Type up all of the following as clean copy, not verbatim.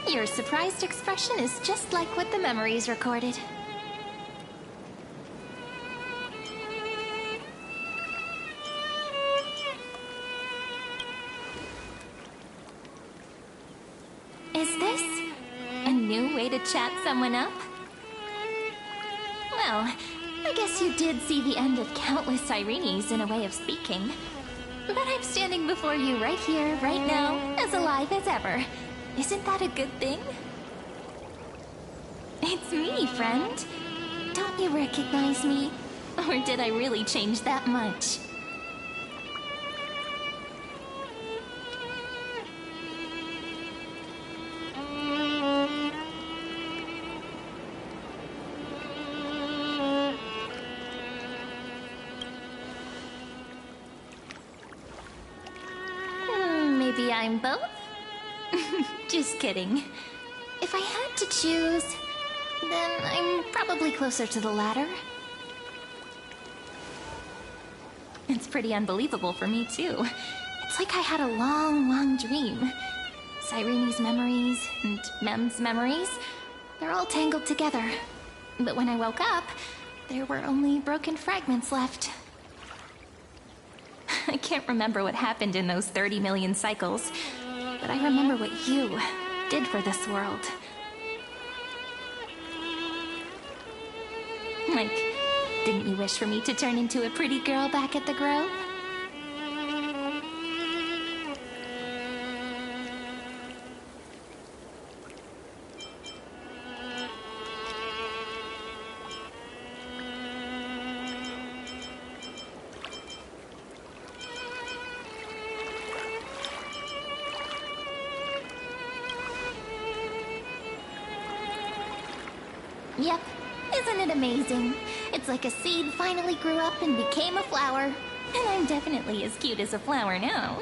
Your surprised expression is just like what the memories recorded. Is this a new way to chat someone up? Well, I guess you did see the end of countless Sirenes in a way of speaking. But I'm standing before you right here, right now, as alive as ever. Isn't that a good thing? It's me, friend. Don't you recognize me? Or did I really change that much? Maybe I'm both? Just kidding. If I had to choose, then I'm probably closer to the latter. It's pretty unbelievable for me, too. It's like I had a long, long dream. Sirene's memories and Mem's memories, they're all tangled together. But when I woke up, there were only broken fragments left. I can't remember what happened in those 30 million cycles, but I remember what you did for this world. Like, didn't you wish for me to turn into a pretty girl back at the Grove? Yep. Isn't it amazing? It's like a seed finally grew up and became a flower. And I'm definitely as cute as a flower now.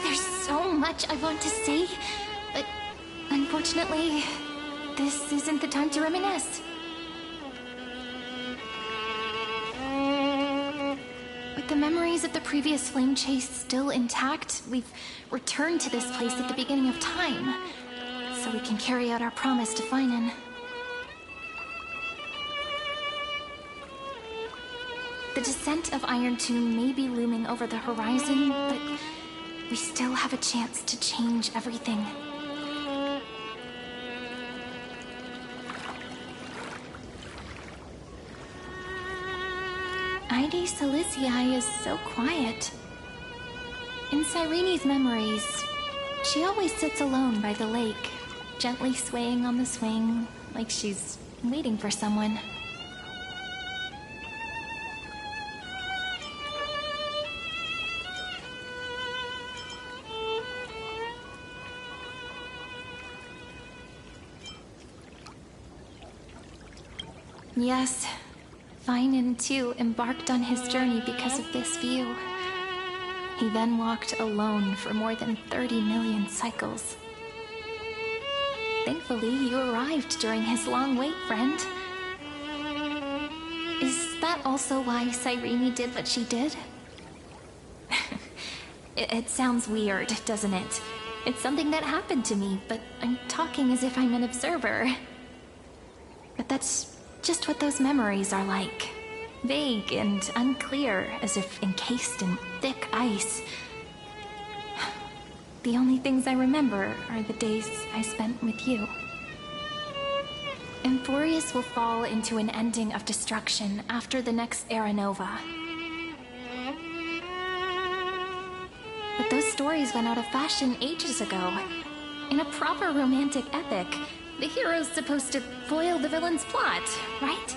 There's so much I want to say, but unfortunately, this isn't the time to reminisce. With the memories of the previous flame chase still intact, we've returned to this place at the beginning of time, so we can carry out our promise to Finan. The descent of Iron Tomb may be looming over the horizon, but we still have a chance to change everything. Ide Silicii is so quiet. In Sirene's memories, she always sits alone by the lake, gently swaying on the swing, like she's waiting for someone. Yes, Finan too embarked on his journey because of this view. He then walked alone for more than 30 million cycles. Thankfully, you arrived during his long wait, friend. Is that also why Cyrene did what she did? It sounds weird, doesn't it? It's something that happened to me, but I'm talking as if I'm an observer. But that's just what those memories are like. Vague and unclear, as if encased in thick ice. The only things I remember are the days I spent with you. Emphorius will fall into an ending of destruction after the next Era Nova. But those stories went out of fashion ages ago. In a proper romantic epic, the hero's supposed to foil the villain's plot, right?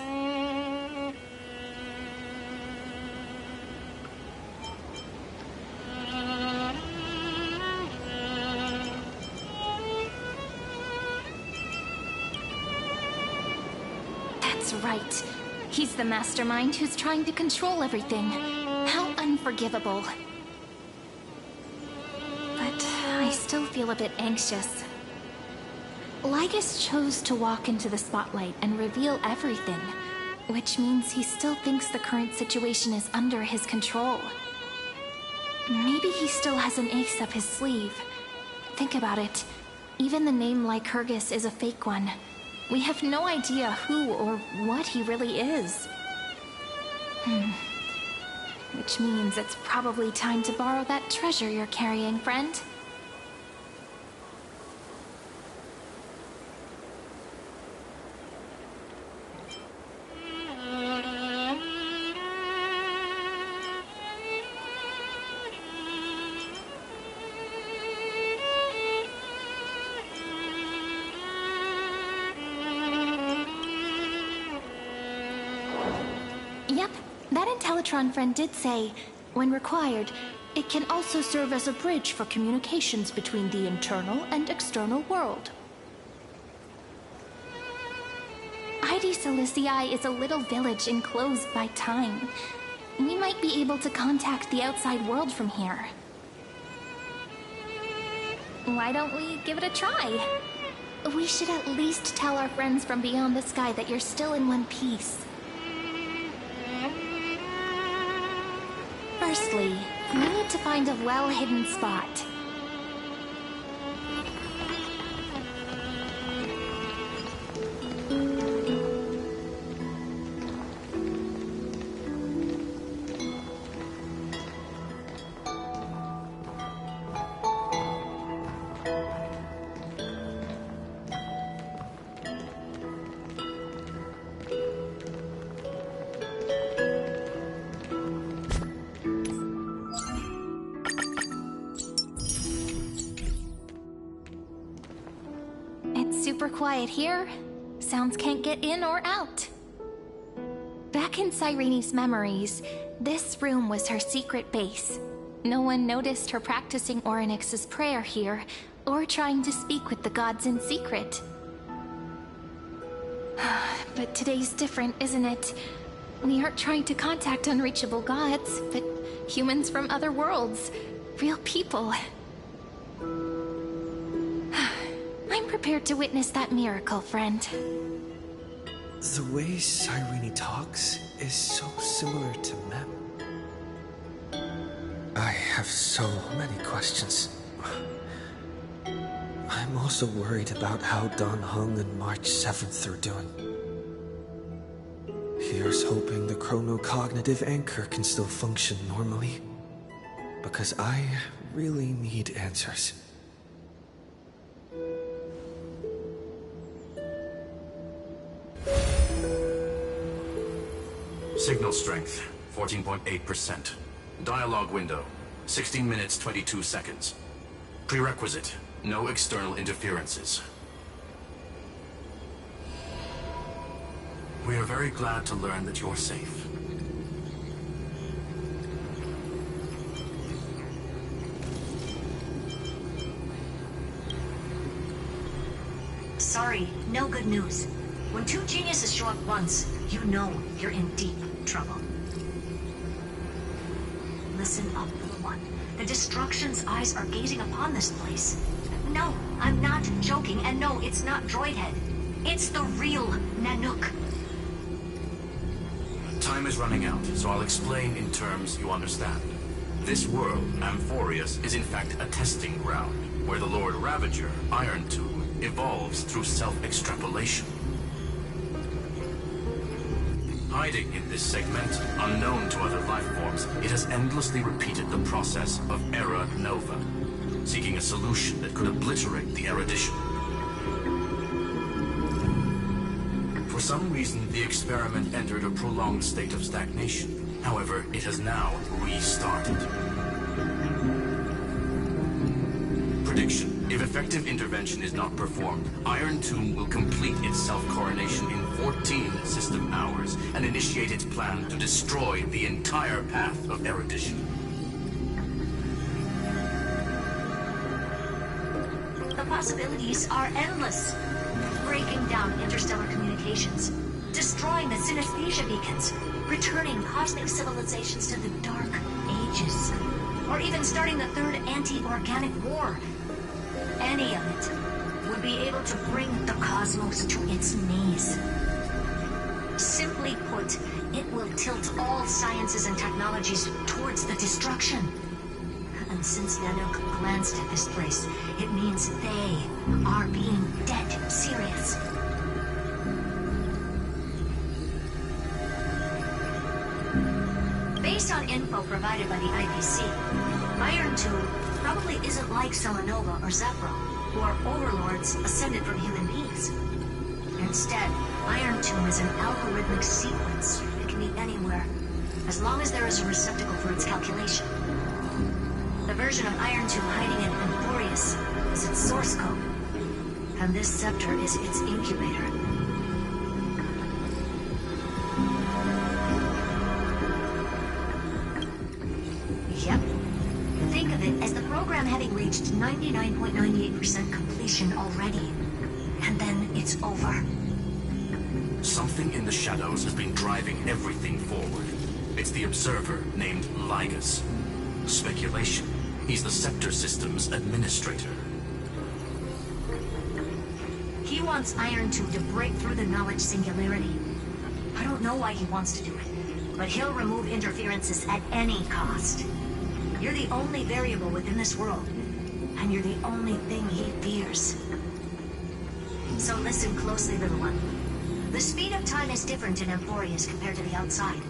That's right. He's the mastermind who's trying to control everything. How unforgivable. But I still feel a bit anxious. Lygus chose to walk into the spotlight and reveal everything, which means he still thinks the current situation is under his control. Maybe he still has an ace up his sleeve. Think about it. Even the name Lycurgus is a fake one. We have no idea who or what he really is. Which means it's probably time to borrow that treasure you're carrying, friend. Yep, that Intellitron friend did say, when required, it can also serve as a bridge for communications between the internal and external world. ID Silicii is a little village enclosed by time. We might be able to contact the outside world from here. Why don't we give it a try? We should at least tell our friends from beyond the sky that you're still in one piece. Firstly, we need to find a well-hidden spot. Super quiet here. Sounds can't get in or out. Back in Cyrene's memories, this room was her secret base. No one noticed her practicing Orynyx's prayer here, or trying to speak with the gods in secret. But today's different, isn't it? We aren't trying to contact unreachable gods, but humans from other worlds. Real people. I'm prepared to witness that miracle, friend. The way Cyrene talks is so similar to Mem. I have so many questions. I'm also worried about how Dan Heng and March 7th are doing. Here's hoping the chronocognitive anchor can still function normally. Because I really need answers. Signal strength, 14.8%. Dialogue window, 16 minutes 22 seconds. Prerequisite, no external interferences. We are very glad to learn that you're safe. Sorry, no good news. When two geniuses show up once, you know you're in deep trouble. Listen up, little one. The Destruction's eyes are gazing upon this place. No, I'm not joking, and no, it's not Droidhead. It's the real Nanook. Time is running out, so I'll explain in terms you understand. This world, Amphorius, is in fact a testing ground, where the Lord Ravager, Iron Tomb, evolves through self-extrapolation. Hiding in this segment, unknown to other life forms, it has endlessly repeated the process of Era Nova, seeking a solution that could obliterate the erudition. For some reason, the experiment entered a prolonged state of stagnation. However, it has now restarted. Prediction. If effective intervention is not performed, Iron Tomb will complete its self-coronation in 14 system hours and initiate its plan to destroy the entire path of erudition. The possibilities are endless. Breaking down interstellar communications, destroying the synesthesia beacons, returning cosmic civilizations to the Dark Ages, or even starting the third anti-organic war. Any of it would be able to bring the cosmos to its knees. Simply put, it will tilt all sciences and technologies towards the destruction. And since Nanook glanced at this place, it means they are being dead serious. Based on info provided by the IPC, Iron Tomb probably isn't like Selenova or Zephyr, who are overlords ascended from human beings. Instead, Iron Tomb is an algorithmic sequence that can be anywhere, as long as there is a receptacle for its calculation. The version of Iron Tomb hiding in Emporius is its source code, and this scepter is its incubator. Yep. Think of it as the program having reached 99.98% completion already. And then it's over. Something in the shadows has been driving everything forward. It's the observer named Lygus. Speculation. He's the Scepter System's administrator. He wants Iron Tomb to break through the knowledge singularity. I don't know why he wants to do it, but he'll remove interferences at any cost. You're the only variable within this world, and you're the only thing he fears. So listen closely, little one. The speed of time is different in Emporius compared to the outside.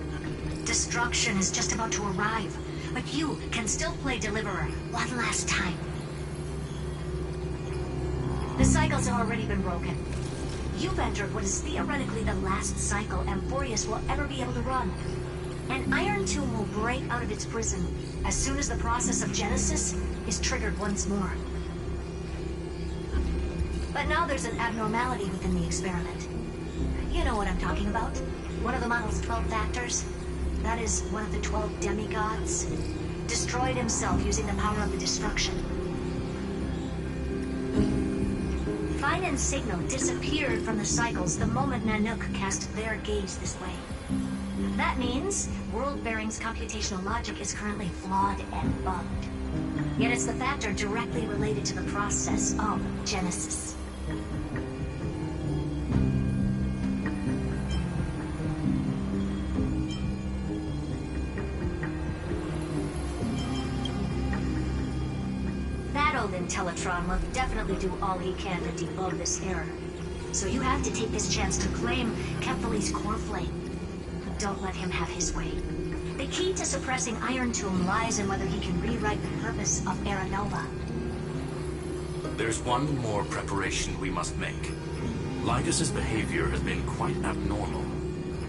Destruction is just about to arrive, but you can still play Deliverer one last time. The cycles have already been broken. You've entered what is theoretically the last cycle Emporius will ever be able to run. And Iron Tomb will break out of its prison as soon as the process of Genesis is triggered once more. But now there's an abnormality within the experiment. You know what I'm talking about. One of the model's 12 factors. That is one of the 12 demigods. Destroyed himself using the power of the destruction. Fine and Signal disappeared from the cycles the moment Nanook cast their gaze this way. That means World Bearing's computational logic is currently flawed and bugged. Yet it's the factor directly related to the process of Genesis. That old Intellitron will definitely do all he can to debug this error. So you have to take this chance to claim Kephal's core flame. Don't let him have his way. The key to suppressing Iron Tomb lies in whether he can rewrite the purpose of Aranova. There's one more preparation we must make. Lygus's behavior has been quite abnormal.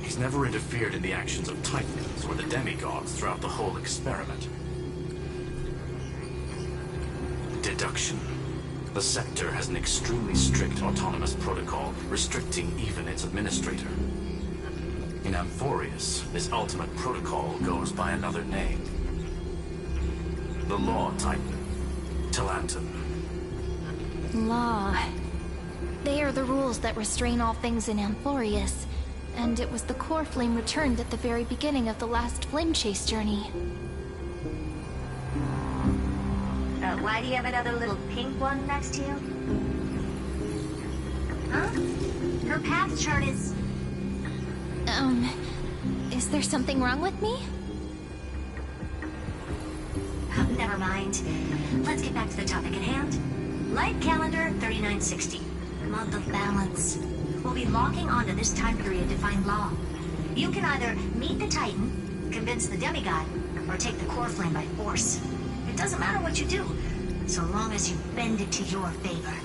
He's never interfered in the actions of Titans or the demigods throughout the whole experiment. Deduction. The Scepter has an extremely strict autonomous protocol, restricting even its administrator. In Amphorius, this ultimate protocol goes by another name. The Law Titan, Talantum. Law. They are the rules that restrain all things in Amphorius, and it was the core flame returned at the very beginning of the last flame chase journey. Why do you have another little pink one next to you? Huh? Her path chart is... Is there something wrong with me? Never mind. Let's get back to the topic at hand. Light calendar 3960. Month of balance. We'll be locking onto this time period to find Law. You can either meet the Titan, convince the demigod, or take the core flame by force. It doesn't matter what you do, so long as you bend it to your favor.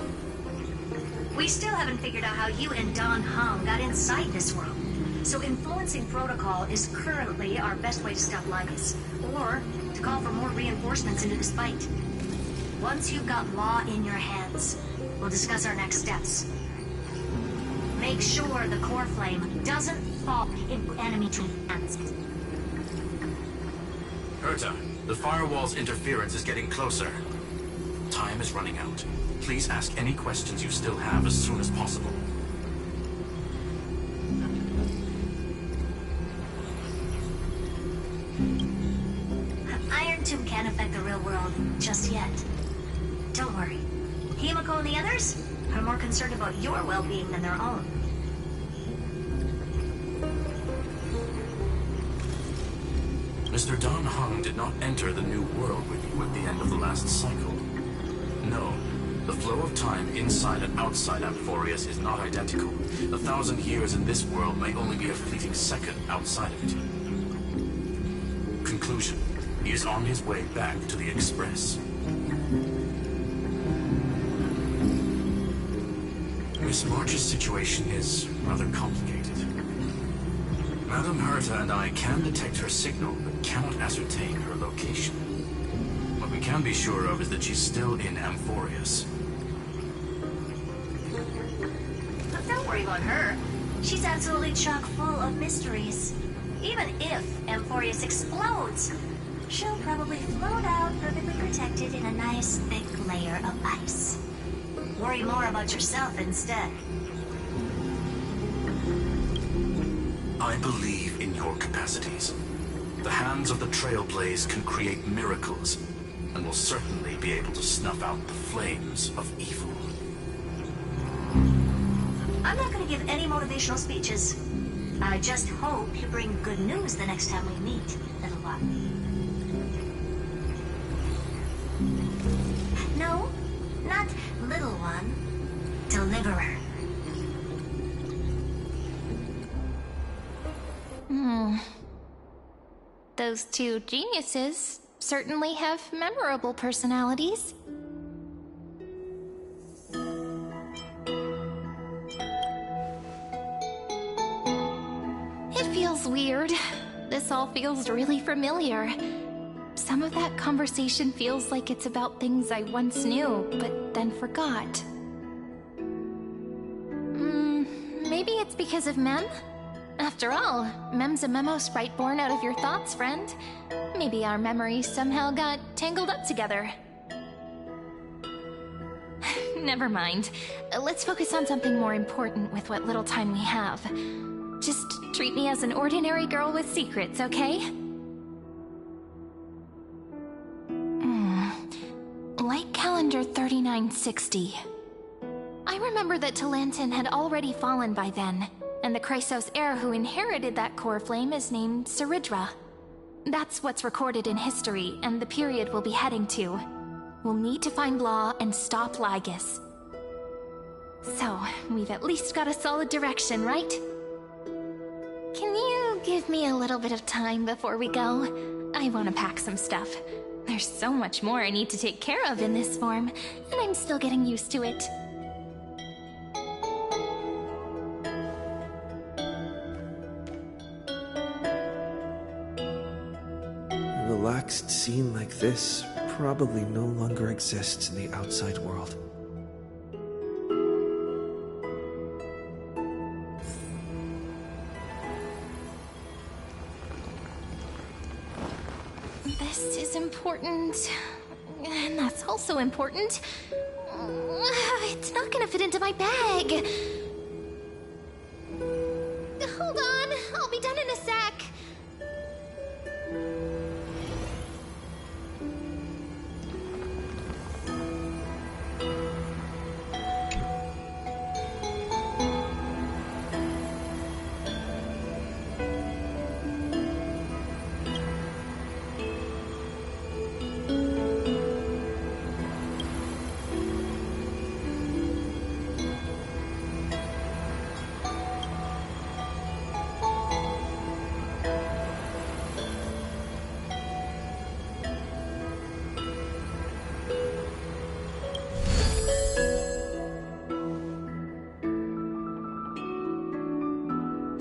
We still haven't figured out how you and Don Hong got inside this world. So influencing protocol is currently our best way to stop Lygus, or to call for more reinforcements into this fight. Once you've got Law in your hands, we'll discuss our next steps. Make sure the core flame doesn't fall into enemy hands. Herta, the firewall's interference is getting closer. Time is running out. Please ask any questions you still have as soon as possible. Iron Tomb can't affect the real world just yet. Don't worry. Himiko and the others are more concerned about your well-being than their own. Mr. Dan Heng did not enter the new world with you at the end of the last cycle. No, the flow of time inside and outside Amphorius is not identical. 1,000 years in this world may only be a fleeting second outside of it. Conclusion. He is on his way back to the Express. Miss March's situation is rather complicated. Madame Herta and I can detect her signal, but cannot ascertain her location. What we can be sure of is that she's still in Amphorius. But don't worry about her. She's absolutely chock full of mysteries. Even if Amphorius explodes, she'll probably float out perfectly protected in a nice thick layer of ice. Worry more about yourself instead. I believe in your capacities. The hands of the Trailblaze can create miracles, and will certainly be able to snuff out the flames of evil. I'm not going to give any motivational speeches. I just hope you bring good news the next time we meet, little one. No, not little one. Deliverer. Those two geniuses certainly have memorable personalities. It feels weird. This all feels really familiar. Some of that conversation feels like it's about things I once knew, but then forgot. Maybe it's because of Mem? After all, Mem's a memo sprite born out of your thoughts, friend. Maybe our memories somehow got tangled up together. Never mind. Let's focus on something more important with what little time we have. Just treat me as an ordinary girl with secrets, okay? Light calendar 3960. I remember that Talantin had already fallen by then, and the Chrysos heir who inherited that core flame is named Saridra. That's what's recorded in history, and the period we'll be heading to. We'll need to find Law and stop Lygus. So, we've at least got a solid direction, right? Can you give me a little bit of time before we go? I want to pack some stuff. There's so much more I need to take care of in this form, and I'm still getting used to it. A relaxed scene like this probably no longer exists in the outside world. This is important, and that's also important. It's not gonna fit into my bag. Hold on, I'll be done in a sec.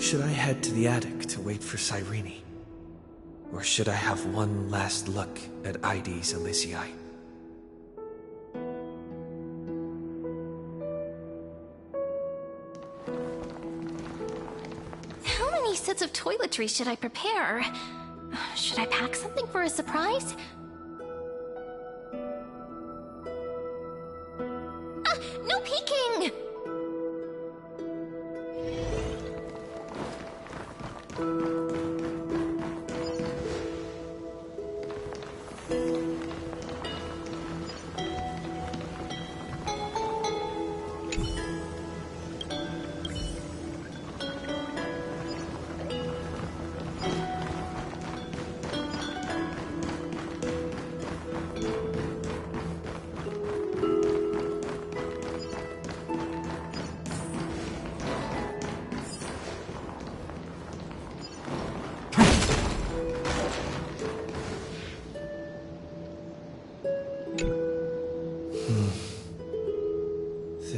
Should I head to the attic to wait for Cyrene? Or should I have one last look at Ides Elysiae? How many sets of toiletries should I prepare? Should I pack something for a surprise? No peeking!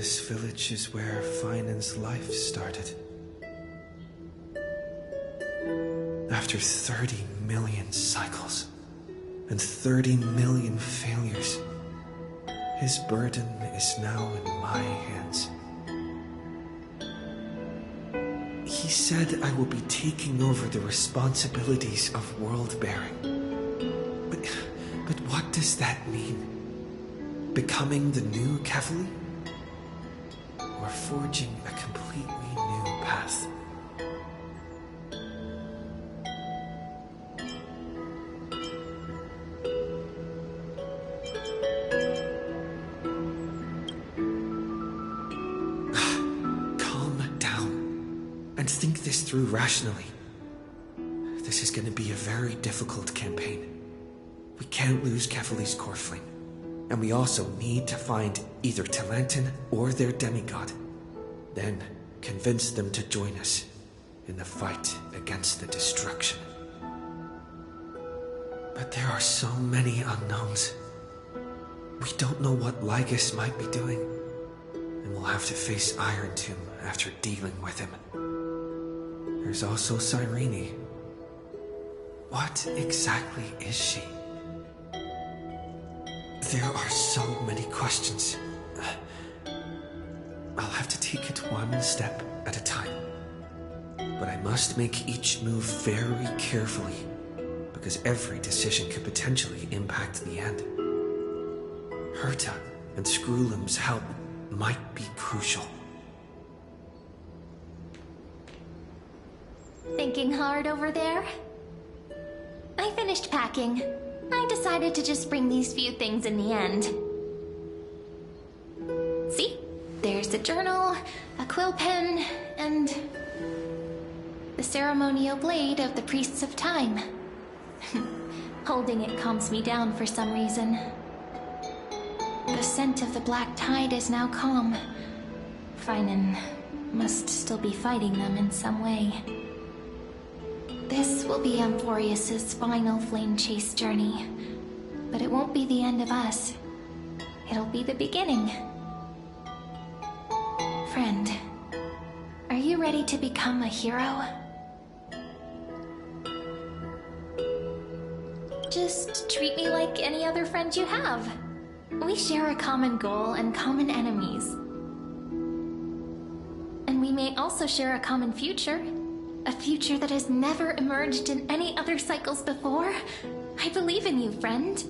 this village is where Finan's life started. After 30 million cycles and 30 million failures, his burden is now in my hands. He said I will be taking over the responsibilities of world-bearing. But what does that mean? Becoming the new Kefali? Or forging a completely new path? Calm down and think this through rationally. This is going to be a very difficult campaign. We can't lose Kefali's core flame. And we also need to find either Talantin or their demigod. Then convince them to join us in the fight against the destruction. But there are so many unknowns. We don't know what Lygus might be doing. And we'll have to face Iron Tomb after dealing with him. There's also Cyrene. What exactly is she? There are so many questions. I'll have to take it one step at a time. But I must make each move very carefully, because every decision could potentially impact the end. Herta and Screwlum's help might be crucial. Thinking hard over there? I finished packing. I decided to just bring these few things in the end. See? There's a journal, a quill pen, and the ceremonial blade of the Priests of Time. Holding it calms me down for some reason. The scent of the black tide is now calm. Finan must still be fighting them in some way. This will be Amphorius's final flame chase journey. But it won't be the end of us. It'll be the beginning. Friend, are you ready to become a hero? Just treat me like any other friend you have. We share a common goal and common enemies. And we may also share a common future. A future that has never emerged in any other cycles before. I believe in you, friend.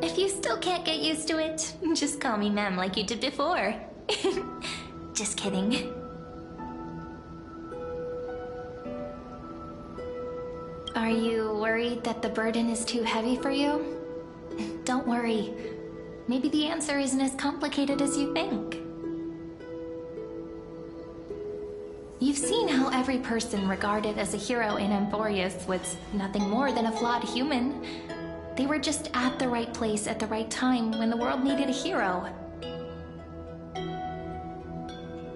If you still can't get used to it, just call me Mem like you did before. Just kidding. Are you worried that the burden is too heavy for you? Don't worry. Maybe the answer isn't as complicated as you think. You've seen how every person regarded as a hero in Amphorius was nothing more than a flawed human. They were just at the right place at the right time when the world needed a hero.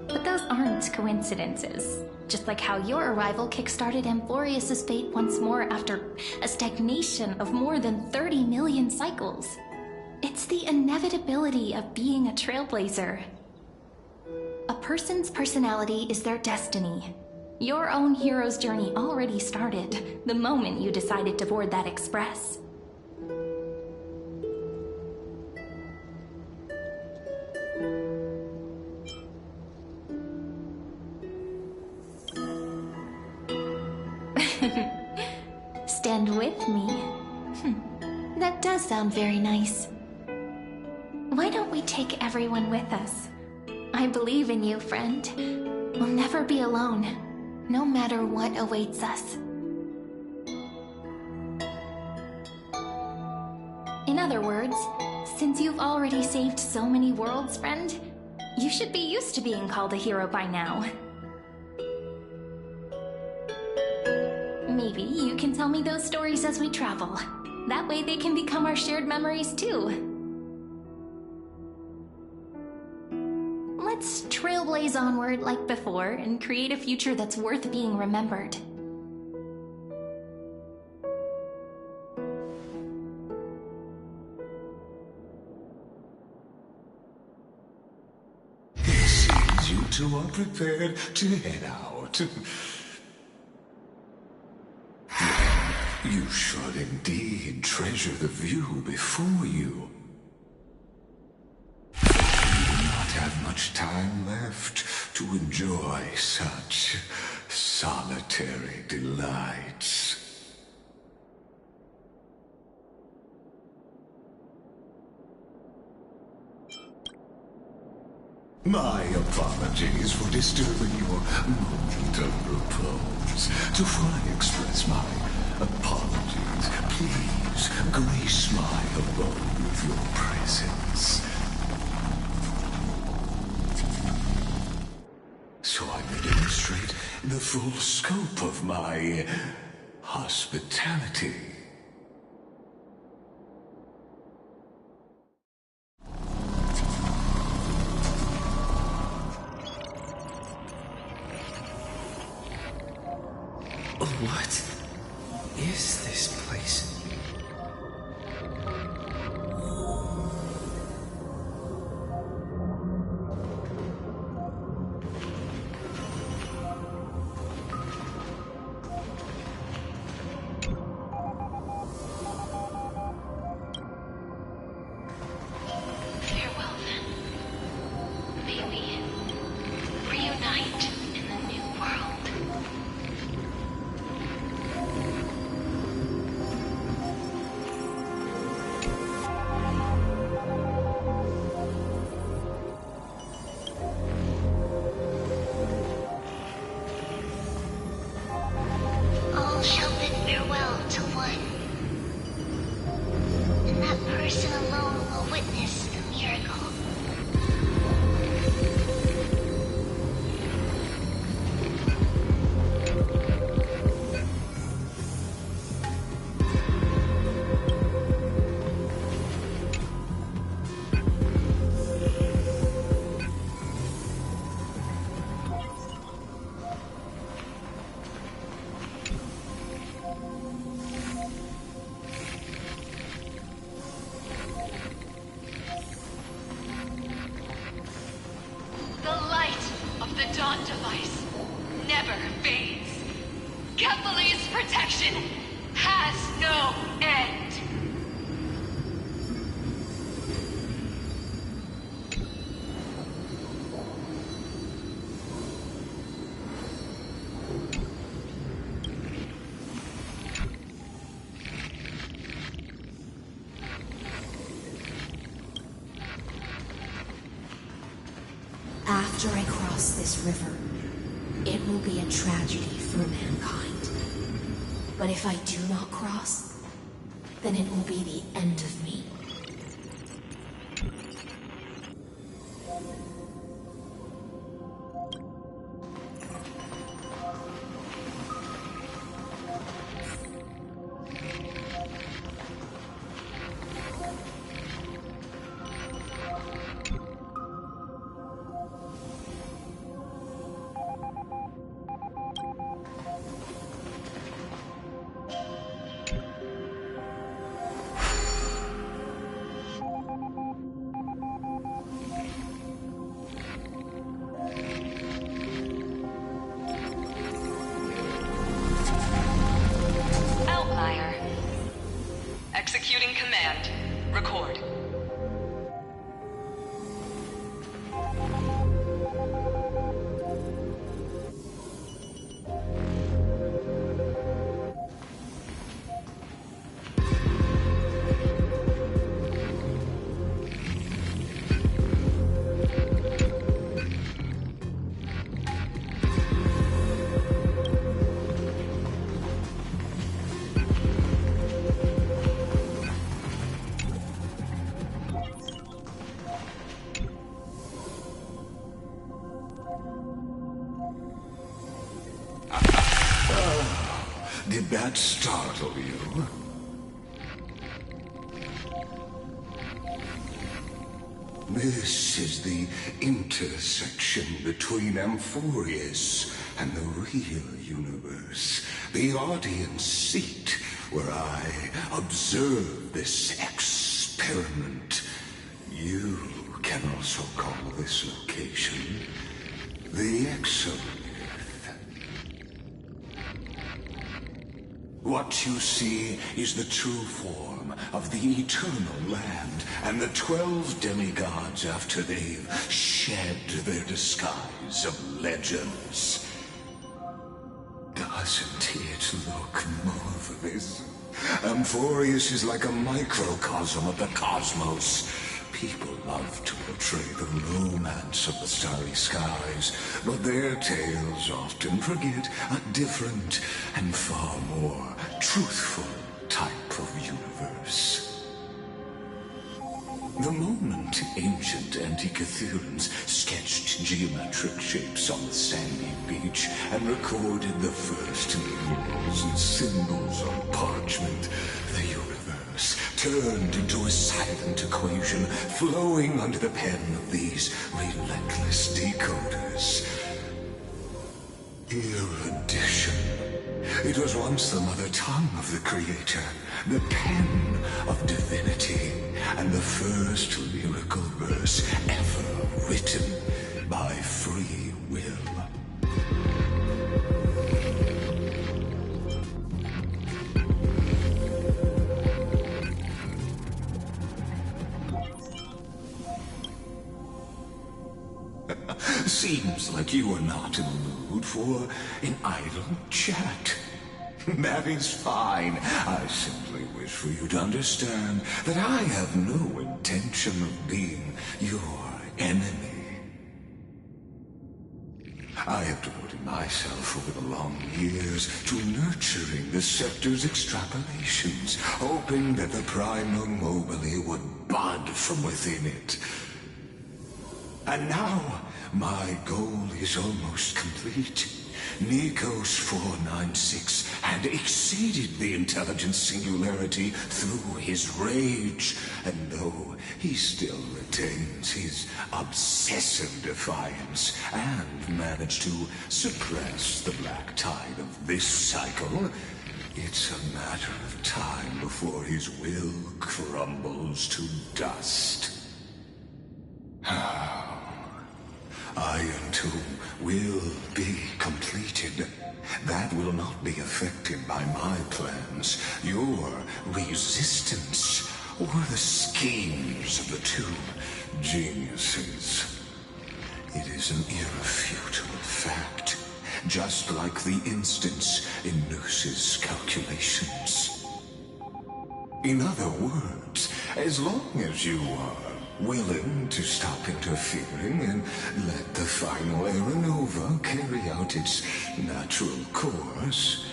But those aren't coincidences. Just like how your arrival kickstarted Amphorius's fate once more after a stagnation of more than 30 million cycles. It's the inevitability of being a trailblazer. A person's personality is their destiny. Your own hero's journey already started the moment you decided to board that express. Stand with me? That does sound very nice. Why don't we take everyone with us? I believe in you, friend. We'll never be alone, no matter what awaits us. In other words, since you've already saved so many worlds, friend, you should be used to being called a hero by now. Maybe you can tell me those stories as we travel. That way they can become our shared memories too. Let's trailblaze onward like before and create a future that's worth being remembered. two are prepared to head out. You should indeed treasure the view before you. You do not have much time left to enjoy such solitary delights. My apologies for disturbing your moment of repose. To fully express my apologies, please grace my abode with your presence. So I may demonstrate the full scope of my hospitality. What is this place? Farewell, then. May we reunite in the new world. All shall bid farewell to one, and that person alone will witness the miracle. The light of the Dawn Device never fades. Kephalie's protection has no end. After I cross this river, it will be a tragedy for mankind. But if I do not cross, then it will be the end of me. Outlier. Executing command. Record. Did that startle you? This is the intersection between Amphorius and the real universe. The audience seat where I observe this experiment. You can also call this location The Exolith. What you see is the true form of the eternal land and the 12 demigods after they've shed their disguise of legends. Doesn't it look marvelous? Amphorius is like a microcosm of the cosmos. People love to portray the romance of the starry skies, but their tales often forget a different and far more truthful type of universe. The moment ancient Antikytherians sketched geometric shapes on the sandy beach and recorded the first numerals and symbols on parchment, the universe turned into a silent equation flowing under the pen of these relentless decoders. Erudition. It was once the mother tongue of the Creator, the pen of divinity, and the first lyrical verse ever written by free will. Seems like you are not in the mood for an idle chat. That is fine. I simply wish for you to understand that I have no intention of being your enemy. I have devoted myself over the long years to nurturing the Scepter's extrapolations, hoping that the Prima Mobile would bud from within it. And now, my goal is almost complete. Nikos 496 had exceeded the intelligence singularity through his rage, and though he still retains his obsessive defiance and managed to suppress the black tide of this cycle, it's a matter of time before his will crumbles to dust. Iron Tomb will be completed. That will not be affected by my plans, your resistance, or the schemes of the two geniuses. It is an irrefutable fact, just like the instance in Noos's calculations. In other words, as long as you are willing to stop interfering and let the final Aeronova carry out its natural course,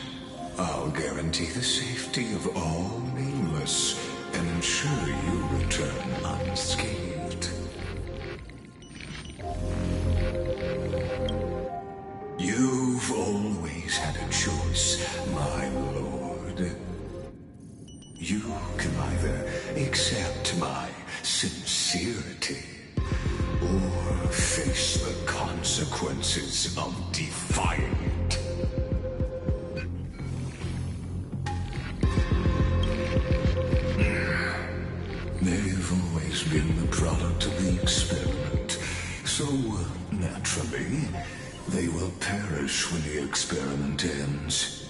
I'll guarantee the safety of all nameless and ensure you return unscathed. You've always had a choice, my lord. You can either accept my sincerity or face the consequences of defying it. They've always been the product of the experiment, so naturally, they will perish when the experiment ends.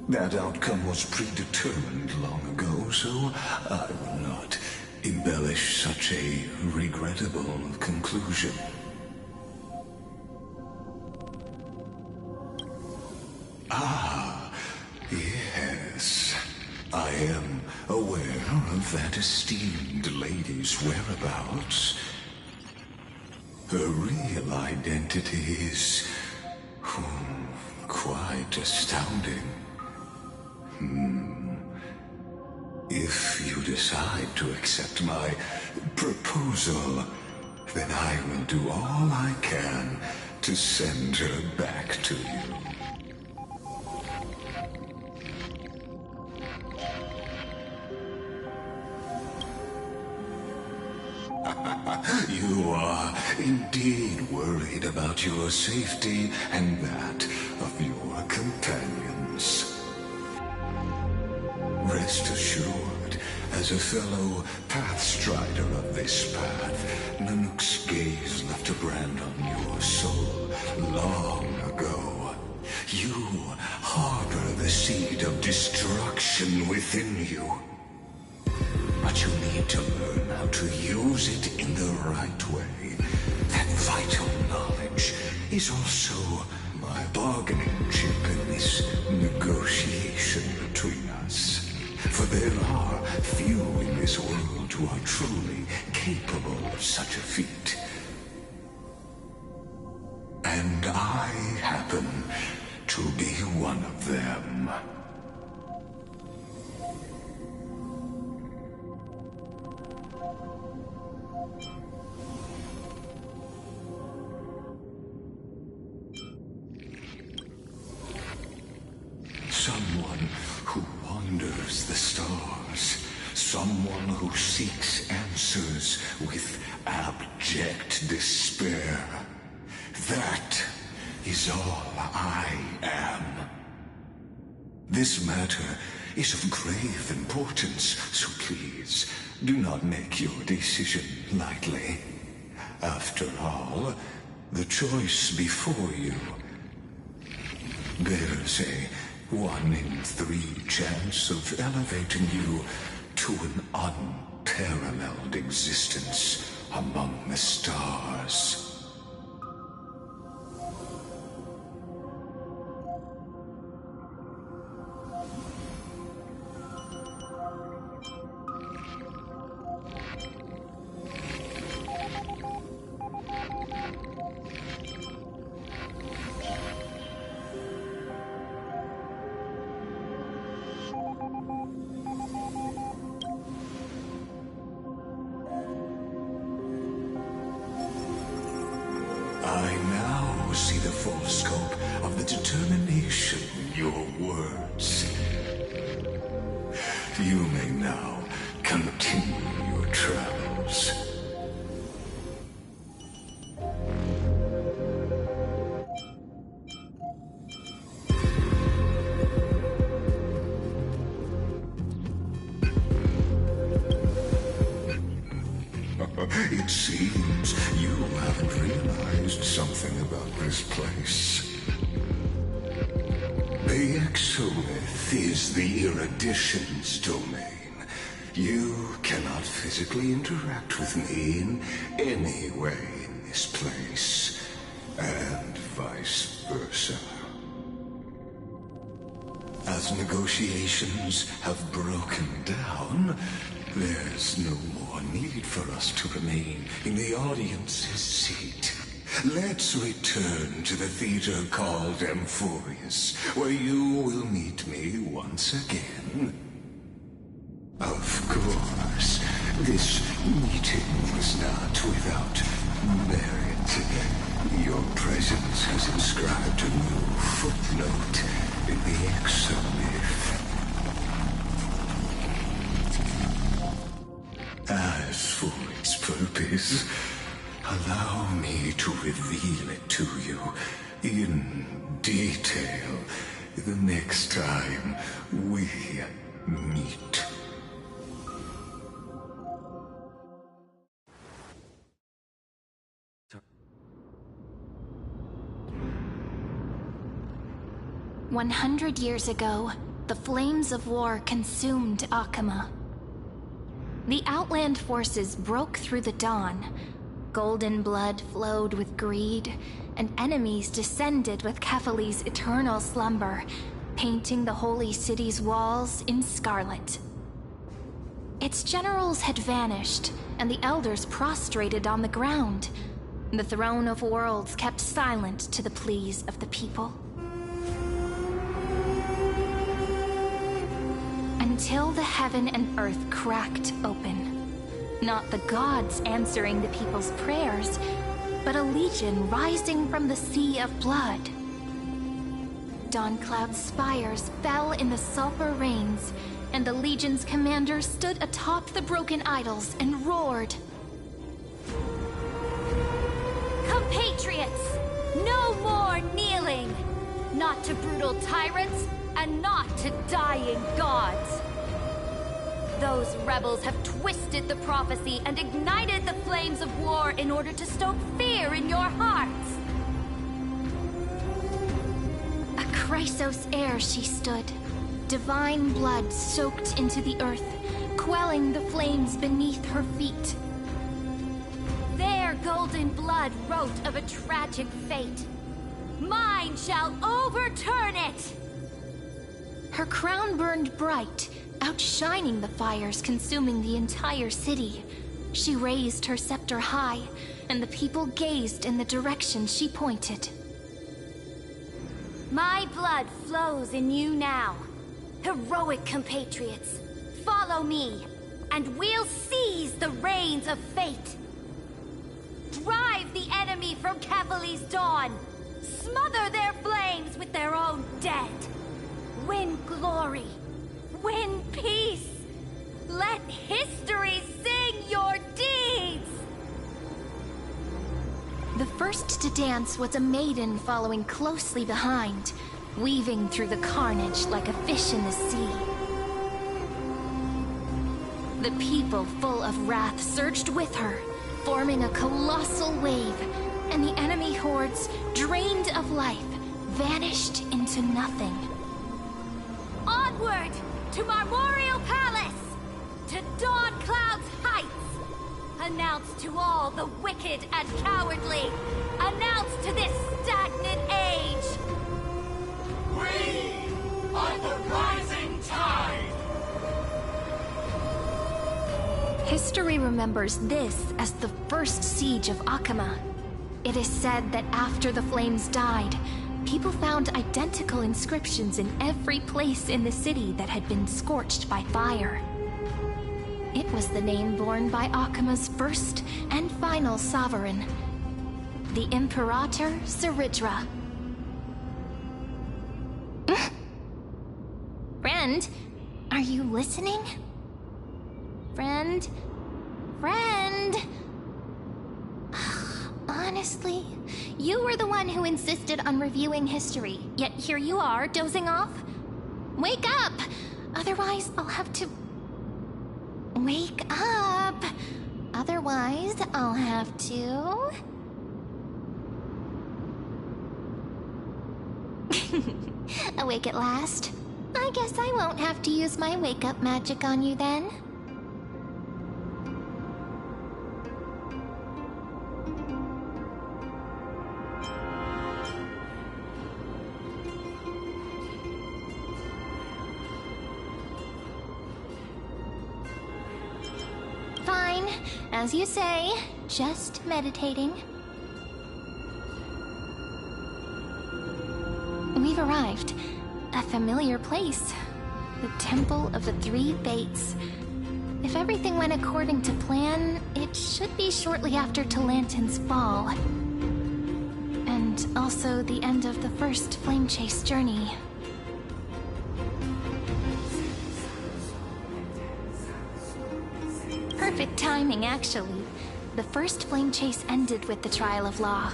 That outcome was predetermined long ago, so I will not embellish such a regrettable conclusion. Ah, yes. I am aware of that esteemed lady's whereabouts. Her real identity is quite astounding. If you decide to accept my proposal, then I will do all I can to send her back to you. You are indeed worried about your safety and that of your companions. Rest assured, As a fellow pathstrider of this path, Nanook's gaze left a brand on your soul long ago. You harbor the seed of destruction within you. But you need to learn how to use it in the right way. That vital knowledge is also my bargaining chip in this negotiation between us. For there are few in this world who are truly capable of such a feat. And I happen to be one of them. Someone who wanders the stars. Someone who seeks answers with abject despair. That is all I am. This matter is of grave importance, so please do not make your decision lightly. After all, the choice before you bears a 1 in 3 chance of elevating you to an unparalleled existence among the stars. I now see the full scope of the determination in your words. You may now continue your travels. It seems you haven't realized something about this place. The Exolith is the Erudition's domain. You cannot physically interact with me in any way in this place, and vice versa. As negotiations have broken down, there's no more need for us to remain in the audience's seat. Let's return to the theater called Amphorius, where you will meet me once again. Of course, this meeting was not without merit. Your presence has inscribed a new footnote in the Exolith. As for its purpose, allow me to reveal it to you in detail the next time we meet. "100 years ago, the flames of war consumed Akama. The Outland forces broke through the dawn. Golden blood flowed with greed, and enemies descended with Kefali's eternal slumber, painting the holy city's walls in scarlet. Its generals had vanished, and the elders prostrated on the ground. The throne of worlds kept silent to the pleas of the people. Until the heaven and earth cracked open. Not the gods answering the people's prayers, but a legion rising from the sea of blood. Dawncloud's spires fell in the sulfur rains, and the legion's commander stood atop the broken idols and roared. Compatriots, no more kneeling! Not to brutal tyrants, and not to dying gods! Those rebels have twisted the prophecy and ignited the flames of war in order to stoke fear in your hearts. A Chrysos heir she stood. Divine blood soaked into the earth, quelling the flames beneath her feet. Their golden blood wrote of a tragic fate. Mine shall overturn it! Her crown burned bright, outshining the fires consuming the entire city. She raised her scepter high, and the people gazed in the direction she pointed. My blood flows in you now. Heroic compatriots, follow me, and we'll seize the reins of fate. Drive the enemy from Kefali's dawn. Smother their flames with their own dead. Win glory. Win peace. Let history sing your deeds. The first to dance was a maiden following closely behind, weaving through the carnage like a fish in the sea. The people, full of wrath, surged with her, forming a colossal wave, and the enemy hordes, drained of life, vanished into nothing. Onward to Marmorial Palace, to Dawn Cloud's heights. Announce to all the wicked and cowardly. Announce to this stagnant age. We are the rising tide! History remembers this as the first siege of Akama. It is said that after the flames died, people found identical inscriptions in every place in the city that had been scorched by fire. It was the name borne by Akama's first and final sovereign, the Imperator Saridra. Friend, are you listening? Friend? Friend? Honestly, you were the one who insisted on reviewing history, yet here you are, dozing off? Wake up! Otherwise, I'll have to... Wake up! Otherwise, I'll have to... Awake at last? I guess I won't have to use my wake-up magic on you then. Fine, as you say, just meditating. We've arrived. A familiar place. The Temple of the Three Fates. If everything went according to plan, it should be shortly after Talantin's fall. And also the end of the first Flame Chase journey. Perfect timing, actually. The first Flame Chase ended with the Trial of Law.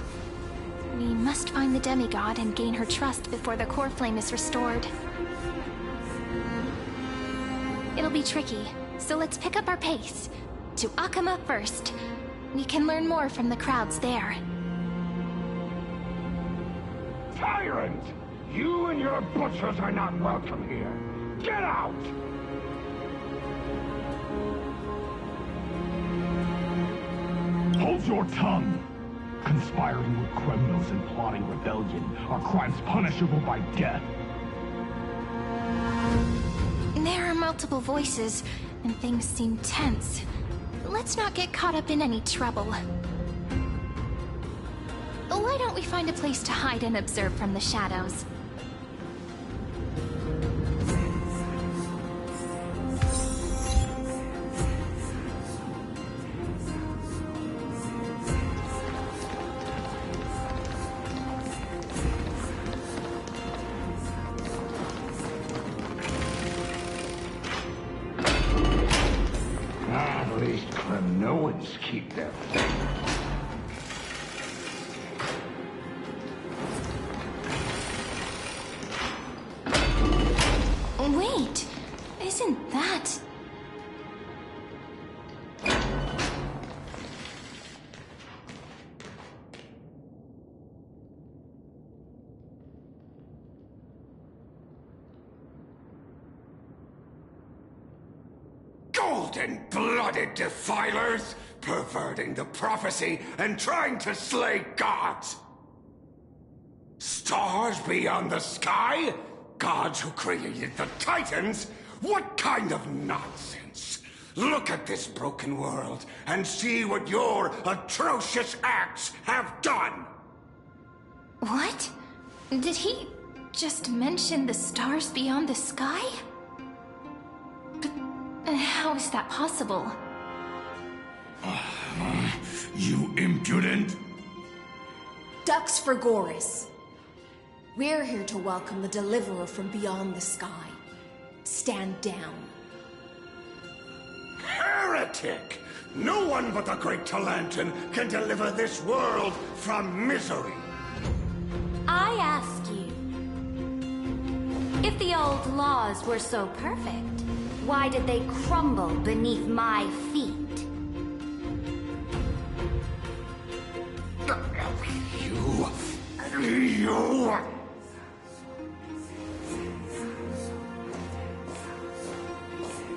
We must find the demigod and gain her trust before the core flame is restored. It'll be tricky, so let's pick up our pace. To Akama first. We can learn more from the crowds there. Tyrant! You and your butchers are not welcome here. Get out! Hold your tongue! Conspiring with criminals and plotting rebellion are crimes punishable by death. There are multiple voices, and things seem tense. Let's not get caught up in any trouble. Why don't we find a place to hide and observe from the shadows? At least Kremnoans keep their faith. Wait, isn't that... Golden-blooded defilers, perverting the prophecy and trying to slay gods. Stars beyond the sky? Gods who created the Titans? What kind of nonsense? Look at this broken world and see what your atrocious acts have done! What? Did he just mention the stars beyond the sky? But how is that possible? You impudent! Dux for Goris. We're here to welcome the deliverer from beyond the sky. Stand down. Heretic! No one but the great Talantan can deliver this world from misery! I ask you, if the old laws were so perfect, why did they crumble beneath my feet? You...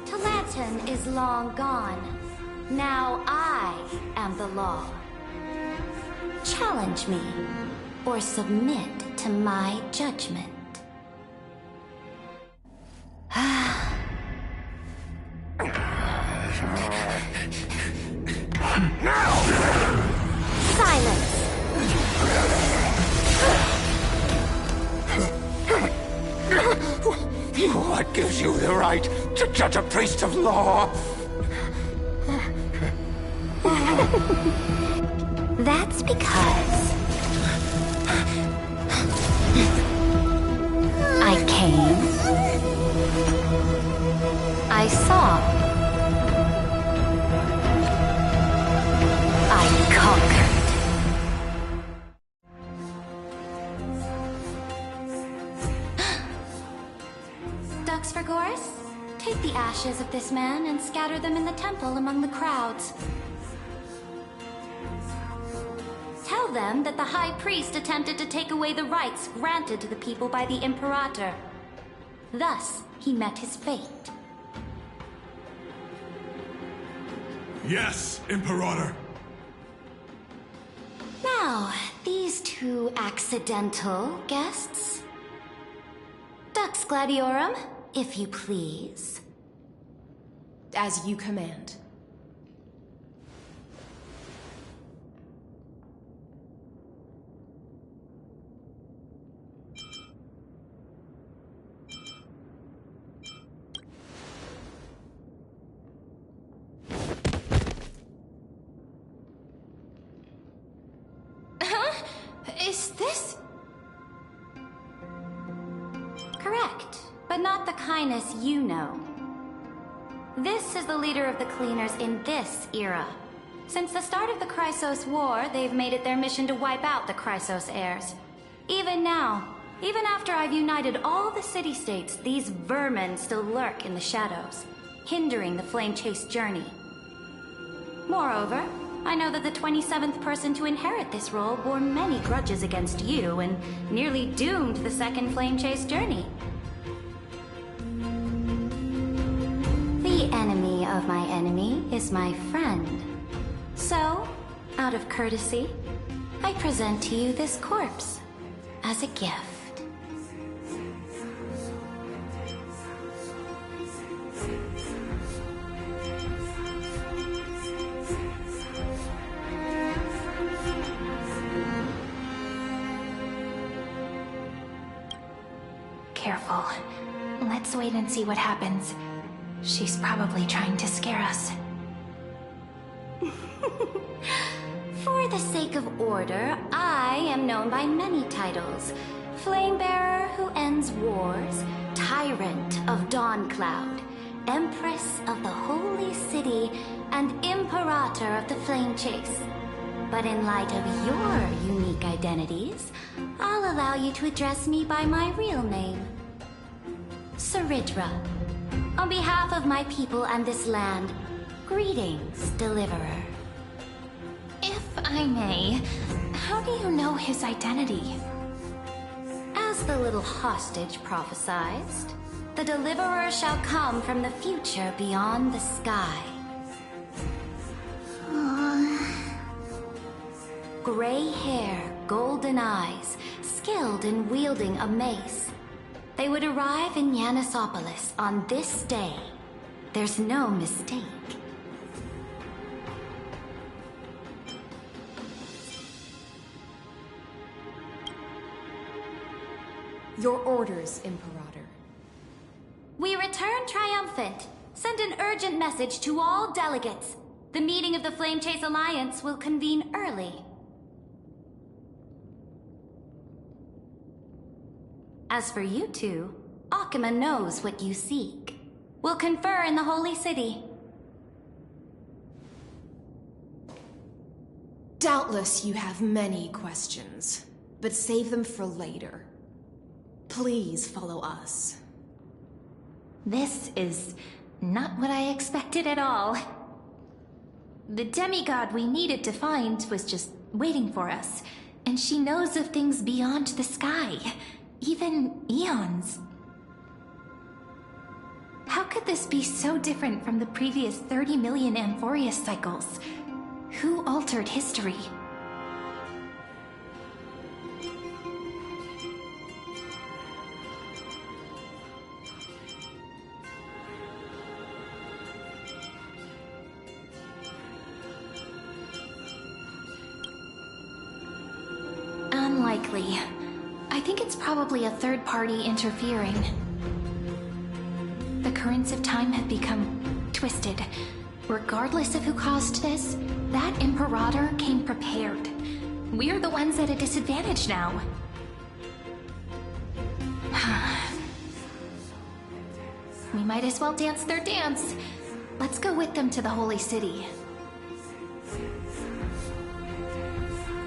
Talantan is long gone. Now I am the law. Challenge me, or submit to my judgment. Silence! What gives you the right to judge a priest of law? That's because I came, I saw, I conquered. Dux for Goris, take the ashes of this man and scatter them in the temple among the crowds. Tell them that the High Priest attempted to take away the rights granted to the people by the Imperator. Thus, he met his fate. Yes, Imperator. Now, these two accidental guests. Dux Gladiorum, if you please. As you command. Is this... Correct, but not the kindness you know. This is the leader of the Cleaners in this era. Since the start of the Chrysos War, they've made it their mission to wipe out the Chrysos heirs. Even now, even after I've united all the city-states, these vermin still lurk in the shadows, hindering the Flame Chase journey. Moreover, I know that the 27th person to inherit this role bore many grudges against you and nearly doomed the second Flame Chase journey. The enemy of my enemy is my friend. So, out of courtesy, I present to you this corpse as a gift. Careful. Let's wait and see what happens. She's probably trying to scare us. For the sake of order, I am known by many titles. Flamebearer who ends wars, Tyrant of Dawncloud, Empress of the Holy City, and Imperator of the Flame Chase. But in light of your unique identities, I'll allow you to address me by my real name. Saridra. On behalf of my people and this land, greetings, Deliverer. If I may, how do you know his identity? As the little hostage prophesized, The deliverer shall come from the future beyond the sky. Gray hair, golden eyes, skilled in wielding a mace. They would arrive in Yanisopolis on this day. There's no mistake. Your orders, Imperator. We return triumphant. Send an urgent message to all delegates. The meeting of the Flame Chase Alliance will convene early. As for you two, Akuma knows what you seek. We'll confer in the Holy City. Doubtless you have many questions, but save them for later. Please follow us. This is not what I expected at all. The demigod we needed to find was just waiting for us, and she knows of things beyond the sky, even eons. How could this be so different from the previous 30 million Amphorius cycles? Who altered history? Unlikely. I think it's probably a third party interfering. The currents of time have become twisted. Regardless of who caused this, that Imperator came prepared. We're the ones at a disadvantage now. We might as well dance their dance. Let's go with them to the Holy City.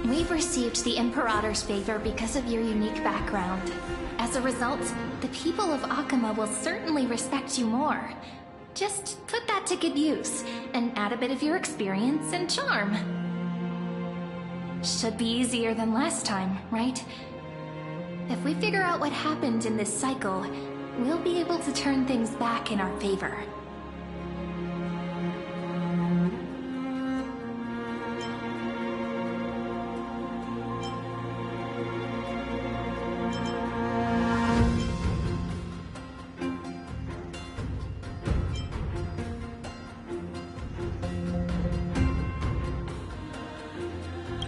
We've received the Imperator's favor because of your unique background. As a result, the people of Akuma will certainly respect you more. Just put that to good use, and add a bit of your experience and charm. Should be easier than last time, right? If we figure out what happened in this cycle, we'll be able to turn things back in our favor.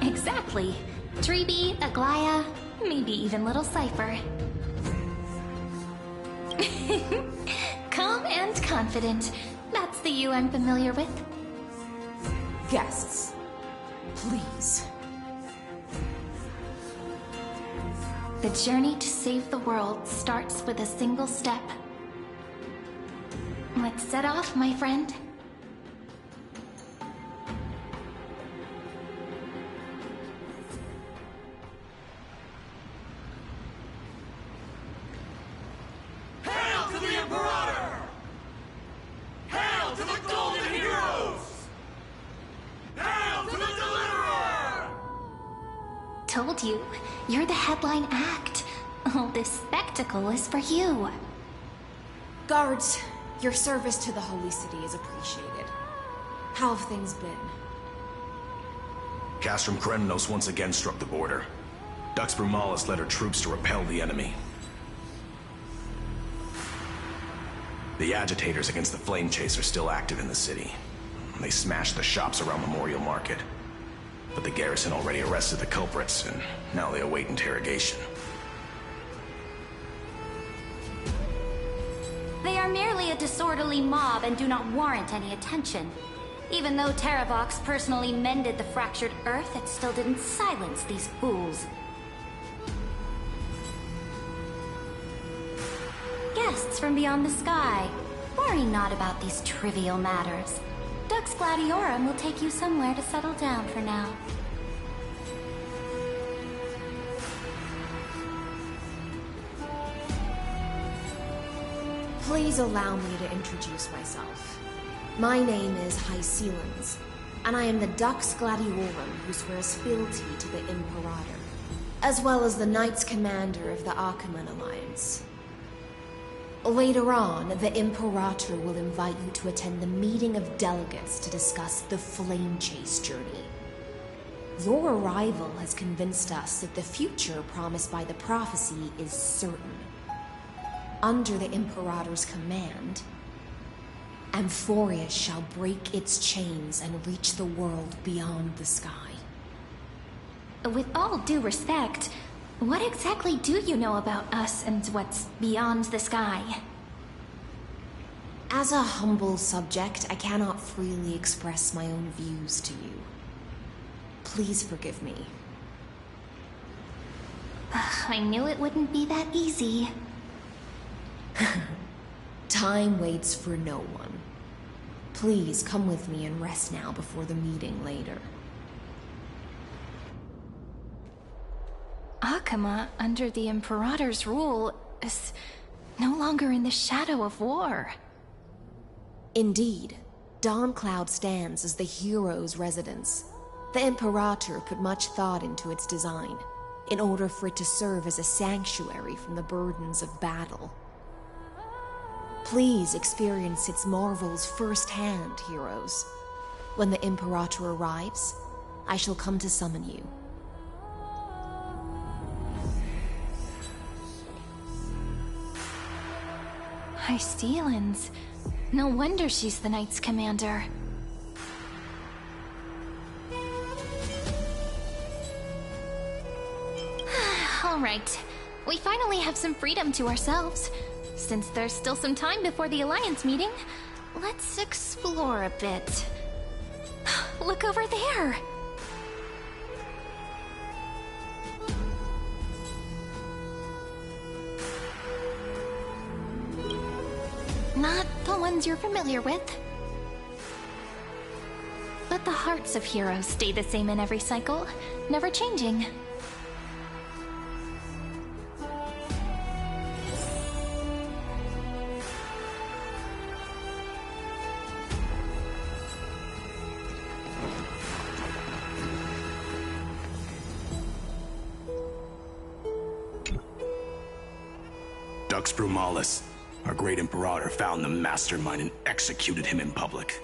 Exactly. Treeby, Aglaya, maybe even little Cypher. Calm and confident. That's the you I'm familiar with. Guests, please. The journey to save the world starts with a single step. Let's set off, my friend. Told you, you're the headline act. All this spectacle is for you. Guards, your service to the Holy City is appreciated. How have things been? Castrum Kremenos once again struck the border. Dux Brumalis led her troops to repel the enemy. The agitators against the Flame Chase are still active in the city. They smashed the shops around Memorial Market. But the garrison already arrested the culprits, and now they await interrogation. They are merely a disorderly mob and do not warrant any attention. Even though Terravox personally mended the fractured Earth, it still didn't silence these fools. Guests from beyond the sky, worry not about these trivial matters. Dux Gladiorum will take you somewhere to settle down for now. Please allow me to introduce myself. My name is Hycelans, and I am the Dux Gladiorum who swears fealty to the Imperator, as well as the Knights Commander of the Achaemen Alliance. Later on, the Imperator will invite you to attend the meeting of delegates to discuss the Flame Chase journey. Your arrival has convinced us that the future promised by the prophecy is certain. Under the Imperator's command, Amphorius shall break its chains and reach the world beyond the sky. With all due respect, what exactly do you know about us and what's beyond the sky? As a humble subject, I cannot freely express my own views to you. Please forgive me. I knew it wouldn't be that easy. Time waits for no one. Please come with me and rest now before the meeting later. Akama, under the Imperator's rule, is no longer in the shadow of war. Indeed, Dawncloud stands as the hero's residence. The Imperator put much thought into its design, in order for it to serve as a sanctuary from the burdens of battle. Please experience its marvels firsthand, heroes. When the Imperator arrives, I shall come to summon you. Hystealans. No wonder she's the Knight's commander. Alright, we finally have some freedom to ourselves. Since there's still some time before the Alliance meeting, let's explore a bit. Look over there! Not the ones you're familiar with. But the hearts of heroes stay the same in every cycle, never changing. Dux Brumalis, our great Imperator, found the mastermind and executed him in public.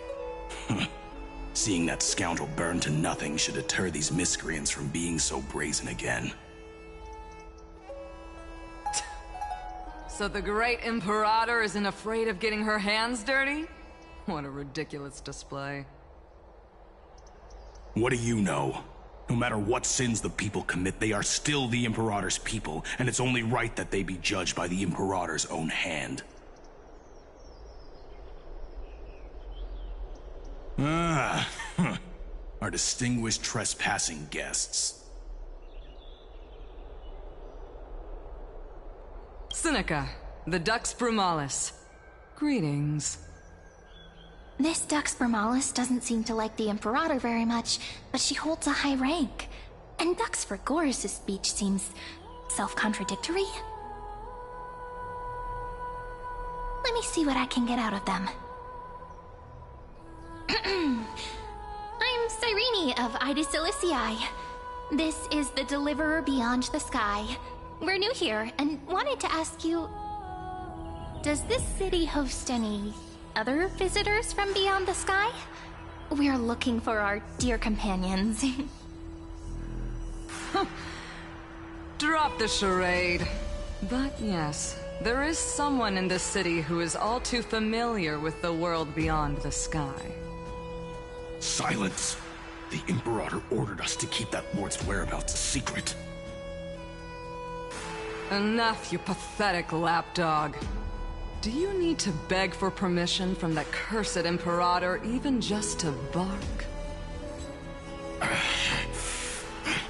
Seeing that scoundrel burn to nothing should deter these miscreants from being so brazen again. So the great Imperator isn't afraid of getting her hands dirty? What a ridiculous display. What do you know? No matter what sins the people commit, they are still the Imperator's people, and it's only right that they be judged by the Imperator's own hand. Our distinguished trespassing guests. Seneca, the Dux Brumalis. Greetings. This Dux Brumalis doesn't seem to like the Imperator very much, but she holds a high rank. And Dux Frigoris' speech seems self-contradictory. Let me see what I can get out of them. I'm Cyrene of Ida Ciliciae. This is the Deliverer Beyond the Sky. We're new here and wanted to ask you, does this city host any other visitors from beyond the sky? We're looking for our dear companions. Drop the charade. But yes, there is someone in this city who is all too familiar with the world beyond the sky. Silence! The Imperator ordered us to keep that lord's whereabouts a secret. Enough, you pathetic lapdog. Do you need to beg for permission from that cursed Imperator even just to bark?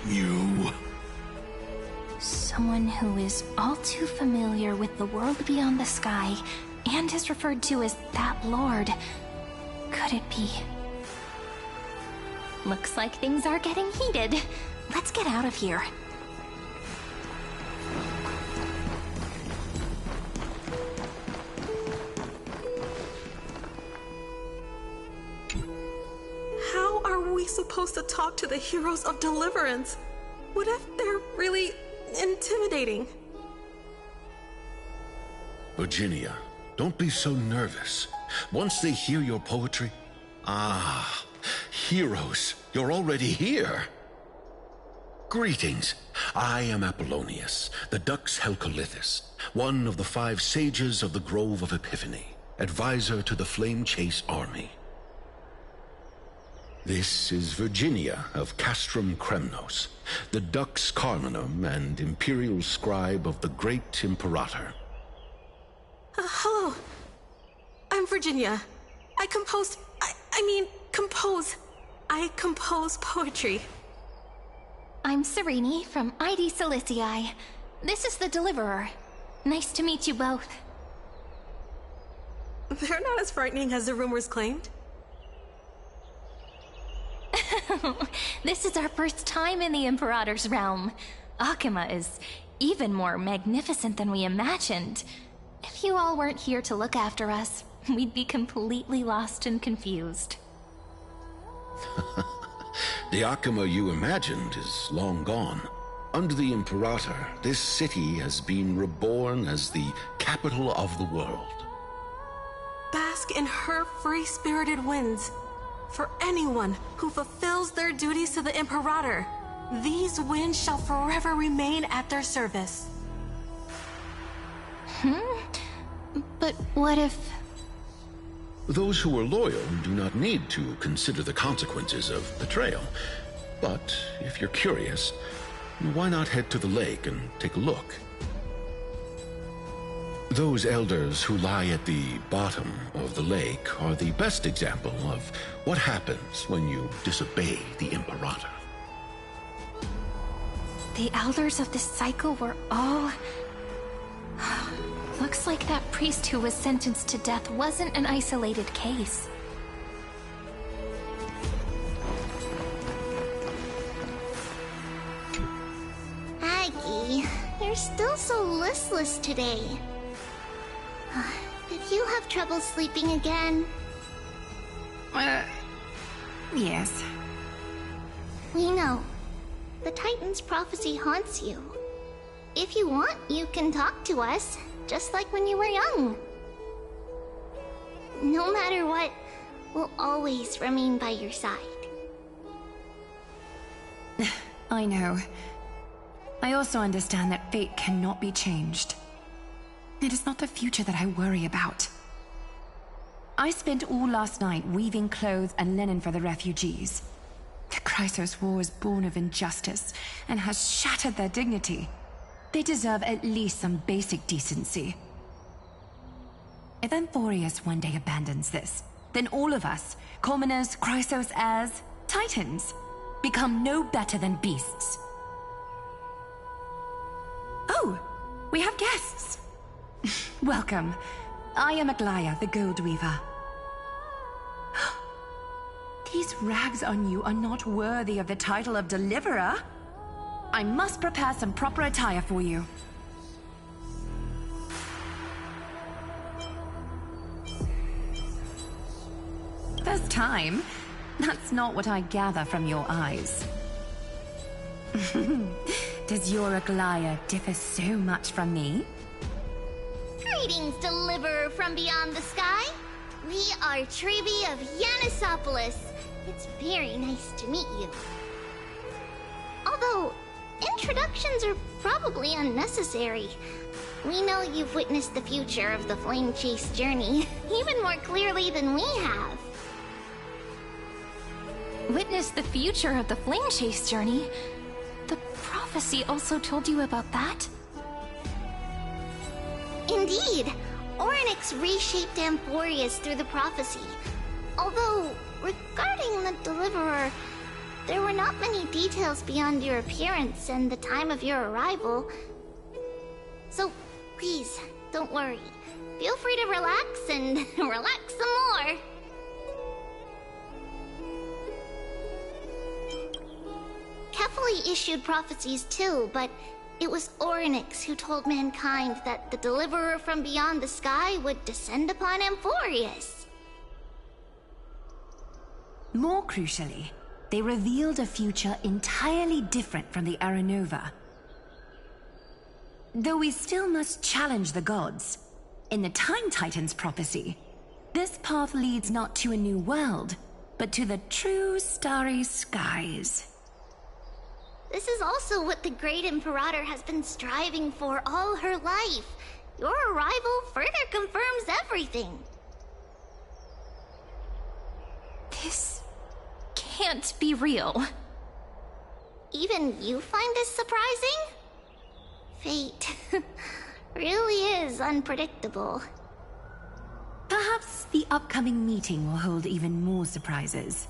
You... Someone who is all too familiar with the world beyond the sky and is referred to as that lord. Could it be? Looks like things are getting heated. Let's get out of here. How are we supposed to talk to the heroes of Deliverance? What if they're really intimidating? Virginia, don't be so nervous. Once they hear your poetry... Ah, heroes, you're already here. Greetings. I am Apollonius, the Dux Helcolithus, one of the 5 sages of the Grove of Epiphany, advisor to the Flame Chase army. This is Virginia of Castrum Kremnos, the Dux Carminum and imperial scribe of the Great Imperator. Hello. I'm Virginia. I compose poetry. I'm Serene from ID Silicii. This is the Deliverer. Nice to meet you both. They're not as frightening as the rumors claimed. This is our first time in the Imperator's realm. Akima is even more magnificent than we imagined. If you all weren't here to look after us, we'd be completely lost and confused. The Akima you imagined is long gone. Under the Imperator, this city has been reborn as the capital of the world. Bask in her free-spirited winds. For anyone who fulfills their duties to the Imperator, these winds shall forever remain at their service. But what if... Those who are loyal do not need to consider the consequences of betrayal. But if you're curious, why not head to the lake and take a look? Those elders who lie at the bottom of the lake are the best example of what happens when you disobey the Imperator. The elders of this cycle were all... Looks like that priest who was sentenced to death wasn't an isolated case. Aggie, you're still so listless today. Did you have trouble sleeping again? Yes. We know. The Titan's prophecy haunts you. If you want, you can talk to us, just like when you were young. No matter what, we'll always remain by your side. I know. I also understand that fate cannot be changed. It is not the future that I worry about. I spent all last night weaving clothes and linen for the refugees. The Chrysos War is born of injustice and has shattered their dignity. They deserve at least some basic decency. If Amphorius one day abandons this, then all of us, commoners, Chrysos heirs, Titans, become no better than beasts. Oh, we have guests. Welcome. I am Aglaya, the Gold Weaver. These rags on you are not worthy of the title of Deliverer. I must prepare some proper attire for you. First time? That's not what I gather from your eyes. Does your Aglaya differ so much from me? Greetings, Deliverer from beyond the sky. We are Trebi of Yanisopolis. It's very nice to meet you. Although, introductions are probably unnecessary. We know you've witnessed the future of the Flame Chase journey, even more clearly than we have. Witnessed the future of the Flame Chase journey? The prophecy also told you about that? Indeed. Orynyx reshaped Amphorius through the prophecy. Although, regarding the Deliverer, there were not many details beyond your appearance and the time of your arrival. So, please, don't worry. Feel free to relax and relax some more. Kefali issued prophecies too, but it was Orynyx who told mankind that the Deliverer from beyond the sky would descend upon Amphorius. More crucially, they revealed a future entirely different from the Aranova. Though we still must challenge the gods, In the Time Titans prophecy, this path leads not to a new world, but to the true starry skies. This is also what the Great Imperator has been striving for all her life. Your arrival further confirms everything. This can't be real. Even you find this surprising? Fate really is unpredictable. Perhaps the upcoming meeting will hold even more surprises.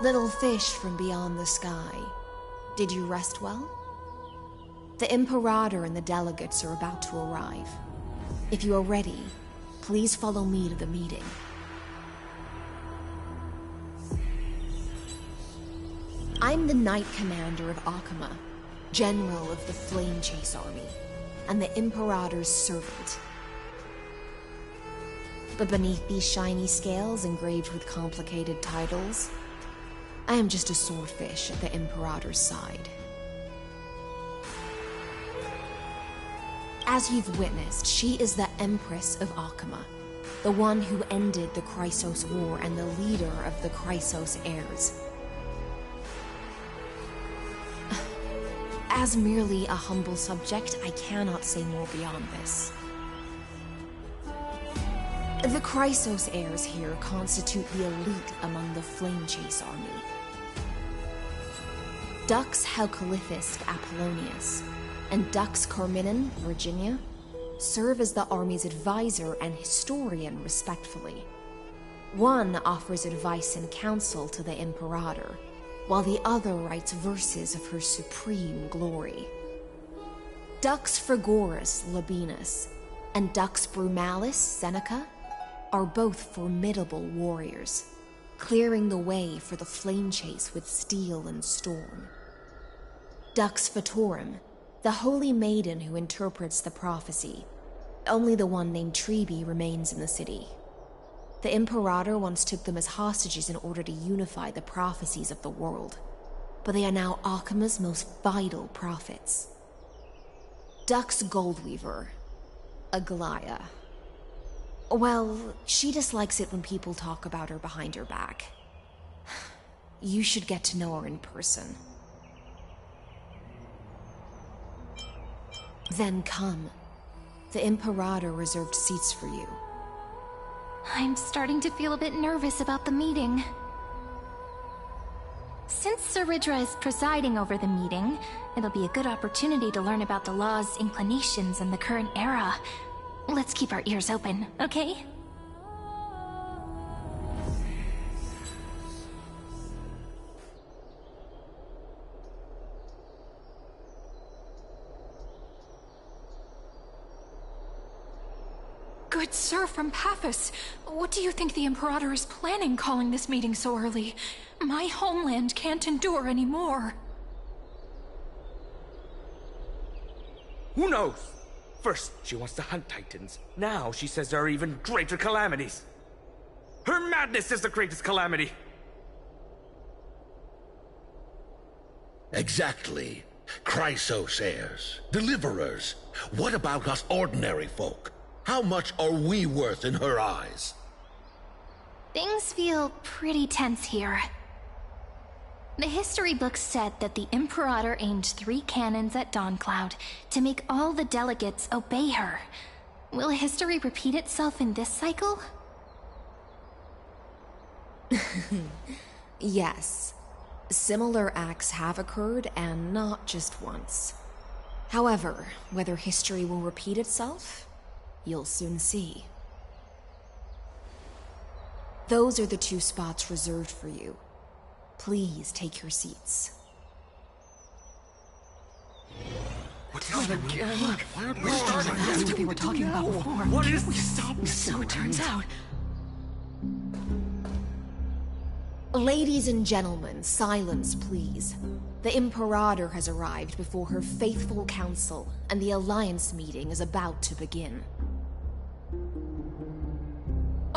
Little fish from beyond the sky, did you rest well? The Imperator and the delegates are about to arrive. If you are ready, please follow me to the meeting. I'm the Knight Commander of Akama, General of the Flame Chase Army, and the Imperator's servant. But beneath these shiny scales engraved with complicated titles, I am just a swordfish at the Imperator's side. As you've witnessed, she is the Empress of Akama, the one who ended the Chrysos War and the leader of the Chrysos heirs. As merely a humble subject, I cannot say more beyond this. The Chrysos heirs here constitute the elite among the Flame Chase army. Dux Halkalithist Apollonius and Dux Carminin, Virginia, serve as the army's advisor and historian respectively. One offers advice and counsel to the Imperator, while the other writes verses of her supreme glory. Dux Frigoris Labienus and Dux Brumalis Seneca are both formidable warriors, clearing the way for the flame chase with steel and storm. Dux Fatorum, the holy maiden who interprets the prophecy, only the one named Trebi remains in the city. The Imperator once took them as hostages in order to unify the prophecies of the world, but they are now Akama's most vital prophets. Dux Goldweaver, Aglaya. Well, she dislikes it when people talk about her behind her back. You should get to know her in person. Then come. The Imperator reserved seats for you. I'm starting to feel a bit nervous about the meeting. Since Saridra is presiding over the meeting, it'll be a good opportunity to learn about the law's inclinations in the current era. Let's keep our ears open, okay? Good sir from Paphos, what do you think the Imperator is planning calling this meeting so early? My homeland can't endure anymore. Who knows? First, she wants to hunt Titans. Now, she says there are even greater calamities. Her madness is the greatest calamity. Exactly. Chrysos heirs, deliverers. What about us ordinary folk? How much are we worth in her eyes? Things feel pretty tense here. The history books said that the Imperator aimed 3 cannons at Dawncloud to make all the delegates obey her. Will history repeat itself in this cycle? Yes. Similar acts have occurred, and not just once. However, whether history will repeat itself, you'll soon see. Those are the 2 spots reserved for you. Please take your seats. What's that again? Why aren't we starting? That's what we were talking about before. What is we stop? So it turns out. Ladies and gentlemen, silence please. The Imperator has arrived before her faithful council, and the Alliance meeting is about to begin.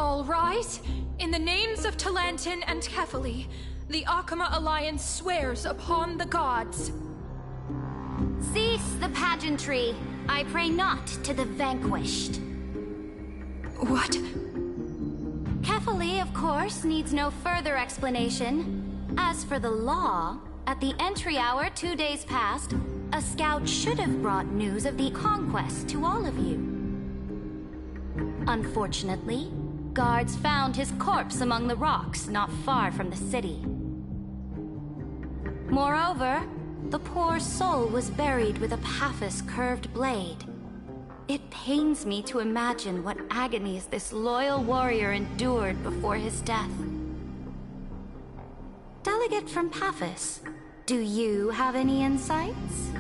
All rise. In the names of Talantin and Kefali, the Akama Alliance swears upon the gods. Cease the pageantry. I pray not to the vanquished. What? Kefali, of course, needs no further explanation. As for the law, at the entry hour 2 days past, a scout should have brought news of the conquest to all of you. Unfortunately, guards found his corpse among the rocks not far from the city. Moreover, the poor soul was buried with a Paphos curved blade. It pains me to imagine what agonies this loyal warrior endured before his death. Delegate from Paphos, do you have any insights?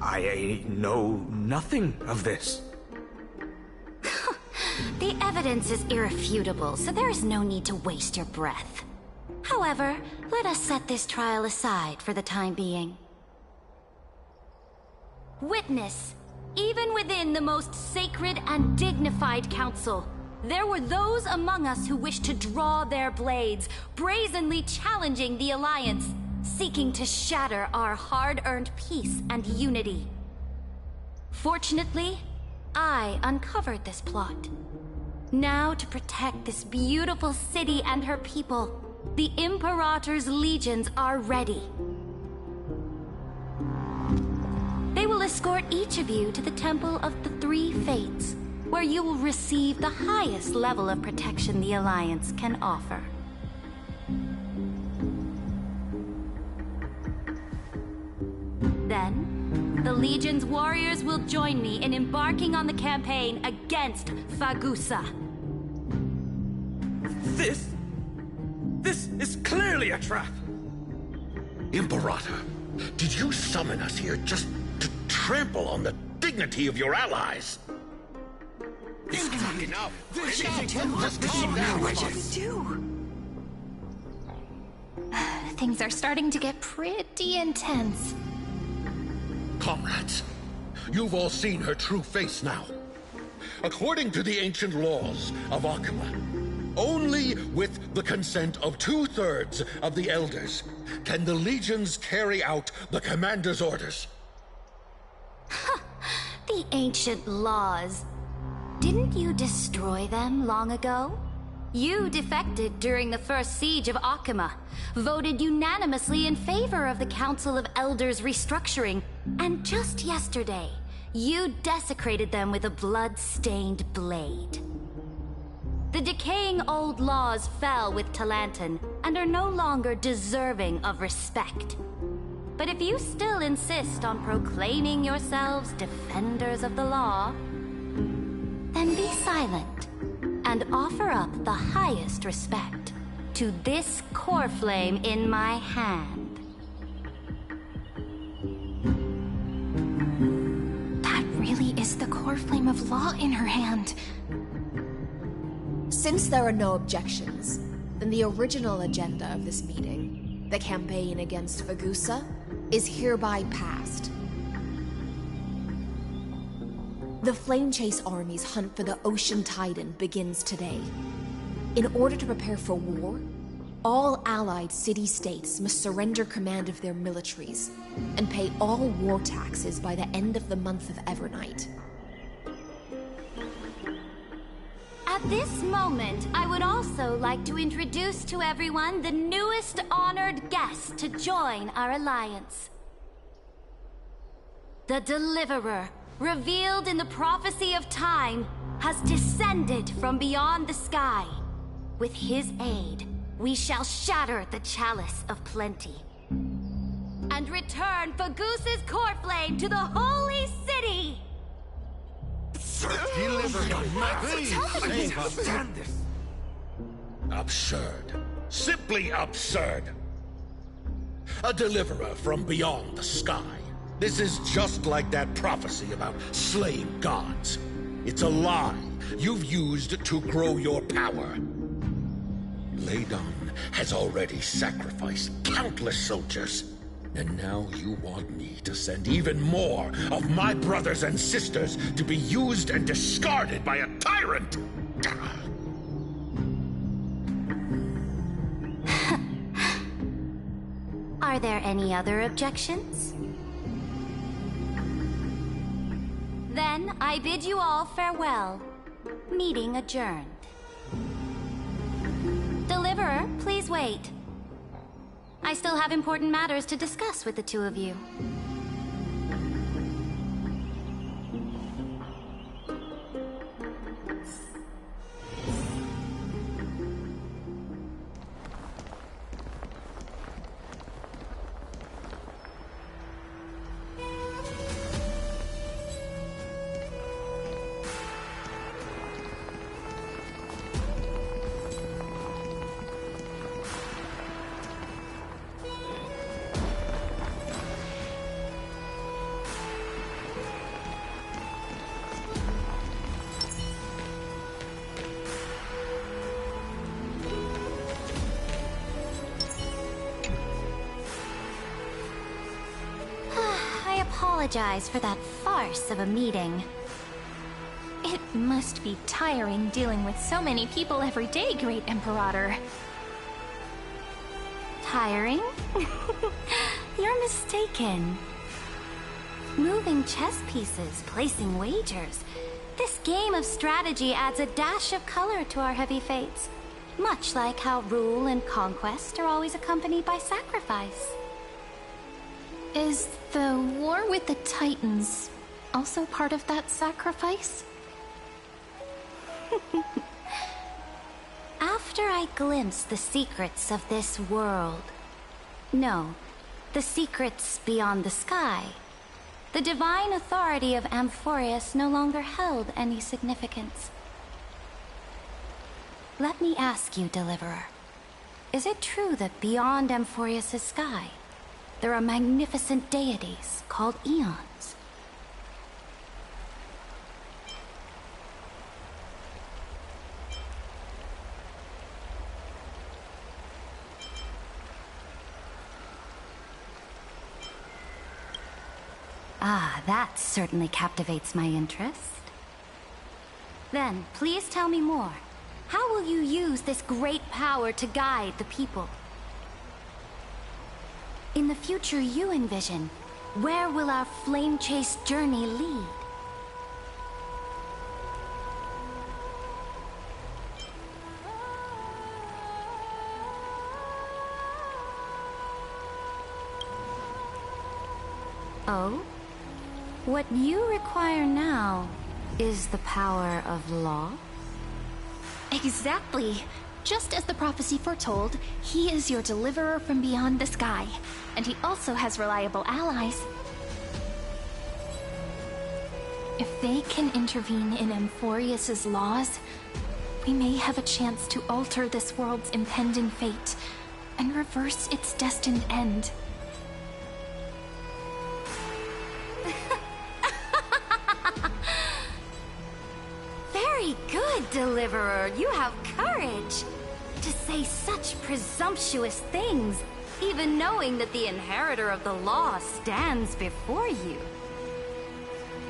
I know nothing of this. The evidence is irrefutable, so there is no need to waste your breath. However, let us set this trial aside for the time being. Witness, even within the most sacred and dignified council, there were those among us who wished to draw their blades, brazenly challenging the Alliance, seeking to shatter our hard-earned peace and unity. Fortunately, I uncovered this plot. Now, to protect this beautiful city and her people, the Imperator's legions are ready. They will escort each of you to the Temple of the Three Fates, where you will receive the highest level of protection the Alliance can offer. Then, the Legion's warriors will join me in embarking on the campaign against Fagusa. This is clearly a trap! Imperator, did you summon us here just to trample on the dignity of your allies? Enough! Just calm down. What should we do? Things are starting to get pretty intense. Comrades, you've all seen her true face now. According to the ancient laws of Akama, only with the consent of 2/3 of the elders can the legions carry out the commander's orders. The ancient laws. Didn't you destroy them long ago? You defected during the first siege of Akama, voted unanimously in favor of the Council of Elders restructuring, and just yesterday, you desecrated them with a blood-stained blade. The decaying old laws fell with Talantin and are no longer deserving of respect. But if you still insist on proclaiming yourselves defenders of the law, then be silent and offer up the highest respect to this core flame in my hand. That really is the core flame of law in her hand. Since there are no objections, then the original agenda of this meeting, the campaign against Fagusa, is hereby passed. The Flame Chase Army's hunt for the Ocean Titan begins today. In order to prepare for war, all allied city-states must surrender command of their militaries and pay all war taxes by the end of the month of Evernight. At this moment, I would also like to introduce to everyone the newest honored guest to join our alliance. The Deliverer, revealed in the prophecy of time, has descended from beyond the sky. With his aid, we shall shatter the chalice of plenty and return Fagusa's core flame to the holy city! Absurd. Simply absurd. A deliverer from beyond the sky. This is just like that prophecy about slaying gods. It's a lie you've used to grow your power. Laydon has already sacrificed countless soldiers. And now you want me to send even more of my brothers and sisters to be used and discarded by a tyrant? Are there any other objections? Then I bid you all farewell. Meeting adjourned. Deliverer, please wait. I still have important matters to discuss with the two of you. Apologize for that farce of a meeting. It must be tiring dealing with so many people every day, Great Imperator. Tiring? You're mistaken. Moving chess pieces, placing wagers. This game of strategy adds a dash of color to our heavy fates. Much like how rule and conquest are always accompanied by sacrifice. Is the war with the Titans also part of that sacrifice? After I glimpsed the secrets of this world... No, the secrets beyond the sky. The divine authority of Amphorius no longer held any significance. Let me ask you, Deliverer. Is it true that beyond Amphorius' sky, there are magnificent deities called eons? Ah, that certainly captivates my interest. Then, please tell me more. How will you use this great power to guide the people? In the future you envision, where will our flame chase journey lead? Oh? What you require now is the power of law? Exactly. Just as the prophecy foretold, he is your deliverer from beyond the sky. And he also has reliable allies. If they can intervene in Amphorius' laws, we may have a chance to alter this world's impending fate and reverse its destined end. Very good, Deliverer. You have courage. To say such presumptuous things, even knowing that the inheritor of the law stands before you.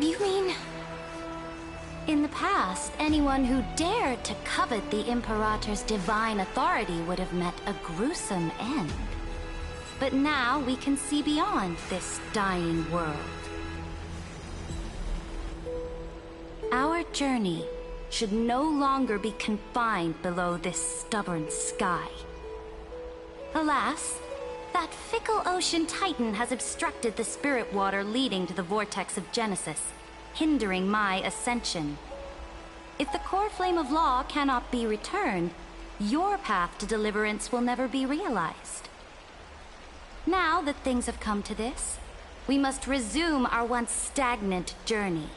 You mean... In the past, anyone who dared to covet the Imperator's divine authority would have met a gruesome end. But now we can see beyond this dying world. Our journey should no longer be confined below this stubborn sky. Alas, that fickle ocean titan has obstructed the spirit water leading to the vortex of Genesis, hindering my ascension. If the core flame of law cannot be returned, your path to deliverance will never be realized. Now that things have come to this, we must resume our once stagnant journey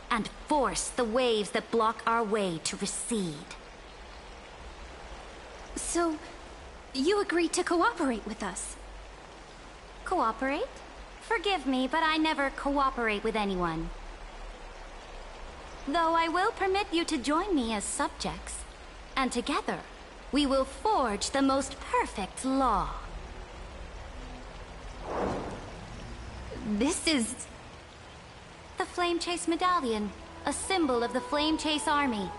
and force the waves that block our way to recede. So, you agreed to cooperate with us? Cooperate? Forgive me, but I never cooperate with anyone. Though I will permit you to join me as subjects, and together, we will forge the most perfect law. This is... The Flame Chase Medallion, a symbol of the Flame Chase Army.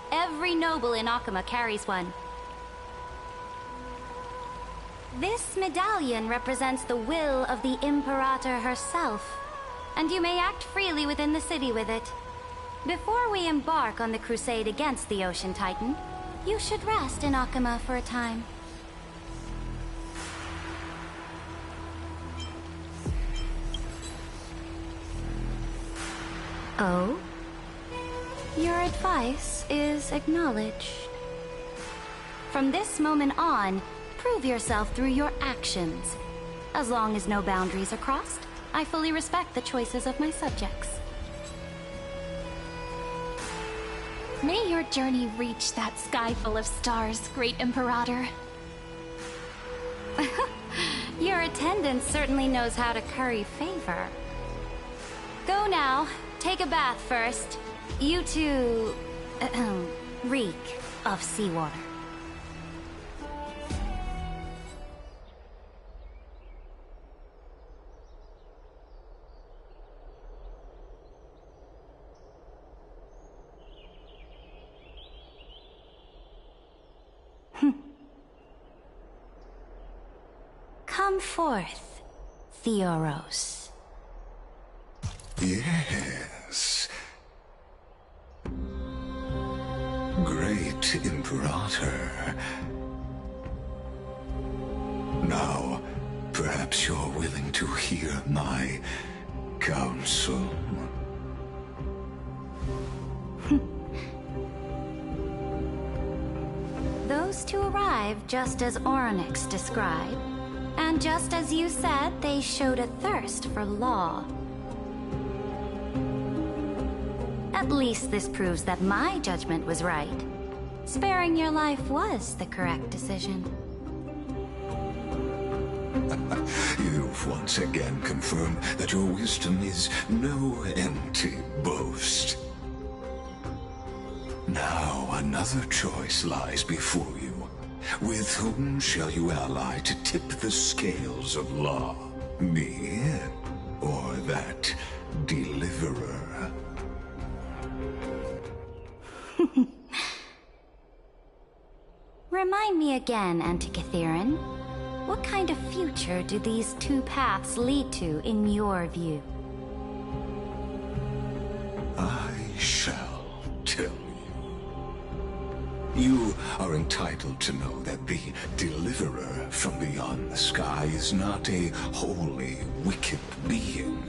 Every noble in Akama carries one. This medallion represents the will of the Imperator herself, and you may act freely within the city with it. Before we embark on the crusade against the Ocean Titan, you should rest in Akama for a time. Oh? Your advice is acknowledged. From this moment on, prove yourself through your actions. As long as no boundaries are crossed, I fully respect the choices of my subjects. May your journey reach that sky full of stars, Great Imperator. Your attendant certainly knows how to curry favor. Go now. Take a bath first. You two... reek of seawater. Come forth, Theoros. Yes. Great Imperator. Now, perhaps you're willing to hear my counsel. Those two arrived just as Orynyx described, and just as you said, they showed a thirst for law. At least this proves that my judgment was right. Sparing your life was the correct decision. You've once again confirmed that your wisdom is no empty boast. Now another choice lies before you. With whom shall you ally to tip the scales of law? Me, or that deliverer? Remind me again, Antikytheron. What kind of future do these two paths lead to in your view? I shall tell you. You are entitled to know that the deliverer from beyond the sky is not a wholly wicked being,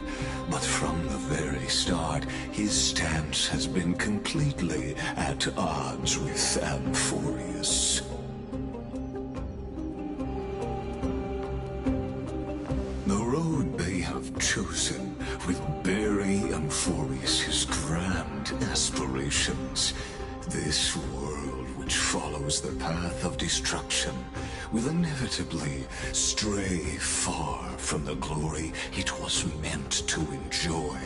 but from the very start, his stance has been completely at odds with Amphorius. The road they have chosen will bury Amphorius' grand aspirations. This world which follows the path of destruction will inevitably stray far from the glory it was meant to enjoy.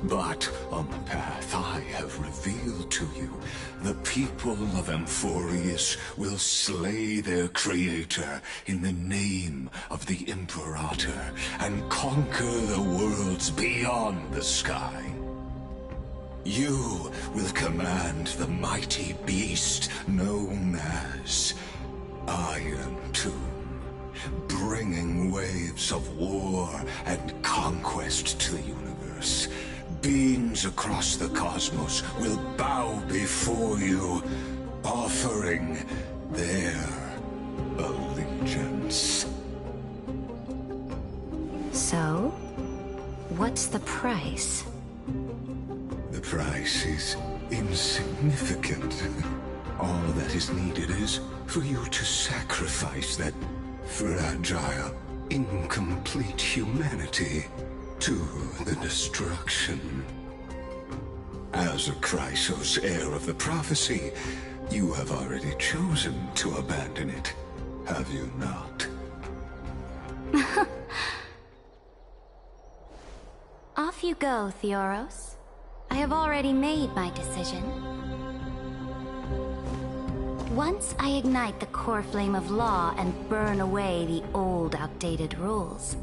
But on the path I have revealed to you, the people of Amphorius will slay their creator in the name of the Imperator and conquer the worlds beyond the sky. You will command the mighty beast known as Iron Tomb, bringing waves of war and conquest to the universe. Beings across the cosmos will bow before you, offering their allegiance. So, what's the price? The price is insignificant. All that is needed is for you to sacrifice that fragile, incomplete humanity to the destruction. As a Chrysos, heir of the prophecy, you have already chosen to abandon it, have you not? Off you go, Theoros. I have already made my decision. Once I ignite the core flame of law and burn away the old, outdated rules,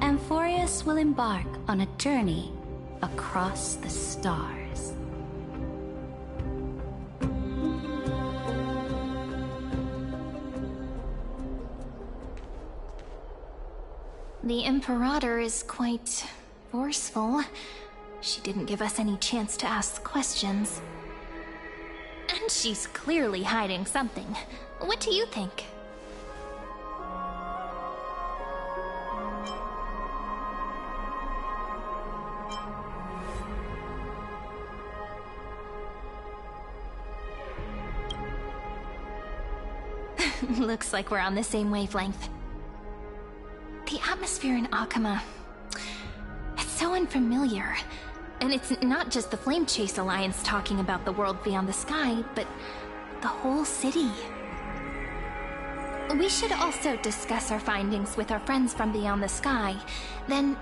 Amphorius will embark on a journey across the stars. The Imperator is quite forceful. She didn't give us any chance to ask questions. And she's clearly hiding something. What do you think? Looks like we're on the same wavelength. The atmosphere in Akama... it's so unfamiliar. And it's not just the Flame Chase Alliance talking about the world beyond the sky, but the whole city. We should also discuss our findings with our friends from beyond the sky. Then...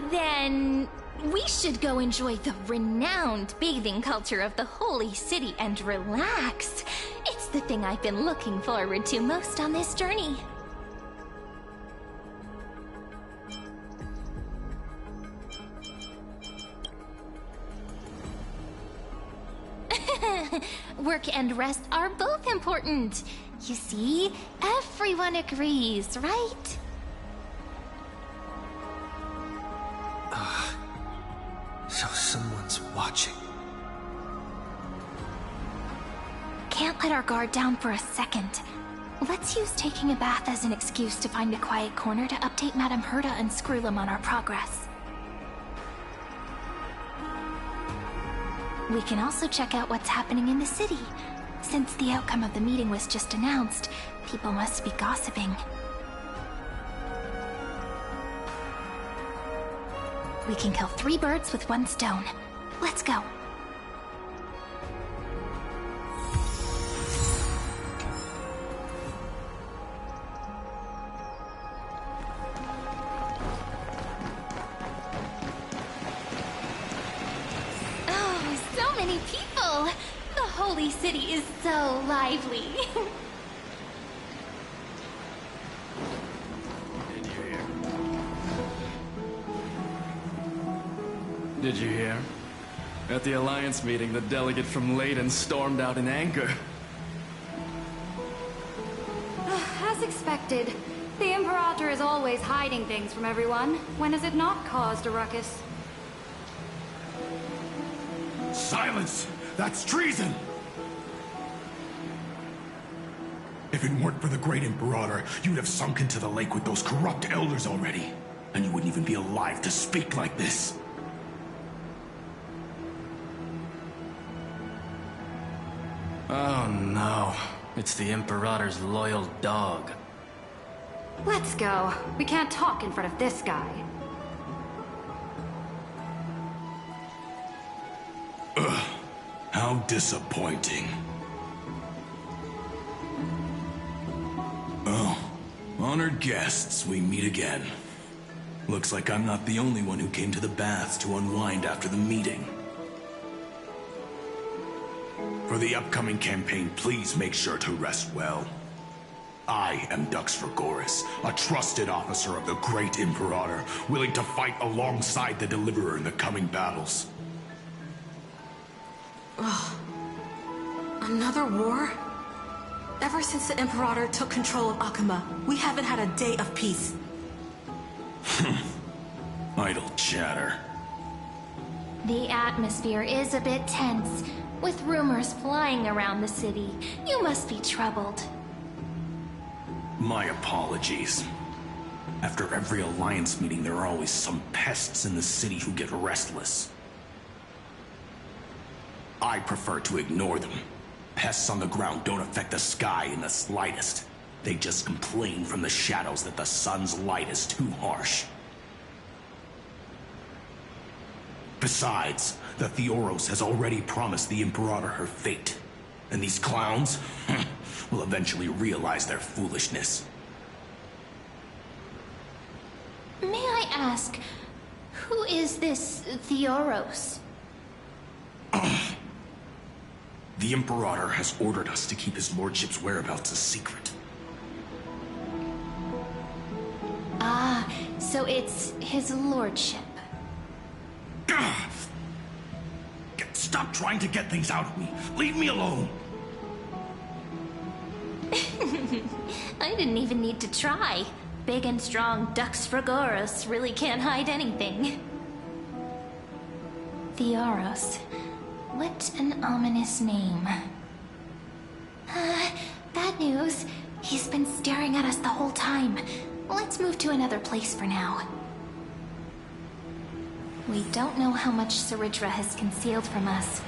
then... we should go enjoy the renowned bathing culture of the Holy City and relax. It's the thing I've been looking forward to most on this journey. Work and rest are both important. You see, everyone agrees, right? So someone's watching. Can't let our guard down for a second. Let's use taking a bath as an excuse to find a quiet corner to update Madame Herta and Screwlum on our progress. We can also check out what's happening in the city. Since the outcome of the meeting was just announced, people must be gossiping. We can kill 3 birds with 1 stone. Let's go. Oh, so many people! The Holy City is so lively. Did you hear? At the Alliance meeting, the delegate from Leyden stormed out in anger. As expected, the Imperator is always hiding things from everyone. When has it not caused a ruckus? Silence! That's treason! If it weren't for the Great Imperator, you'd have sunk into the lake with those corrupt elders already. And you wouldn't even be alive to speak like this. Oh no. It's the Imperator's loyal dog. Let's go. We can't talk in front of this guy. Ugh. How disappointing. Oh, honored guests, we meet again. Looks like I'm not the only one who came to the baths to unwind after the meeting. For the upcoming campaign, please make sure to rest well. I am Dux Vergoris, a trusted officer of the Great Imperator, willing to fight alongside the Deliverer in the coming battles. Ugh. Another war? Ever since the Imperator took control of Akama, we haven't had a day of peace. Idle chatter. The atmosphere is a bit tense, with rumors flying around the city. You must be troubled. My apologies. After every Alliance meeting, there are always some pests in the city who get restless. I prefer to ignore them. Pests on the ground don't affect the sky in the slightest. They just complain from the shadows that the sun's light is too harsh. Besides, the Theoros has already promised the Imperator her fate. And these clowns will eventually realize their foolishness. May I ask, who is this Theoros? The Imperator has ordered us to keep his lordship's whereabouts a secret. Ah, so it's his lordship. Stop trying to get things out of me. Leave me alone. I didn't even need to try. Big and strong Dux Fragoros really can't hide anything. Theoros. What an ominous name. Bad news. He's been staring at us the whole time. Let's move to another place for now. We don't know how much Ceridra has concealed from us.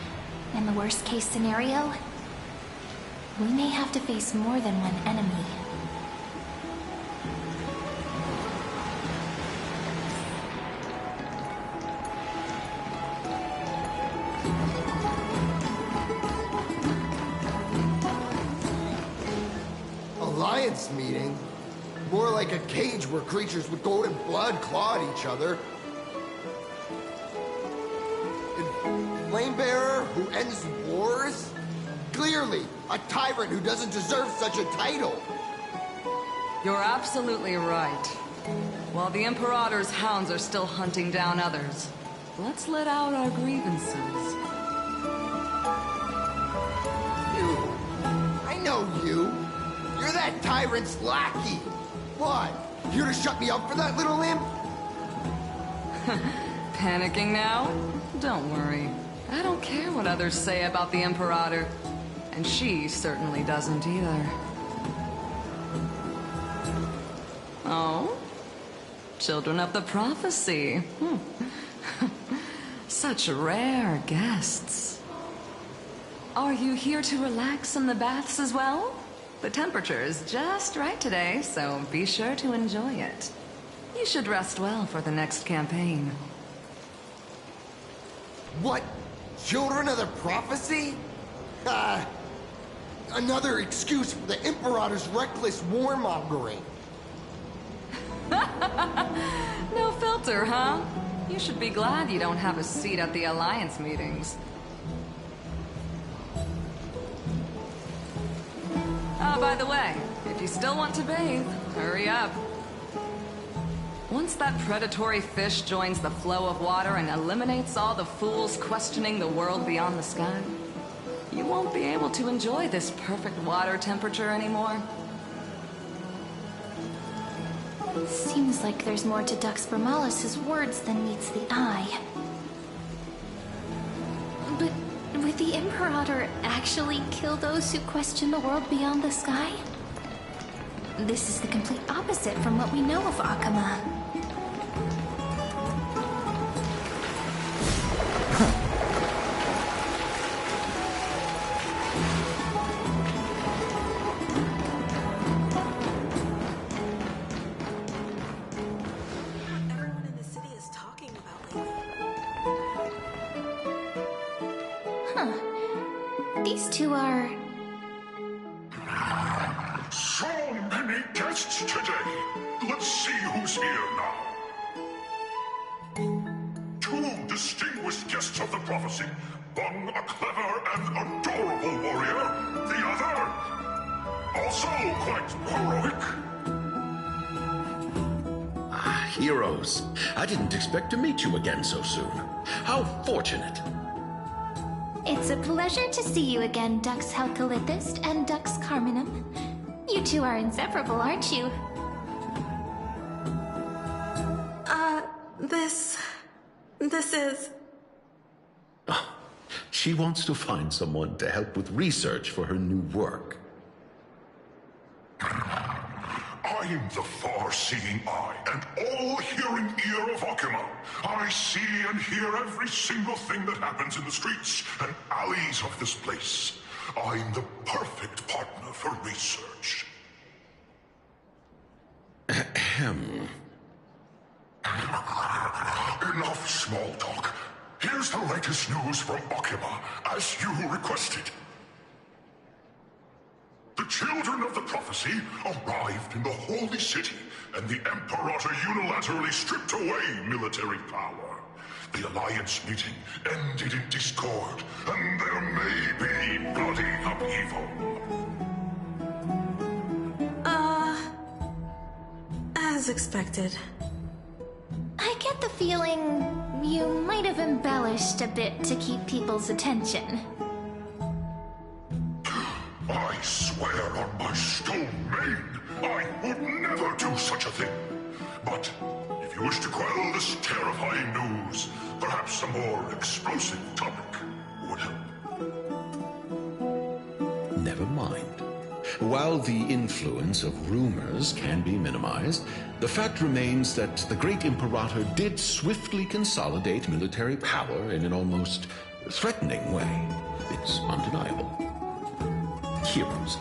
In the worst case scenario, we may have to face more than one enemy. Alliance meeting? More like a cage where creatures with golden blood clawed each other. And Flamebearer who ends wars? Clearly, a tyrant who doesn't deserve such a title. You're absolutely right. While the Imperator's hounds are still hunting down others, let's let out our grievances. You. I know you. You're that tyrant's lackey. What? Here to shut me up for that little imp? Panicking now? Don't worry. I don't care what others say about the Imperator. And she certainly doesn't either. Oh? Children of the Prophecy. Such rare guests. Are you here to relax in the baths as well? The temperature is just right today, so be sure to enjoy it. You should rest well for the next campaign. What? Children of the Prophecy? Another excuse for the Imperator's reckless warmongering. No filter, huh? You should be glad you don't have a seat at the Alliance meetings. By the way, if you still want to bathe, hurry up. Once that predatory fish joins the flow of water and eliminates all the fools questioning the world beyond the sky, you won't be able to enjoy this perfect water temperature anymore. Seems like there's more to Dux Bramalis's words than meets the eye. But would the Imperator actually kill those who question the world beyond the sky? This is the complete opposite from what we know of Akama. Everyone in the city is talking about lately. These two are... So many guests today. Let's see who's here now. Two distinguished guests of the prophecy. One a clever and adorable warrior. The other, also quite heroic. Heroes. I didn't expect to meet you again so soon. How fortunate. It's a pleasure to see you again, Dux Halkalithist and Dux Carminum. You two are inseparable, aren't you? This is... She wants to find someone to help with research for her new work. I'm the far-seeing eye and all-hearing ear of Akama. I see and hear every single thing that happens in the streets and alleys of this place. I'm the perfect partner for research. Ahem. Enough small talk. Here's the latest news from Akama, as you requested. The children of the prophecy arrived in the holy city, and the Imperator unilaterally stripped away military power. The Alliance meeting ended in discord, and there may be bloody upheaval. As expected. I get the feeling you might have embellished a bit to keep people's attention. I swear on my I would never do such a thing. But if you wish to quell this terrifying news, perhaps a more explosive topic would help. Never mind. While the influence of rumors can be minimized, the fact remains that the great Imperator did swiftly consolidate military power in an almost threatening way. It's undeniable. Heroes,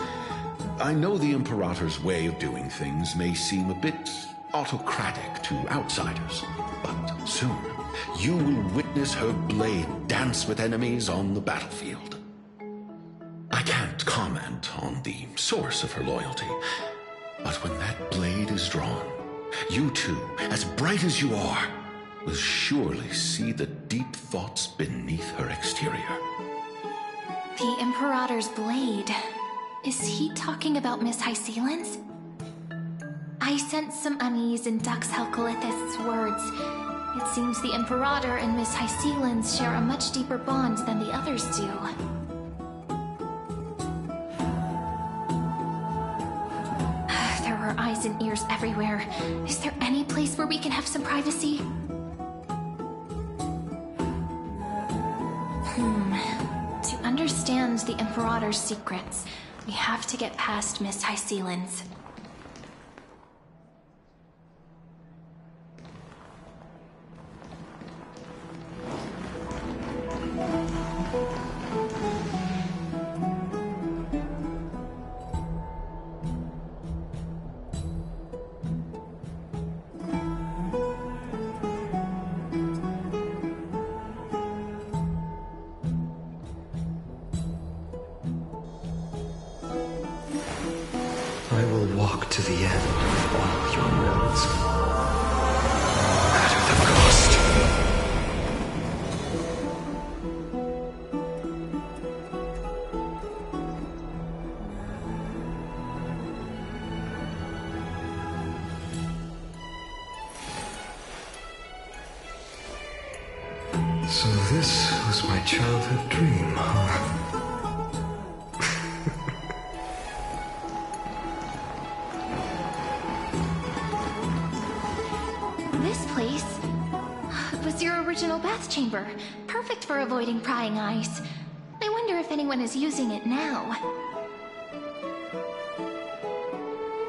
I know the Imperator's way of doing things may seem a bit autocratic to outsiders, but soon you will witness her blade dance with enemies on the battlefield. I can't comment on the source of her loyalty, but when that blade is drawn, you two, as bright as you are, will surely see the deep thoughts beneath her exterior. The Imperator's blade. Is he talking about Miss Hycelan's? I sense some unease in Dux Helcolith's words. It seems the Imperator and Miss Hycelan's share a much deeper bond than the others do. There are eyes and ears everywhere. Is there any place where we can have some privacy? To understand the Imperator's secrets, we have to get past Miss Hycelan's. I will walk to the end of all your worlds. At the cost. So this was my childhood dream, huh? Your original bath chamber. Perfect for avoiding prying eyes. I wonder if anyone is using it now.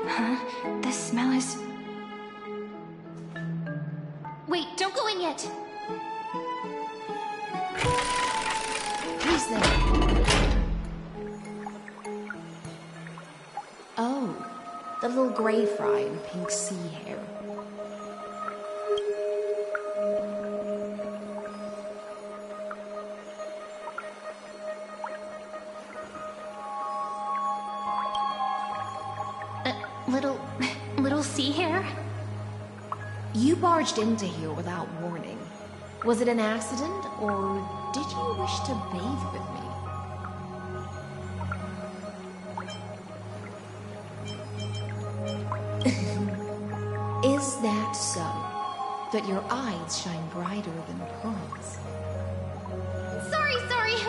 Huh? The smell is... Wait, don't go in yet! Who's there? Oh, the little gray fry in pink sea hair. Little sea hair? You barged into here without warning. Was it an accident, or did you wish to bathe with me? Is that so? That your eyes shine brighter than pearls? Sorry,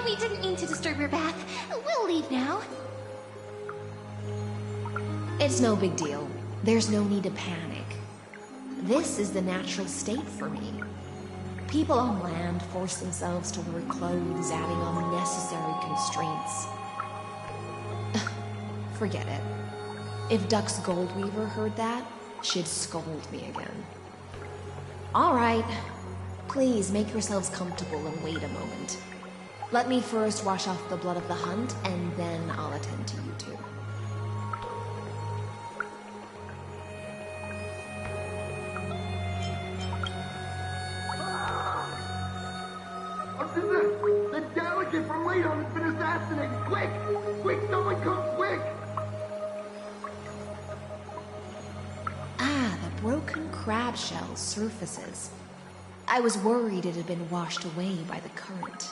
we didn't mean to disturb your bath. We'll leave now. It's no big deal. There's no need to panic. This is the natural state for me. People on land force themselves to wear clothes, adding unnecessary constraints. Forget it. If Dux Goldweaver heard that, she'd scold me again. All right. Please make yourselves comfortable and wait a moment. Let me first wash off the blood of the hunt, and then I'll attend to you two. The delegate from Ladon has been assassinated! Quick! Quick, someone come quick! Ah, the broken crab shell surfaces. I was worried it had been washed away by the current.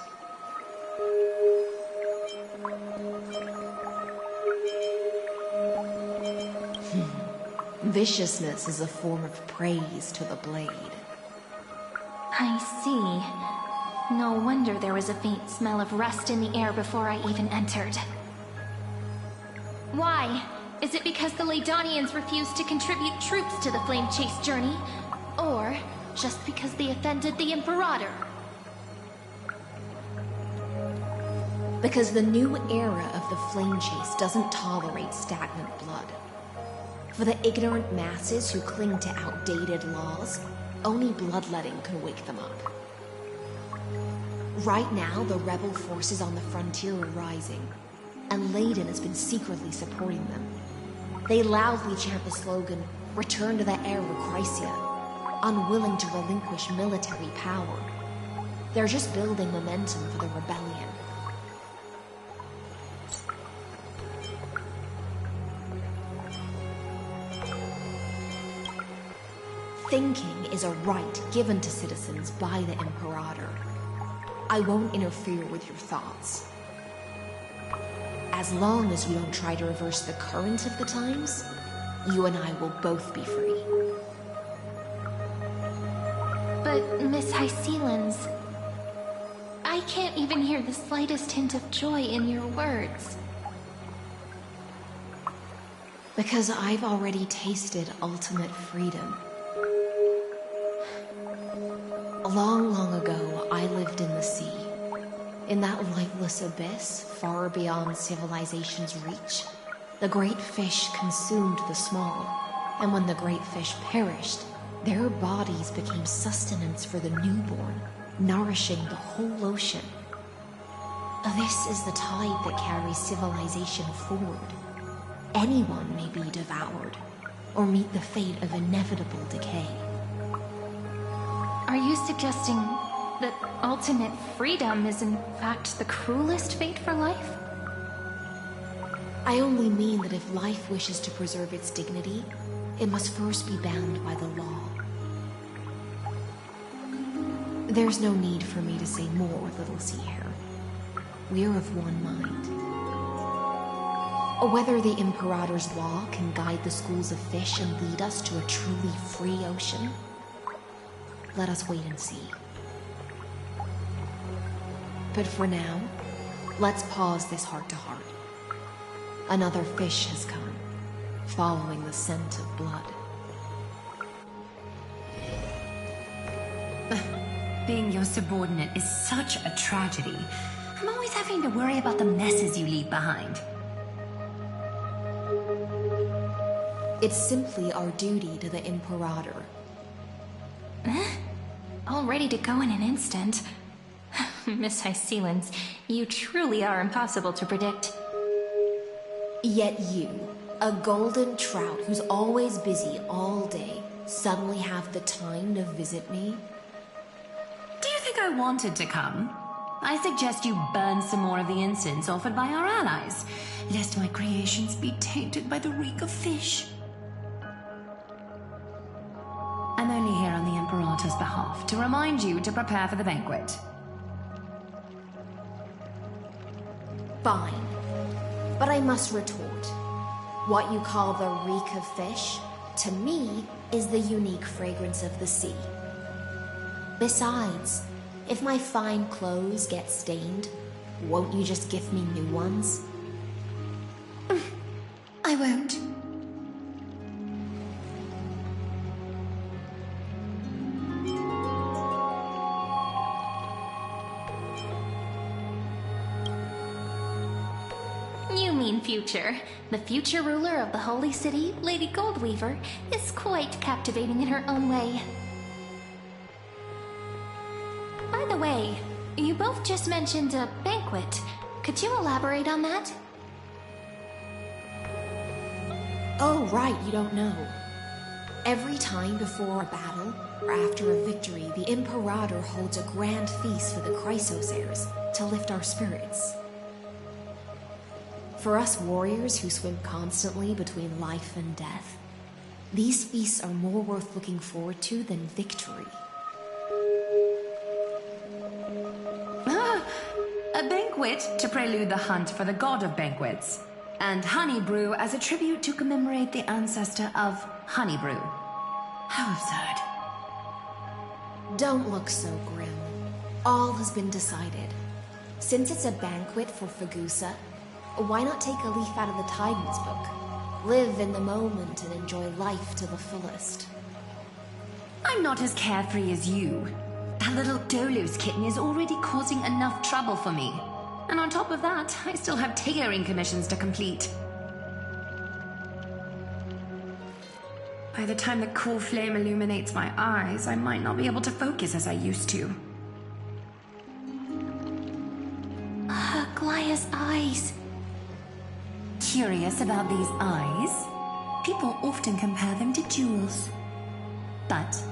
Viciousness is a form of praise to the blade. I see. No wonder there was a faint smell of rust in the air before I even entered. Why? is it because the Laydonians refused to contribute troops to the Flame Chase journey? Or just because they offended the Imperator? Because the new era of the Flame Chase doesn't tolerate stagnant blood. For the ignorant masses who cling to outdated laws, only bloodletting can wake them up. Right now, the rebel forces on the frontier are rising, and Layden has been secretly supporting them. They loudly chant the slogan, "Return to the era Chrysia," unwilling to relinquish military power. They're just building momentum for the rebellion. Thinking is a right given to citizens by the Imperator. I won't interfere with your thoughts. As long as you don't try to reverse the current of the times, you and I will both be free. But, Miss Hysealans, I can't even hear the slightest hint of joy in your words. Because I've already tasted ultimate freedom. Long, long ago, I lived in the sea. In that lightless abyss, far beyond civilization's reach, the great fish consumed the small, and when the great fish perished, their bodies became sustenance for the newborn, nourishing the whole ocean. This is the tide that carries civilization forward. Anyone may be devoured, or meet the fate of inevitable decay. Are you suggesting that ultimate freedom is in fact the cruelest fate for life? I only mean that if life wishes to preserve its dignity, it must first be bound by the law. There's no need for me to say more, Little Sea Hare. We're of one mind. Whether the Imperator's law can guide the schools of fish and lead us to a truly free ocean, let us wait and see. But for now, let's pause this heart-to-heart. Another fish has come, following the scent of blood. Being your subordinate is such a tragedy. I'm always having to worry about the messes you leave behind. It's simply our duty to the Imperator. All ready to go in an instant. Miss Hysealans, you truly are impossible to predict. Yet you, a golden trout who's always busy all day, suddenly have the time to visit me? Do you think I wanted to come? I suggest you burn some more of the incense offered by our allies, lest my creations be tainted by the reek of fish. I'm only here on the Imperator's behalf to remind you to prepare for the banquet. Fine. But I must retort. What you call the reek of fish, to me, is the unique fragrance of the sea. Besides, if my fine clothes get stained, won't you just gift me new ones? I won't. You mean future. The future ruler of the Holy City, Lady Goldweaver, is quite captivating in her own way. By the way, you both just mentioned a banquet. Could you elaborate on that? Oh, right, you don't know. Every time before a battle, or after a victory, the Imperator holds a grand feast for the Chrysos heirs to lift our spirits. For us warriors who swim constantly between life and death, these feasts are more worth looking forward to than victory. A banquet to prelude the hunt for the god of banquets, and honey brew as a tribute to commemorate the ancestor of honey brew. How absurd. Don't look so grim. All has been decided. Since it's a banquet for Fagusa, why not take a leaf out of the Titan's book? Live in the moment and enjoy life to the fullest. I'm not as carefree as you. That little Dolos kitten is already causing enough trouble for me. And on top of that, I still have tailoring commissions to complete. By the time the cool flame illuminates my eyes, I might not be able to focus as I used to. Glaya's eyes. Curious about these eyes? People often compare them to jewels. But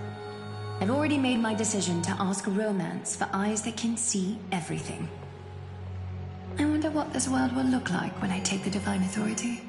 I've already made my decision to ask Romance for eyes that can see everything. I wonder what this world will look like when I take the Divine Authority.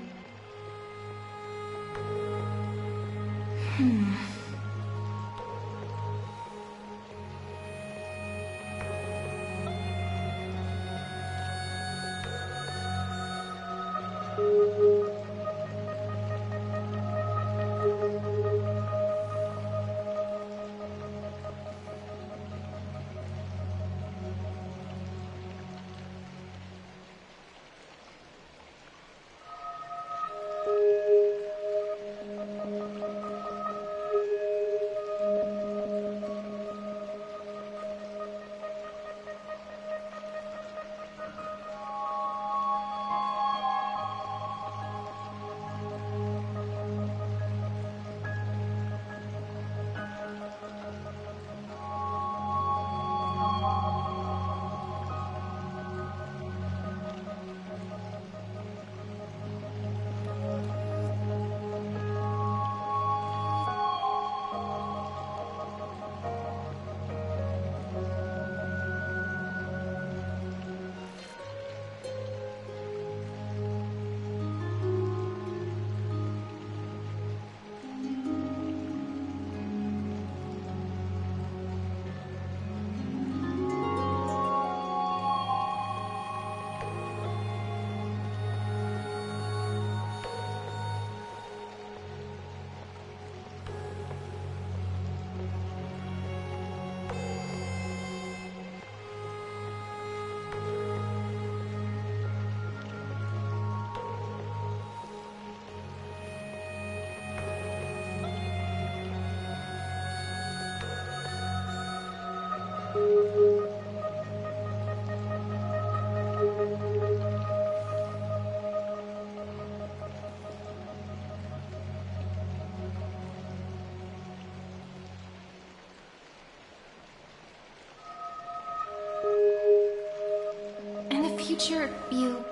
Future, you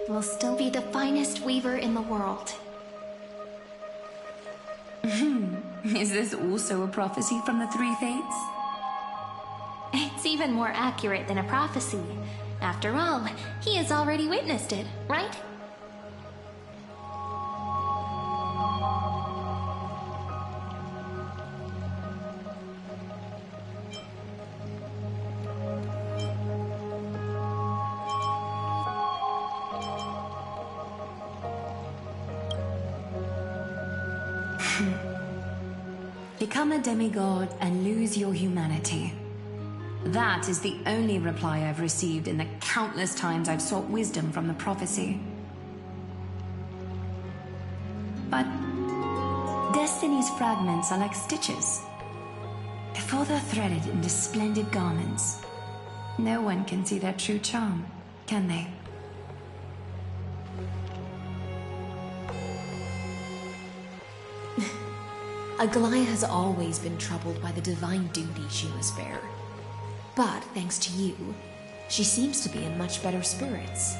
will still be the finest weaver in the world. Is this also a prophecy from the Three Fates? It's even more accurate than a prophecy. After all, he has already witnessed it, right? Become a demigod and lose your humanity. That is the only reply I've received in the countless times I've sought wisdom from the prophecy. But Destiny's fragments are like stitches. Before they're threaded into splendid garments, no one can see their true charm, can they? Aglaya has always been troubled by the divine duty she must bear. But thanks to you, she seems to be in much better spirits.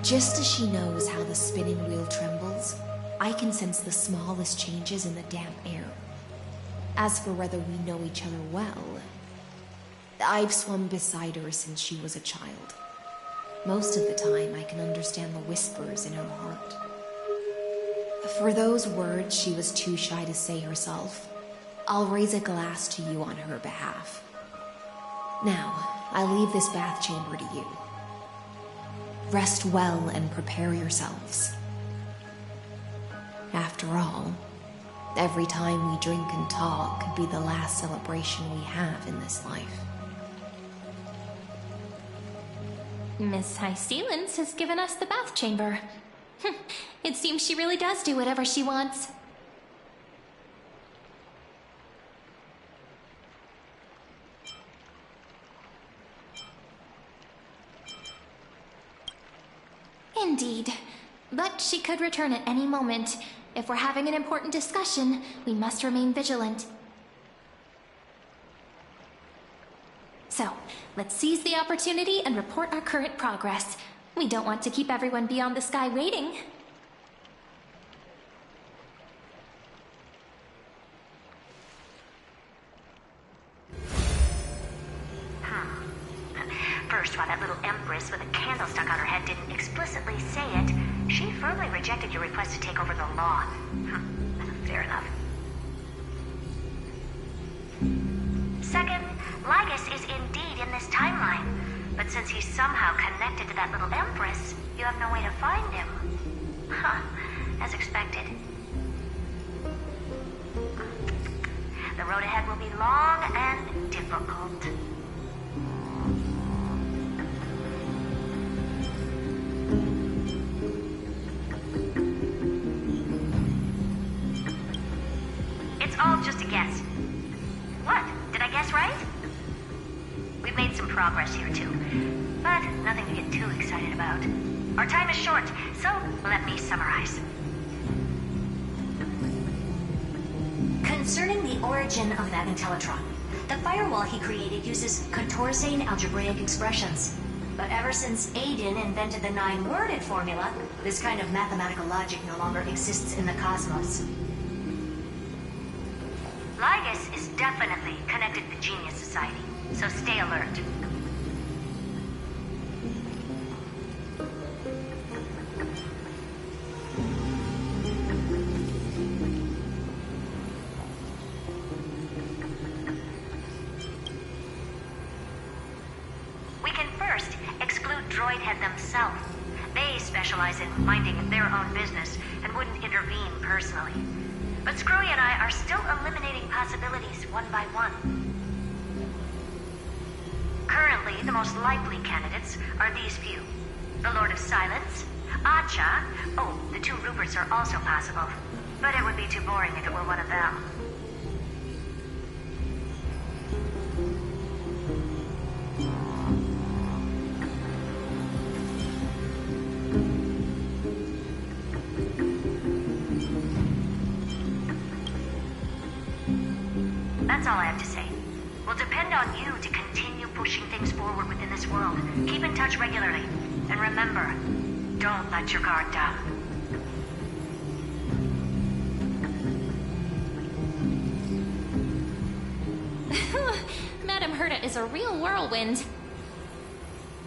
Just as she knows how the spinning wheel trembles, I can sense the smallest changes in the damp air. As for whether we know each other well, I've swum beside her since she was a child. Most of the time, I can understand the whispers in her heart. For those words she was too shy to say herself, I'll raise a glass to you on her behalf. Now, I leave this bath chamber to you. Rest well and prepare yourselves. After all, every time we drink and talk could be the last celebration we have in this life. Miss High Sealance has given us the bath chamber. It seems she really does do whatever she wants. Indeed. But she could return at any moment. If we're having an important discussion, we must remain vigilant. So, let's seize the opportunity and report our current progress. We don't want to keep everyone beyond the sky waiting. First, while that little empress with a candle stuck on her head didn't explicitly say it, she firmly rejected your request to take over the law. Fair enough. Second, Lygus is indeed in this timeline. But since he's somehow connected to that little empress, you have no way to find him. As expected. The road ahead will be long and difficult. It's all just a guess. What? Did I guess right? We've made some progress here too, but nothing to get too excited about. Our time is short, so let me summarize. Concerning the origin of that Intellitron, the firewall he created uses Contorsane algebraic expressions. But ever since Aiden invented the 9-worded formula, this kind of mathematical logic no longer exists in the cosmos. Lygus is definitely connected to Genius Society, so stay alert. We can first exclude Droidhead themselves. They specialize in minding their own business and wouldn't intervene personally. But Screwy and I are still eliminating possibilities one by one. Currently, the most likely candidates are these few. The Lord of Silence, Acha. Oh, the 2 Ruperts are also possible. But it would be too boring if it were one of them. That's all I have to say. We'll depend on you to continue pushing things forward within this world. Keep in touch regularly. And remember, don't let your guard down. Madame Herta is a real whirlwind.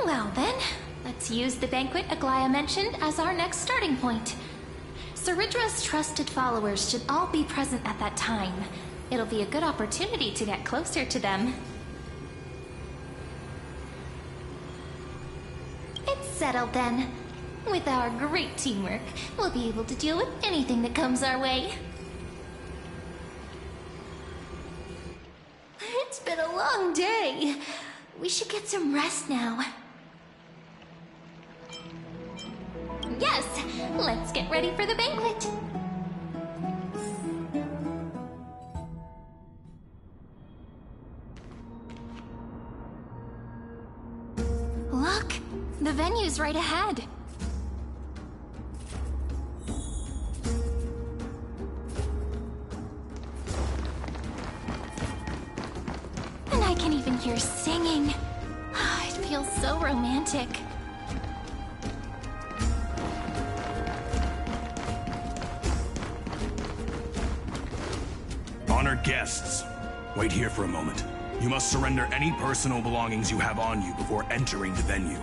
Well then, let's use the banquet Aglaya mentioned as our next starting point. Ceridra's trusted followers should all be present at that time. It'll be a good opportunity to get closer to them. It's settled then. With our great teamwork, we'll be able to deal with anything that comes our way. It's been a long day. We should get some rest now. Yes, let's get ready for the banquet. Look, the venue's right ahead. And I can even hear singing. It feels so romantic. Honored guests, wait here for a moment. You must surrender any personal belongings you have on you before entering the venue.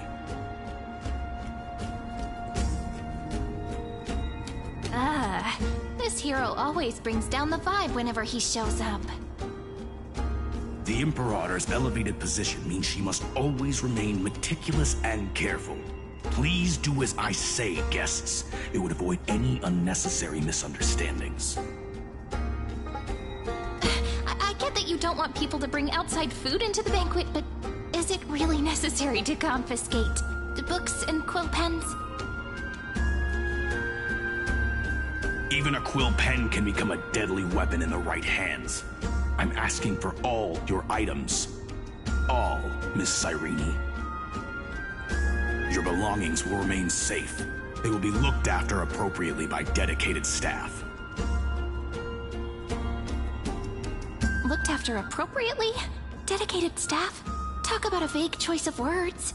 This hero always brings down the vibe whenever he shows up. The Imperator's elevated position means she must always remain meticulous and careful. Please do as I say, guests. It would avoid any unnecessary misunderstandings. I get that you don't want people to bring outside food into the banquet, but is it really necessary to confiscate books and quill pens? Even a quill pen can become a deadly weapon in the right hands. I'm asking for all your items. All, Miss Cyrene. Your belongings will remain safe. They will be looked after appropriately by dedicated staff. Looked after appropriately? Dedicated staff? Talk about a vague choice of words.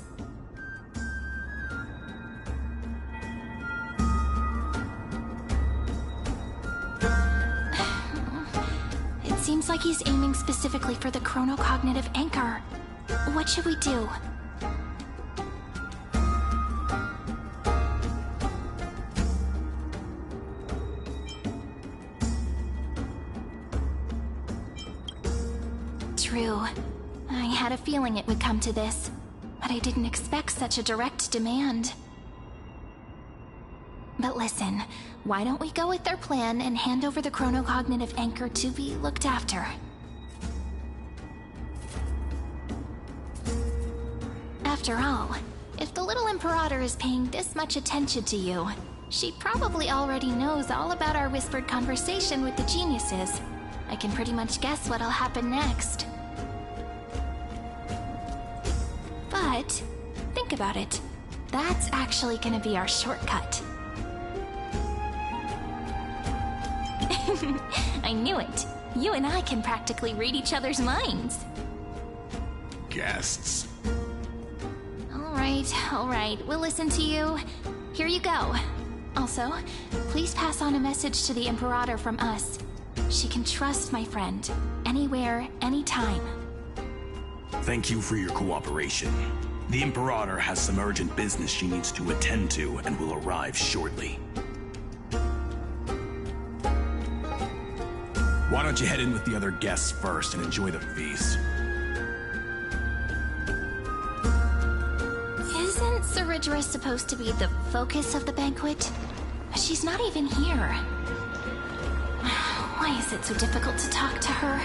It seems like he's aiming specifically for the chronocognitive anchor. What should we do? True. I had a feeling it would come to this, but I didn't expect such a direct demand. But listen, why don't we go with their plan and hand over the chronocognitive anchor to be looked after? After all, if the little Imperator is paying this much attention to you, she probably already knows all about our whispered conversation with the geniuses. I can pretty much guess what'll happen next. But, think about it. That's actually gonna be our shortcut. I knew it. You and I can practically read each other's minds. Guests. All right, we'll listen to you. Here you go. Also, please pass on a message to the Imperator from us. She can trust my friend. Anywhere, anytime. Thank you for your cooperation. The Imperator has some urgent business she needs to attend to and will arrive shortly. Why don't you head in with the other guests first and enjoy the feast? Isn't Ceridra supposed to be the focus of the banquet? She's not even here. Why is it so difficult to talk to her?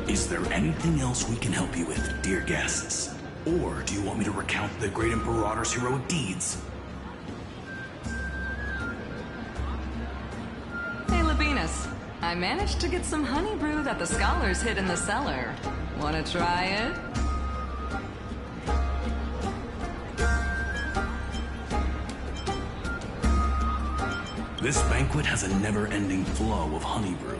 Is there anything else we can help you with, dear guests? Or do you want me to recount the great Imperator's heroic deeds? Hey, Labinas. I managed to get some honey brew that the scholars hid in the cellar. Wanna try it? This banquet has a never-ending flow of honey brew.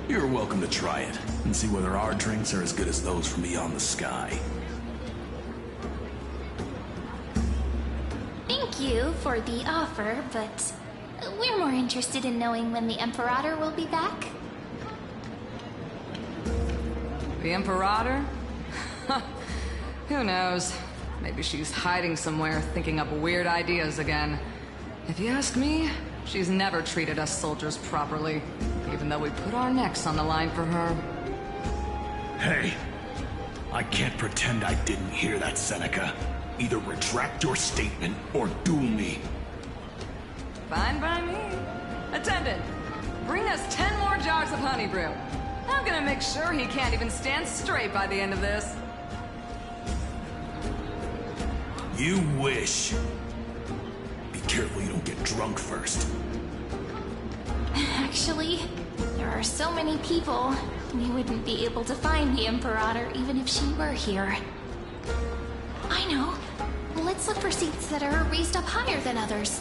You're welcome to try it, and see whether our drinks are as good as those from beyond the sky. Thank you for the offer, but we're more interested in knowing when the Imperator will be back. The Imperator? Who knows? Maybe she's hiding somewhere, thinking up weird ideas again. If you ask me, she's never treated us soldiers properly, even though we put our necks on the line for her. Hey, I can't pretend I didn't hear that, Seneca. Either retract your statement or duel me. Fine by me. Attendant, bring us 10 more jars of honey brew. I'm gonna make sure he can't even stand straight by the end of this. You wish. Be careful you don't get drunk first. Actually, there are so many people, we wouldn't be able to find the Imperator even if she were here. I know. Let's look for seats that are raised up higher than others.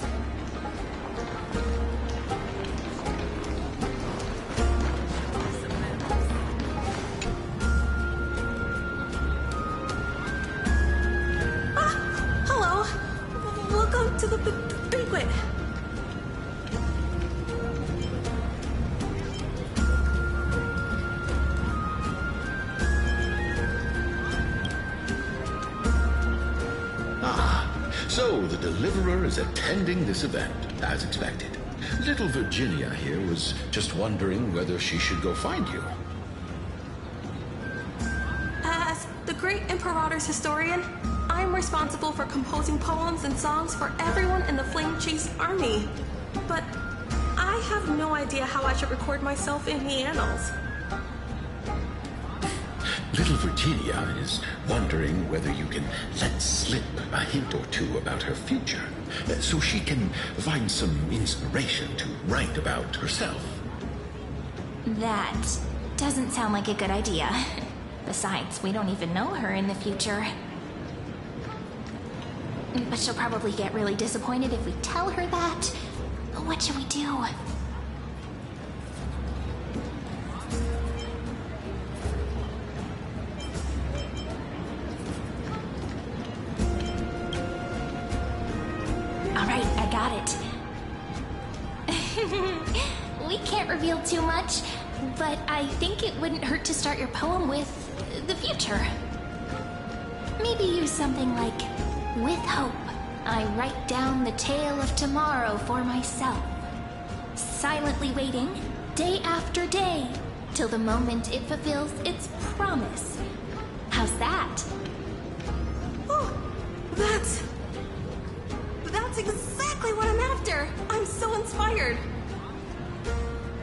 Hello. Welcome to the banquet. So, the Deliverer is attending this event, as expected. Little Virginia here was just wondering whether she should go find you. As the great Imperator's historian, I'm responsible for composing poems and songs for everyone in the Flame Chase army. But I have no idea how I should record myself in the annals. Little Virginia is wondering whether you can let slip a hint or two about her future, so she can find some inspiration to write about herself. That doesn't sound like a good idea. Besides, we don't even know her in the future. But she'll probably get really disappointed if we tell her that. What should we do? Alright, I got it. We can't reveal too much, but I think it wouldn't hurt to start your poem with the future. Maybe use something like, with hope, I write down the tale of tomorrow for myself, silently waiting, day after day, till the moment it fulfills its promise. How's that? Oh, that's exactly what I'm after! I'm so inspired!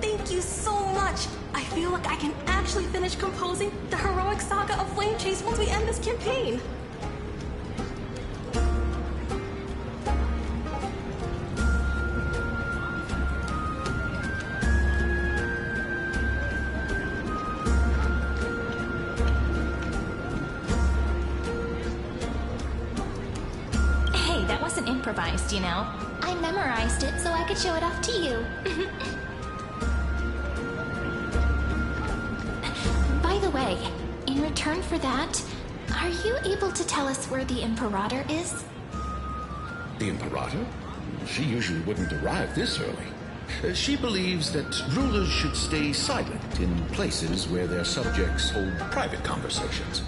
Thank you so much! I feel like I can actually finish composing the heroic saga of Flame Chase once we end this campaign! Hey, that wasn't improvised, you know. I memorized it so I could show it off to you. By the way, in return for that, are you able to tell us where the Imperator is? The Imperator? She usually wouldn't arrive this early. She believes that rulers should stay silent in places where their subjects hold private conversations.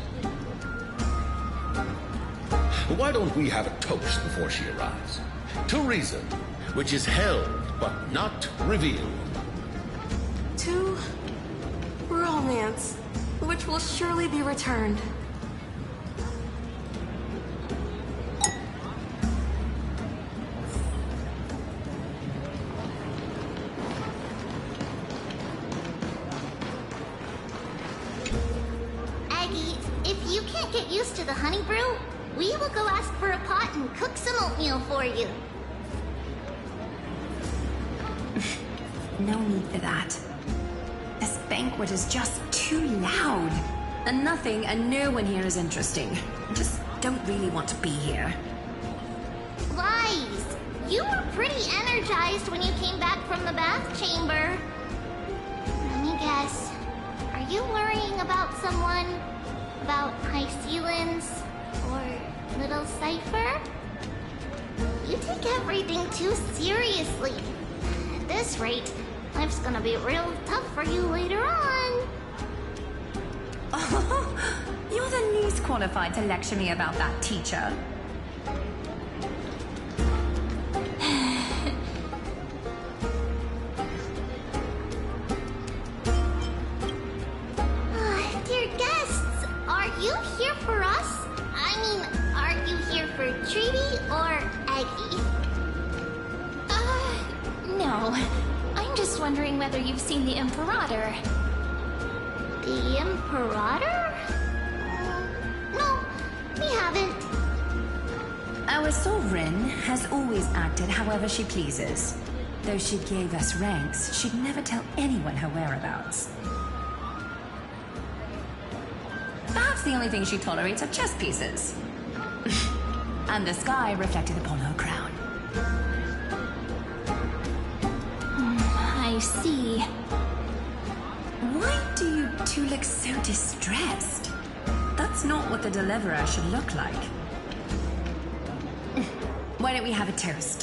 Why don't we have a toast before she arrives? To reason, which is held but not revealed. To romance, which will surely be returned. Aggie, if you can't get used to the honey brew, we will go ask for a pot and cook some oatmeal for you. No need for that. This banquet is just too loud. And nothing and no one here is interesting. I just don't really want to be here. Lies! You were pretty energized when you came back from the bath chamber. Let me guess. Are you worrying about someone? About High Sealins? Or Little Cypher? You take everything too seriously. At this rate, life's gonna be real tough for you later on. Oh, you're the least qualified to lecture me about that, teacher. Dear guests, are you here for us? I mean, are you here for Treaty or Aggie? No. I'm just wondering whether you've seen the Imperator. The Imperator? No, we haven't. Our sovereign has always acted however she pleases. Though she gave us ranks, she'd never tell anyone her whereabouts. Perhaps the only thing she tolerates are chess pieces. And the sky reflected upon her crown. I see. Why do you two look so distressed? That's not what the deliverer should look like. Why don't we have a toast?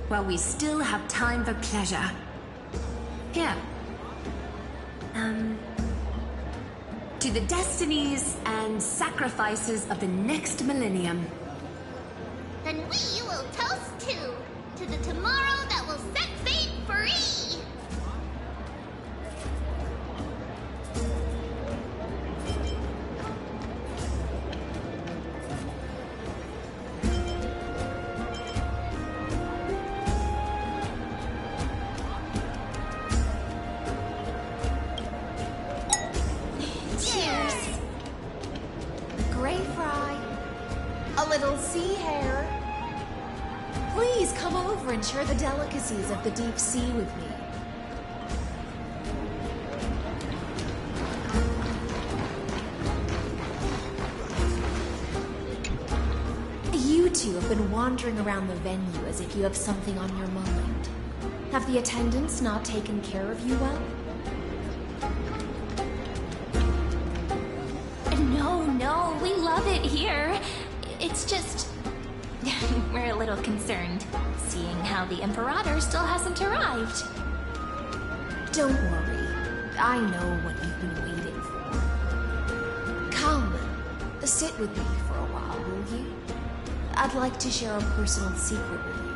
While we still have time for pleasure. Here. To the destinies and sacrifices of the next millennium. Then we will toast to the tomorrow that will set fate free. Cheers. little sea hare. Please come over and share the delicacies of the deep sea with me. You two have been wandering around the venue as if you have something on your mind. Have the attendants not taken care of you well? No, we love it here. It's just... we're a little concerned, seeing how the Imperator still hasn't arrived. Don't worry. I know what you've been waiting for. Come, sit with me for a while, will you? I'd like to share a personal secret with you.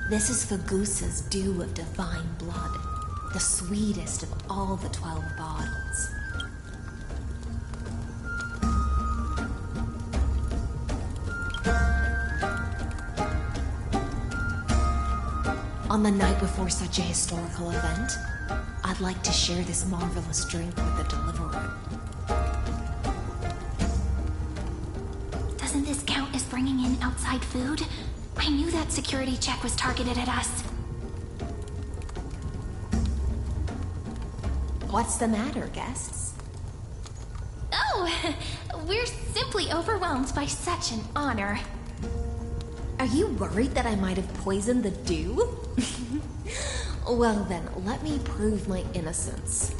This is Fagusa's dew of divine blood, the sweetest of all the 12 bottles. On the night before such a historical event, I'd like to share this marvelous drink with the Deliverer. Doesn't this count as bringing in outside food? I knew that security check was targeted at us. What's the matter, guests? Oh, we're simply overwhelmed by such an honor. Are you worried that I might have poisoned the dew? Well then, let me prove my innocence.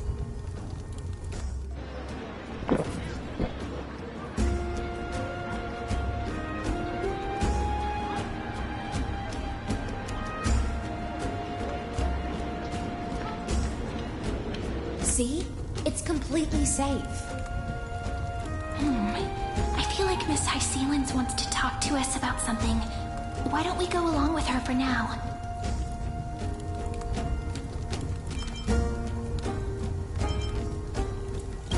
See? It's completely safe. I feel like Miss High Sealands wants to talk to us about something. Why don't we go along with her for now?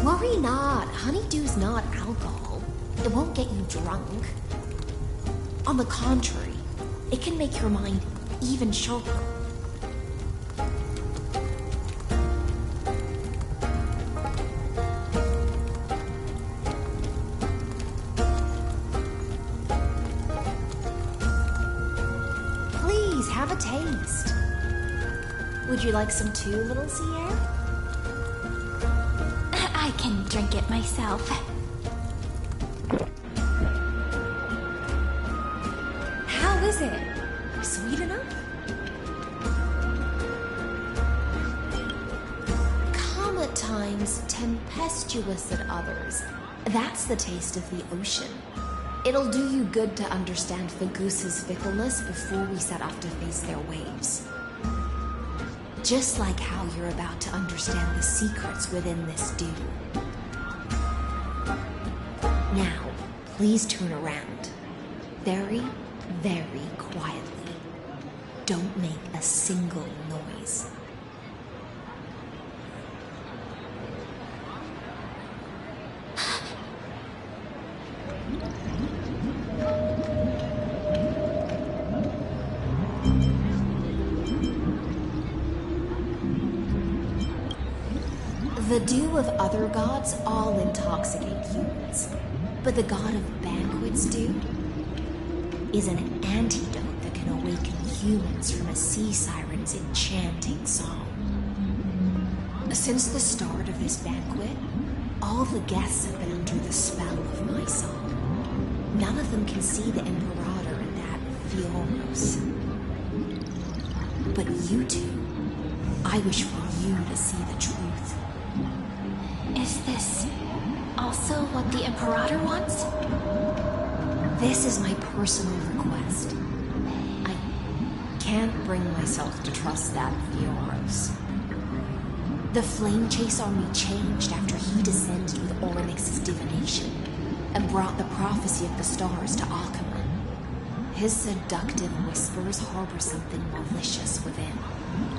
Worry not. Honeydew's not alcohol. It won't get you drunk. On the contrary, it can make your mind even sharper. Have a taste. Would you like some too, little sea air? I can drink it myself. How is it? Sweet enough? Calm at times, tempestuous at others. That's the taste of the ocean. It'll do you good to understand Fagusa's fickleness before we set off to face their waves. Just like how you're about to understand the secrets within this dew. Now, please turn around. Very, very quietly. Don't make a single noise. The dew of other gods all intoxicate humans, but the god of banquets dew is an antidote that can awaken humans from a sea siren's enchanting song. Since the start of this banquet, all the guests have been under the spell of my song. None of them can see the Imperator in that Fioros. But you two, I wish for you to see the truth. Is this also what the Imperator wants? This is my personal request. I can't bring myself to trust that Fioros. The Flame Chase army changed after he descended with Orynyx's divination and brought the prophecy of the stars to Akamon. His seductive whispers harbor something malicious within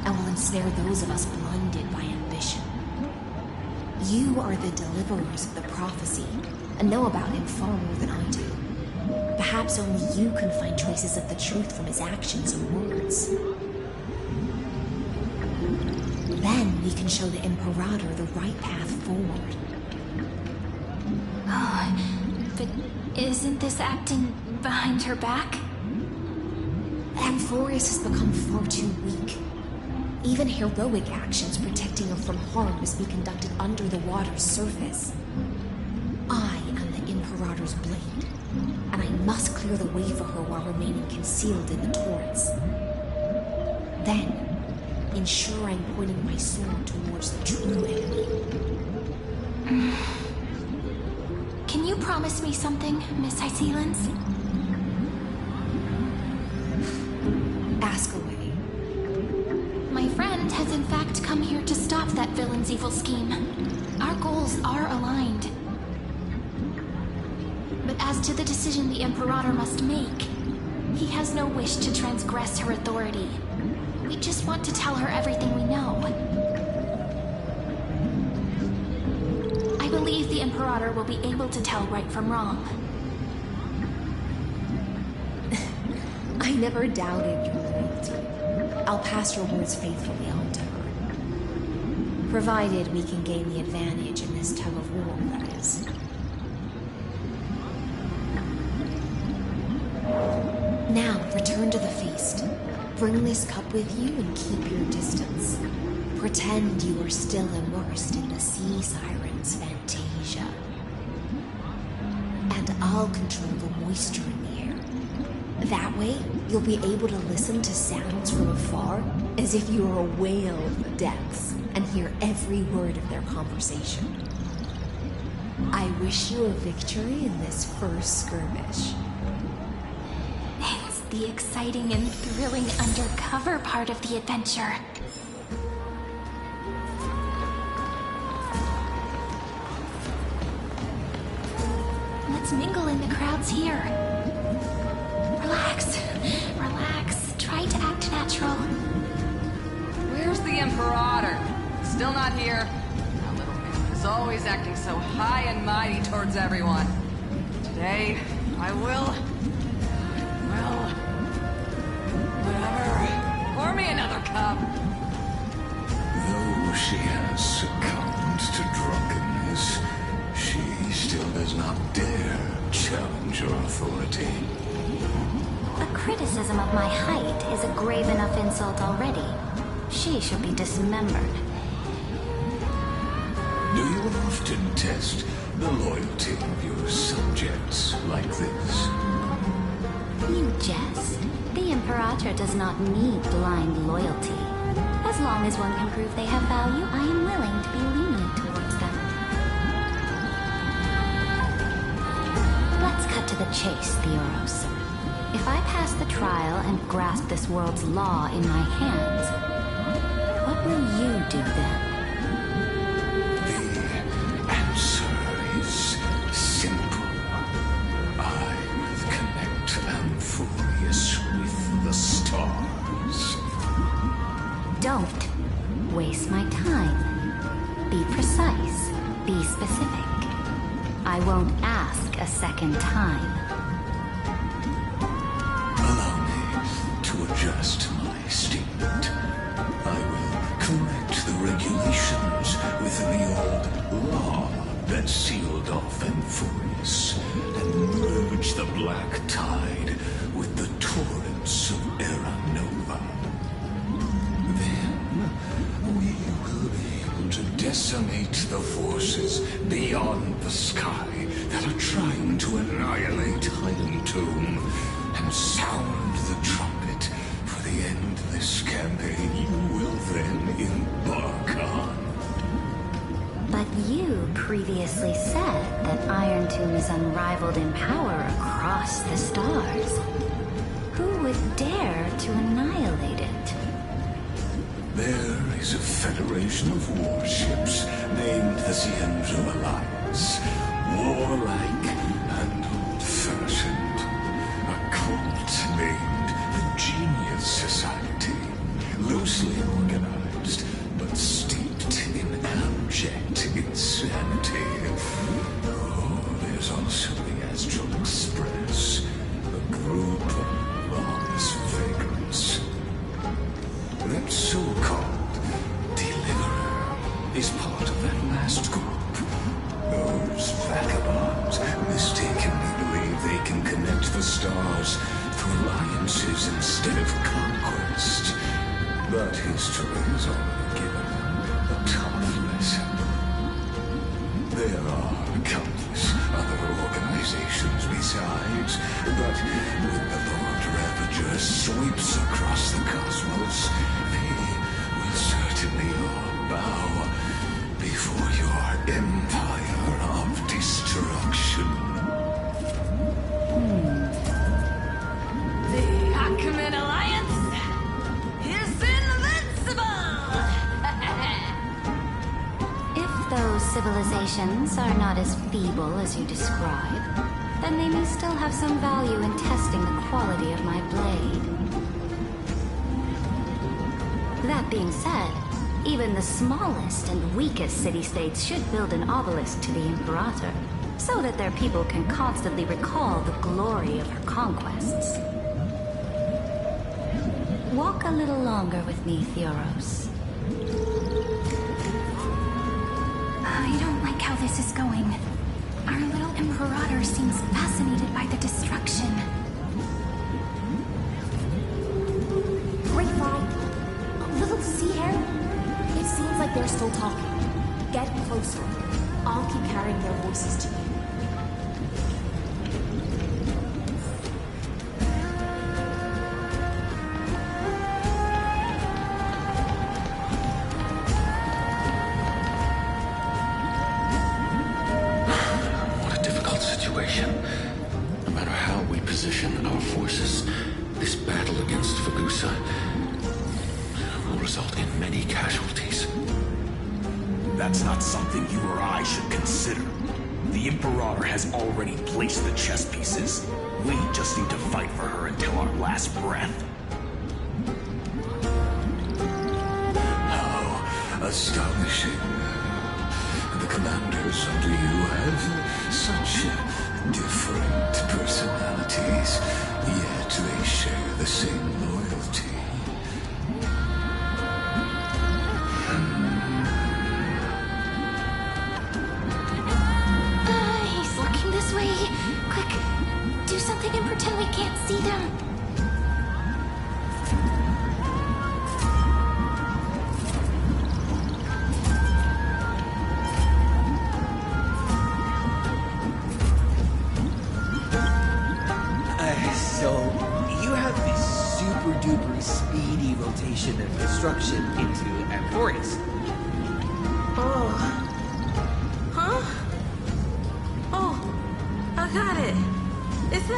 and will ensnare those of us blinded by ambition. You are the deliverers of the prophecy and know about him far more than I do. Perhaps only you can find traces of the truth from his actions and words. we can show the Imperator the right path forward. Oh, but isn't this acting behind her back? Amphorius has become far too weak. Even heroic actions protecting her from harm must be conducted under the water's surface. I am the Imperator's blade, and I must clear the way for her while remaining concealed in the torrents. Then, ensure I'm pointing my sword towards the true enemy. Can you promise me something, Miss Hycelens? Ask away. My friend has in fact come here to stop that villain's evil scheme. Our goals are aligned. But as to the decision the Imperator must make, he has no wish to transgress her authority. We just want to tell her everything we know. I believe the Imperator will be able to tell right from wrong. I never doubted your loyalty. I'll pass your words faithfully on to her. Provided we can gain the advantage in this tug of war, that is. Now, return to the feast. Bring this cup with you and keep your distance. Pretend you are still immersed in the sea siren's fantasia. And I'll control the moisture in the air. That way, you'll be able to listen to sounds from afar as if you were a whale of the depths and hear every word of their conversation. I wish you a victory in this first skirmish. It's the exciting and thrilling undercover part of the adventure. Let's mingle in the crowds here. Relax. Relax. Try to act natural. Where's the Imperator? Still not here. That little man is always acting so high and mighty towards everyone. Today, I will... well... whatever. Pour me another cup. Though she has succumbed to drunkenness, she still does not dare challenge your authority. A criticism of my height is a grave enough insult already. She should be dismembered. Do you often test the loyalty of your subjects like this? You jest. The Imperator does not need blind loyalty. As long as one can prove they have value, I am willing to be lenient towards them. Let's cut to the chase, Theoros. If I pass the trial and grasp this world's law in my hands, what will you do then? The answer is simple. I will connect Amphorius with the stars. Don't waste my time. Be precise. Be specific. I won't ask a second time. Allow me to adjust my statement. I will correct the regulations within the old law that sealed off Amphorius and merge the black tide with the torrents of Era Nova. Then we will be able to decimate the forces beyond the sky that are trying to annihilate Iron Tomb and sound the trumpet for the endless campaign you will then embark on. But you previously said that Iron Tomb is unrivaled in power across the stars. Who would dare to annihilate it? There is a federation of warships named the Xianzhou Alliance. Warlike and old-fashioned. A cult named the Genius Society. Loosely organized, but steeped in abject insanity. Oh, there's also the Astral Express, a group of lawless vagrants. That so-called deliverer cause for alliances instead of conquest. But history has already given them a tough lesson. There are countless other organizations besides, but when the Lord Ravager sweeps across the cosmos, they will certainly all bow before your empire of destruction. The Ackman Alliance is invincible! If those civilizations are not as feeble as you describe, then they may still have some value in testing the quality of my blade. That being said, even the smallest and weakest city-states should build an obelisk to the Imperator, so that their people can constantly recall the glory of her conquests. Walk a little longer with me, Theoros. I don't like how this is going. Our little Imperator seems fascinated by the destruction. Great Fly, little sea air. It seems like they're still talking. Get closer. I'll keep carrying their voices to you. What a difficult situation. No matter how we position our forces, this battle against Fagusa will result in many casualties. That's not something you or I should consider. The Imperator has already placed the chess pieces. We just need to fight for her until our last breath. How astonishing. The commanders under you have such different personalities, yet they share the same loyalty. He's looking this way. Quick, do something and pretend we can't see them. So, you have this super duper speedy rotation of destruction into Amphorius. Oh. Huh? Oh, I got it. It's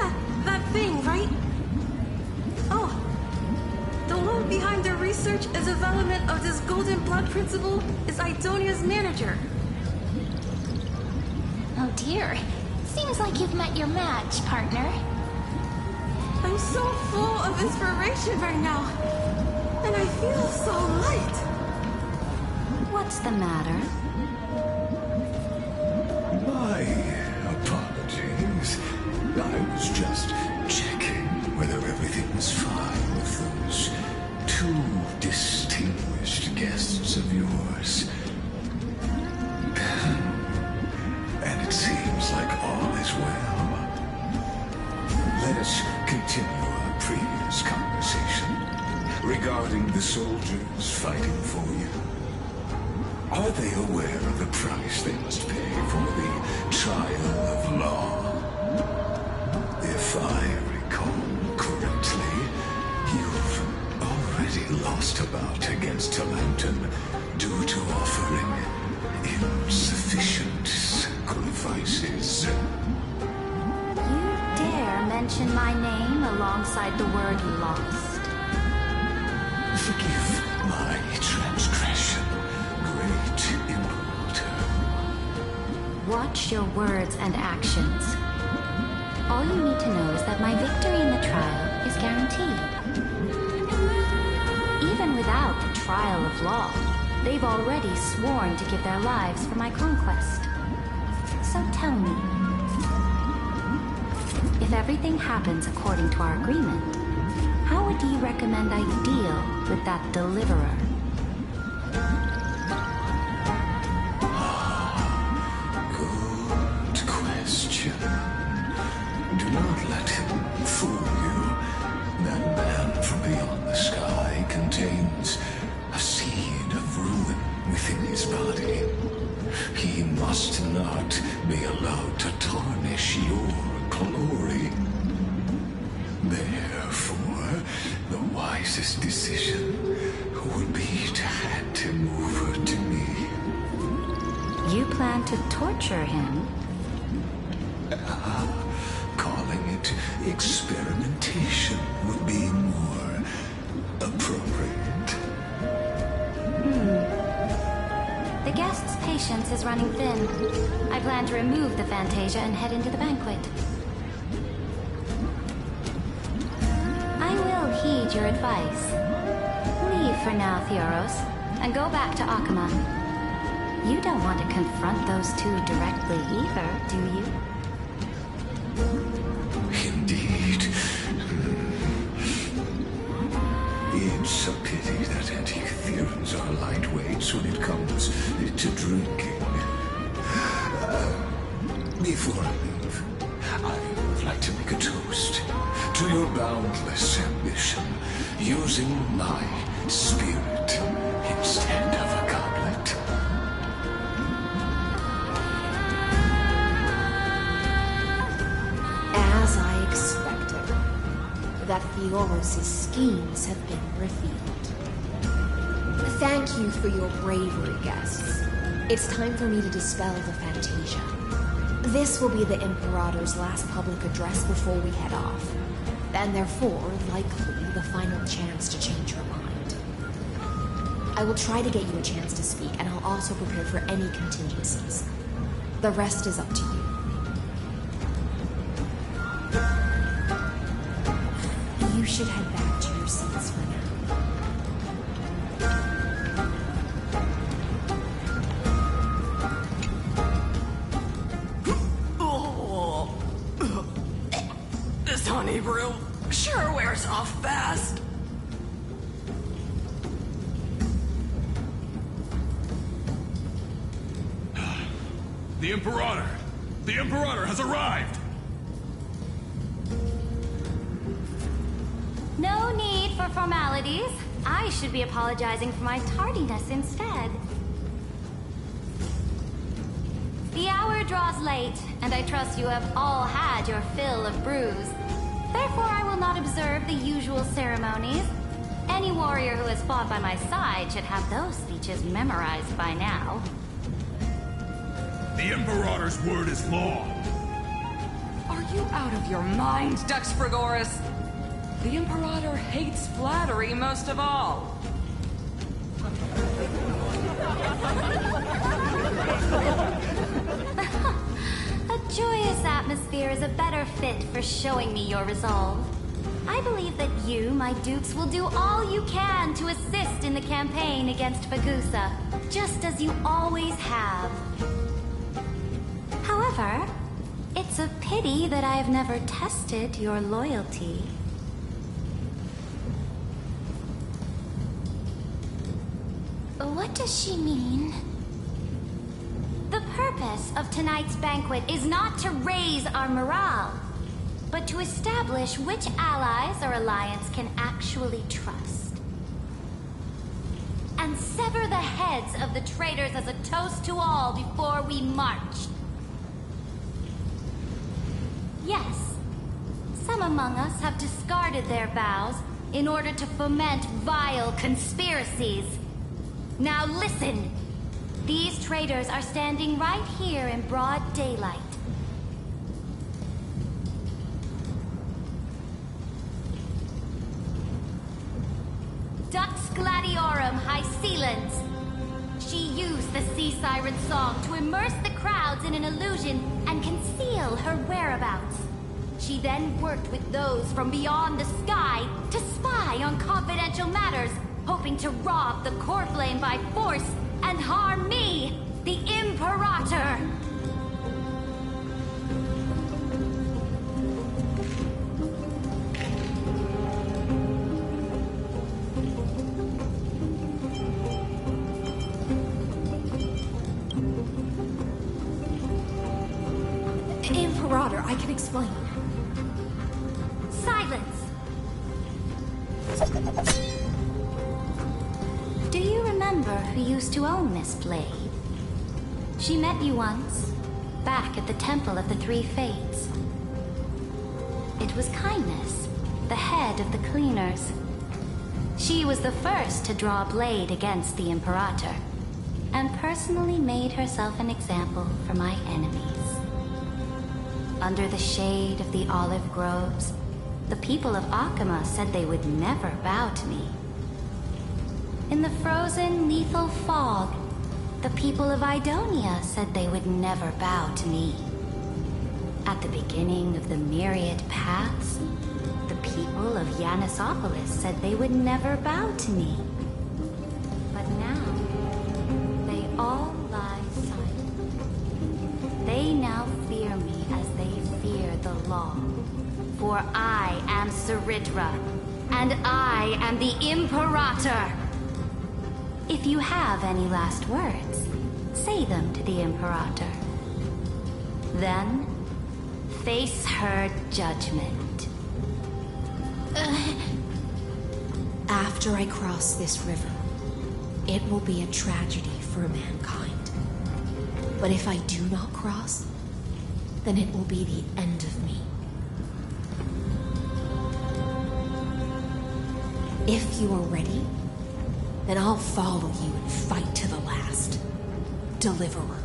that thing, right? Oh. The one behind the research and development of this golden blood principle is Idonia's manager. Oh dear. Seems like you've met your match, partner. I'm so full of inspiration right now. And I feel so light. What's the matter? My apologies. I was just checking whether everything was fine with those two distinguished guests of yours. And it seems like all is well. Let us continue our previous conversation regarding the soldiers fighting for you. Are they aware of the price they must pay for the trial of law? If I recall correctly, you've already lost a bout against Talanton due to offering insufficient sacrifices. You dare mention my name alongside the word lost? Forgive my transgression, great Imperator. Watch your words and actions. All you need to know is that my victory in the trial is guaranteed. Even without the trial of law, they've already sworn to give their lives for my conquest. So tell me, if everything happens according to our agreement, how would you recommend I deal with that deliverer? Good question. Do not let him fool you. That man from beyond the sky contains a seed of ruin within his body. He must not be allowed to tarnish your glory. Therefore, the wisest decision would be to hand him over to me. You plan to torture him? Calling it experimentation would be more appropriate. The guest's patience is running thin. I plan to remove the Fantasia and head into the banquet. I will heed your advice. Leave for now, Theoros, and go back to Akama. You don't want to confront those two directly either, do you? Indeed. It's a pity that anti-Theorans are lightweights when it comes to drinking. Before I leave, I would like to make a toast to your boundless ambition, using my spirit instead of a goblet. As I expected, that Theoros' schemes have been revealed. Thank you for your bravery, guests. It's time for me to dispel the Fantasia. This will be the Imperator's last public address before we head off, and therefore, likely, the final chance to change her mind. I will try to get you a chance to speak, and I'll also prepare for any contingencies. The rest is up to you. You should head back to your seats for now. This honey brew sure wears off fast. The Imperator! The Imperator has arrived! No need for formalities. I should be apologizing for my tardiness instead. The hour draws late, and I trust you have all had your fill of brews. Therefore, I will not observe the usual ceremonies. Any warrior who has fought by my side should have those speeches memorized by now. The Imperator's word is law. Are you out of your mind, Dux Frigoris? The Imperator hates flattery most of all. A joyous atmosphere is a better fit for showing me your resolve. I believe that you, my dukes, will do all you can to assist in the campaign against Fagusa, just as you always have. However, it's a pity that I have never tested your loyalty. What does she mean? The purpose of tonight's banquet is not to raise our morale, but to establish which allies our alliance can actually trust. And sever the heads of the traitors as a toast to all before we march. Yes, some among us have discarded their vows in order to foment vile conspiracies. Now listen! These traitors are standing right here in broad daylight. Dux Gladiorum High Sealens. She used the Sea Siren song to immerse the crowds in an illusion and conceal her whereabouts. She then worked with those from beyond the sky to spy on confidential matters, hoping to rob the core flame by force and harm me, the Imperator! Imperator, I can explain. Do you remember who used to own this blade? She met you once, back at the Temple of the Three Fates. It was Kindness, the head of the Cleaners. She was the first to draw a blade against the Imperator, and personally made herself an example for my enemies. Under the shade of the olive groves, the people of Akama said they would never bow to me. In the frozen, lethal fog, the people of Idonia said they would never bow to me. At the beginning of the myriad paths, the people of Yanisopolis said they would never bow to me. But now, they all lie silent. They now fear me as they fear the law. For I am Ceridra, and I am the Imperator! If you have any last words, say them to the Imperator. Then, face her judgment. After I cross this river, it will be a tragedy for mankind. But if I do not cross, then it will be the end of me. If you are ready, then I'll follow you and fight to the last. Deliverer.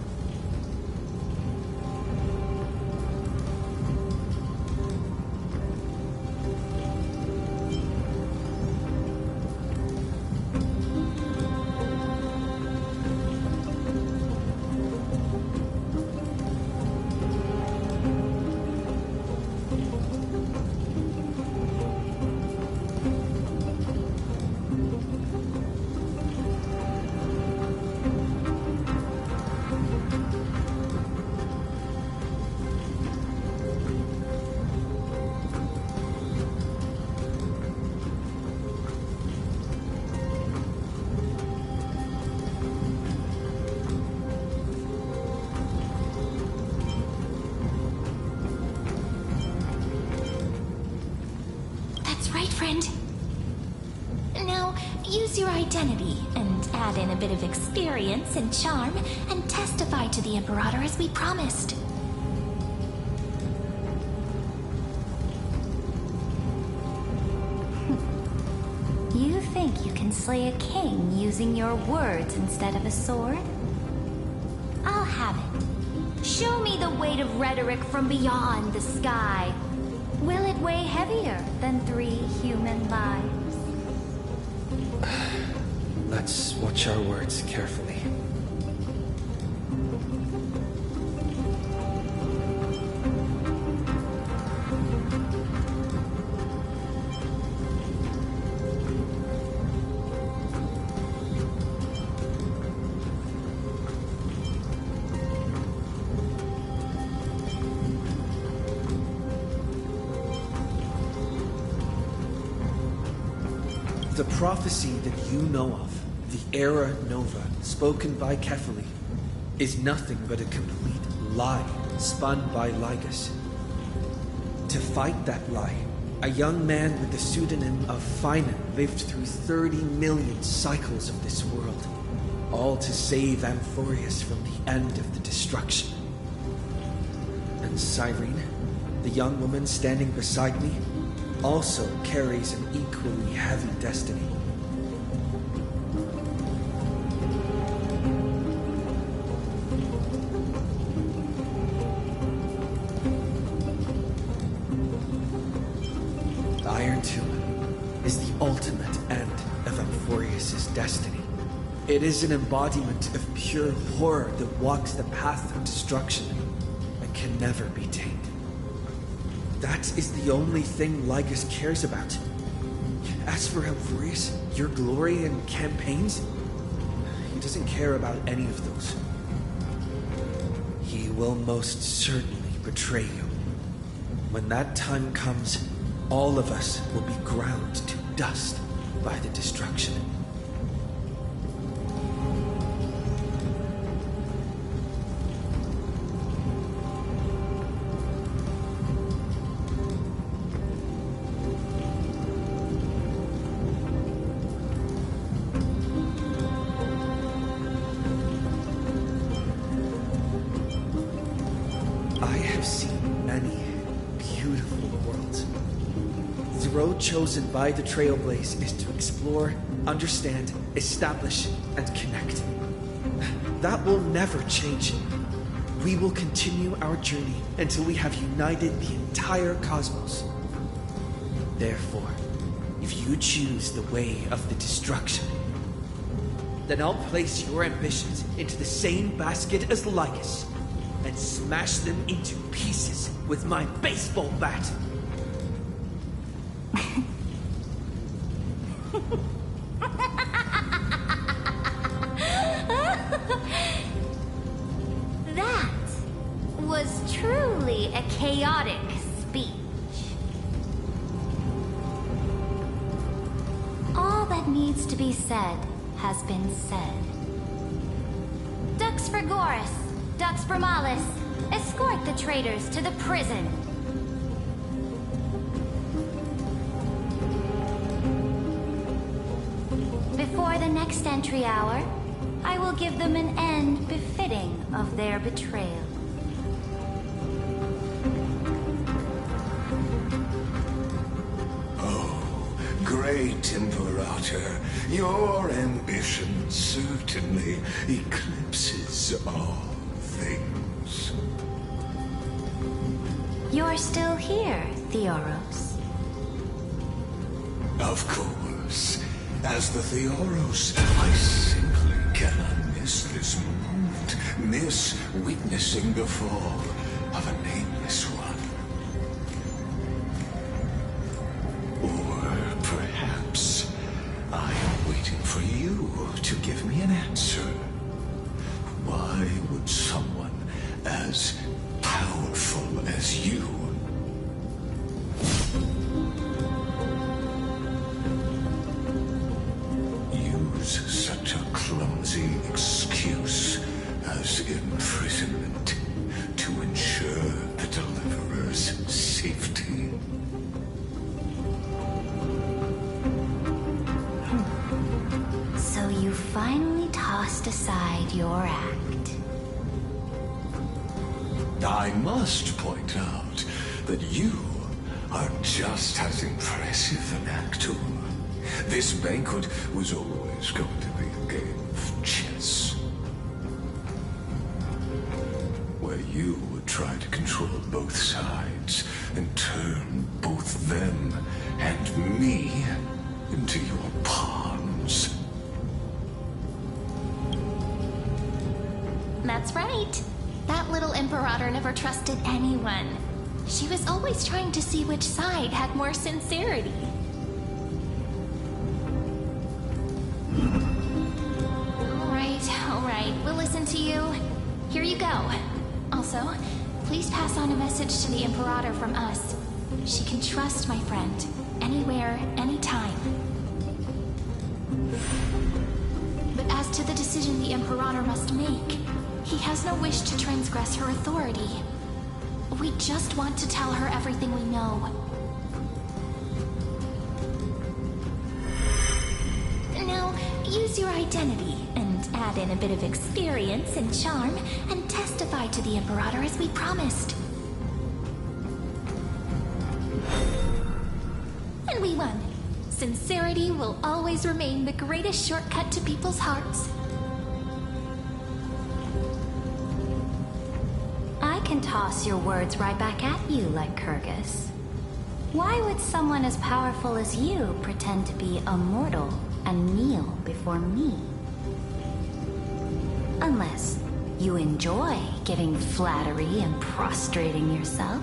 Friend. Now, use your identity and add in a bit of experience and charm and testify to the Imperator as we promised. You think you can slay a king using your words instead of a sword? I'll have it. Show me the weight of rhetoric from beyond the sky. Will it weigh heavier than 3 human lives? Let's watch our words carefully. The prophecy that you know of, the Era Nova, spoken by Kefali, is nothing but a complete lie spun by Lygus. To fight that lie, a young man with the pseudonym of Finan lived through 30 million cycles of this world, all to save Amphorius from the end of the destruction. And Cyrene, the young woman standing beside me, also carries an equally heavy destiny. The Iron Tomb is the ultimate end of Amphorius' destiny. It is an embodiment of pure horror that walks the path of destruction and can never be tamed. That is the only thing Lygus cares about. As for Amphorius, your glory and campaigns, he doesn't care about any of those. He will most certainly betray you. When that time comes, all of us will be ground to dust by the destruction. road chosen by the Trailblaze is to explore, understand, establish, and connect. That will never change. We will continue our journey until we have united the entire cosmos. Therefore, if you choose the way of the destruction, then I'll place your ambitions into the same basket as Lycus and smash them into pieces with my baseball bat. That was truly a chaotic speech. All that needs to be said has been said. Dux Frigoris, Dux Bramalis, escort the traitors to the prison. Before the next entry hour, I will give them an end befitting of their betrayal. Great Imperator, your ambition certainly eclipses all things. You're still here, Theoros. Of course. As the Theoros, I simply cannot miss this moment, miss witnessing the fall of a nameless one. Perhaps I am waiting for you to give me an answer. Why would someone as powerful as you use such a clumsy excuse as imprisonment to ensure the Deliverer's safety? So you finally tossed aside your act. I must point out that you are just as impressive an actor. This banquet was always going to be a game of chess, where you would try to control both sides and turn both them and me into your pawns. That's right. That little Imperator never trusted anyone. She was always trying to see which side had more sincerity. All right, we'll listen to you. Here you go. Also, please pass on a message to the Imperator from us. She can trust my friend, anywhere, anytime. But as to the decision the Imperator must make, he has no wish to transgress her authority. We just want to tell her everything we know. Now, use your identity and add in a bit of experience and charm and testify to the Imperator as we promised. And we won. Sincerity will always remain the greatest shortcut to people's hearts. I can toss your words right back at you, Lycurgus. Why would someone as powerful as you pretend to be a mortal and kneel before me? Unless you enjoy giving flattery and prostrating yourself.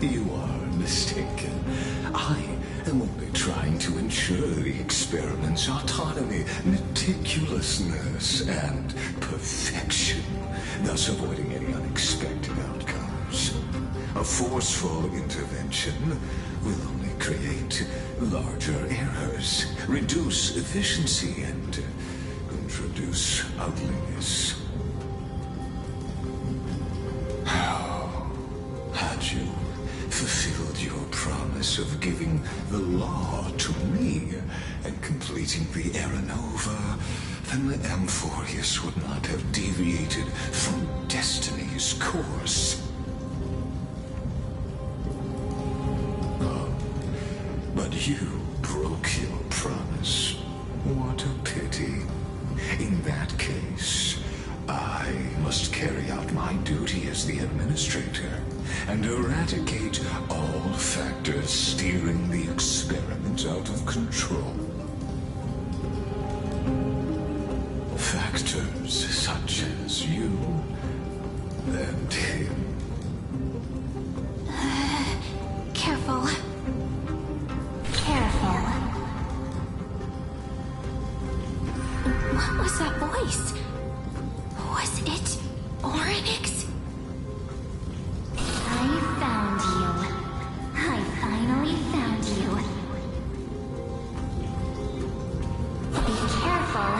You are mistaken. I am only trying to ensure the experiment's autonomy, meticulousness, and perfection, thus avoiding any unexpected outcomes. A forceful intervention will only create larger errors, reduce efficiency, and introduce ugliness. How had you fulfilled your promise of giving the law to me and completing the Era Nova, then the Amphorius would not have deviated from destiny's course. You broke your promise. What a pity. In that case, I must carry out my duty as the administrator and eradicate all factors steering the experiment out of control. Factors such as you and him. Careful. Careful. What was that voice? Was it Oryx? I found you. I finally found you. Be careful.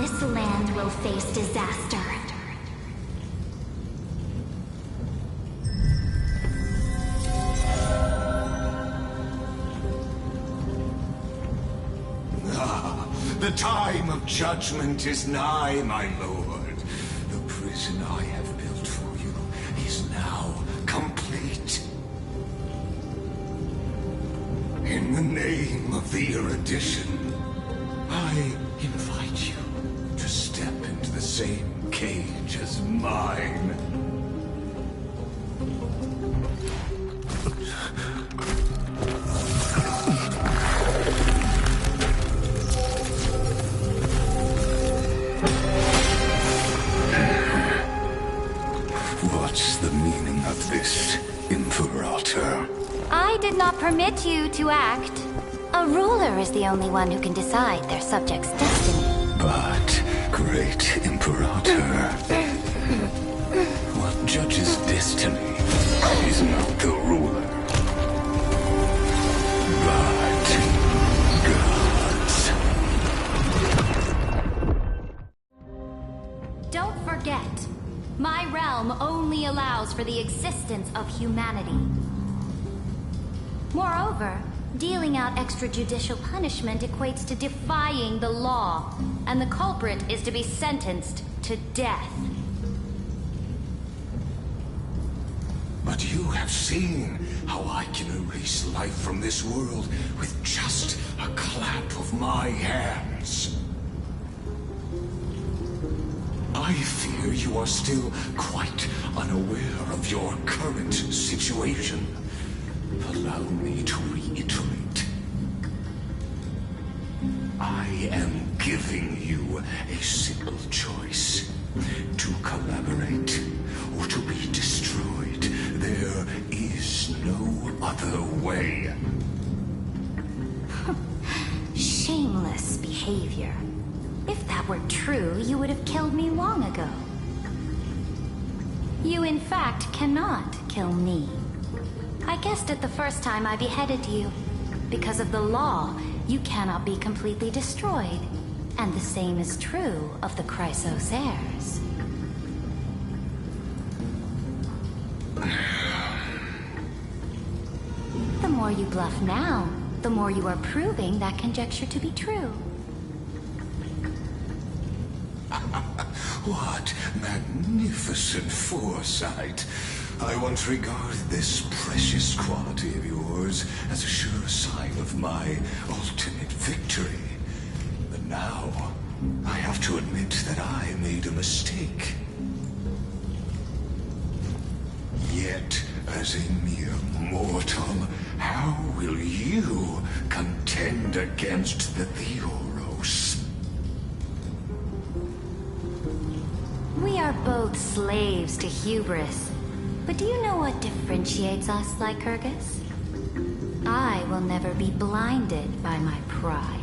This land will face disaster. The time of judgment is nigh, my lord. The prison I have built for you is now complete. In the name of the erudition, I invite you to step into the same cage as mine. What's the meaning of this, Imperator? I did not permit you to act. A ruler is the only one who can decide their subject's destiny. But, great Imperator, what judges destiny is not the ruler, but gods. Don't forget, my realm only allows for the existence of humanity. Moreover, dealing out extrajudicial punishment equates to defying the law, and the culprit is to be sentenced to death. But you have seen how I can erase life from this world with just a clap of my hands. I fear you are still quite unaware of your current situation. Allow me to reiterate. I am giving you a simple choice. To collaborate or to be destroyed. There is no other way. Shameless behavior. If that were true, you would have killed me long ago. You, in fact, cannot kill me. I guessed it the first time I beheaded you. Because of the law, you cannot be completely destroyed. And the same is true of the Chrysos heirs. The more you bluff now, the more you are proving that conjecture to be true. What magnificent foresight. I once regarded this precious quality of yours as a sure sign of my ultimate victory. But now, I have to admit that I made a mistake. Yet, as a mere mortal, how will you contend against the Theoros? We are both slaves to hubris. But do you know what differentiates us, Lycurgus? I will never be blinded by my pride.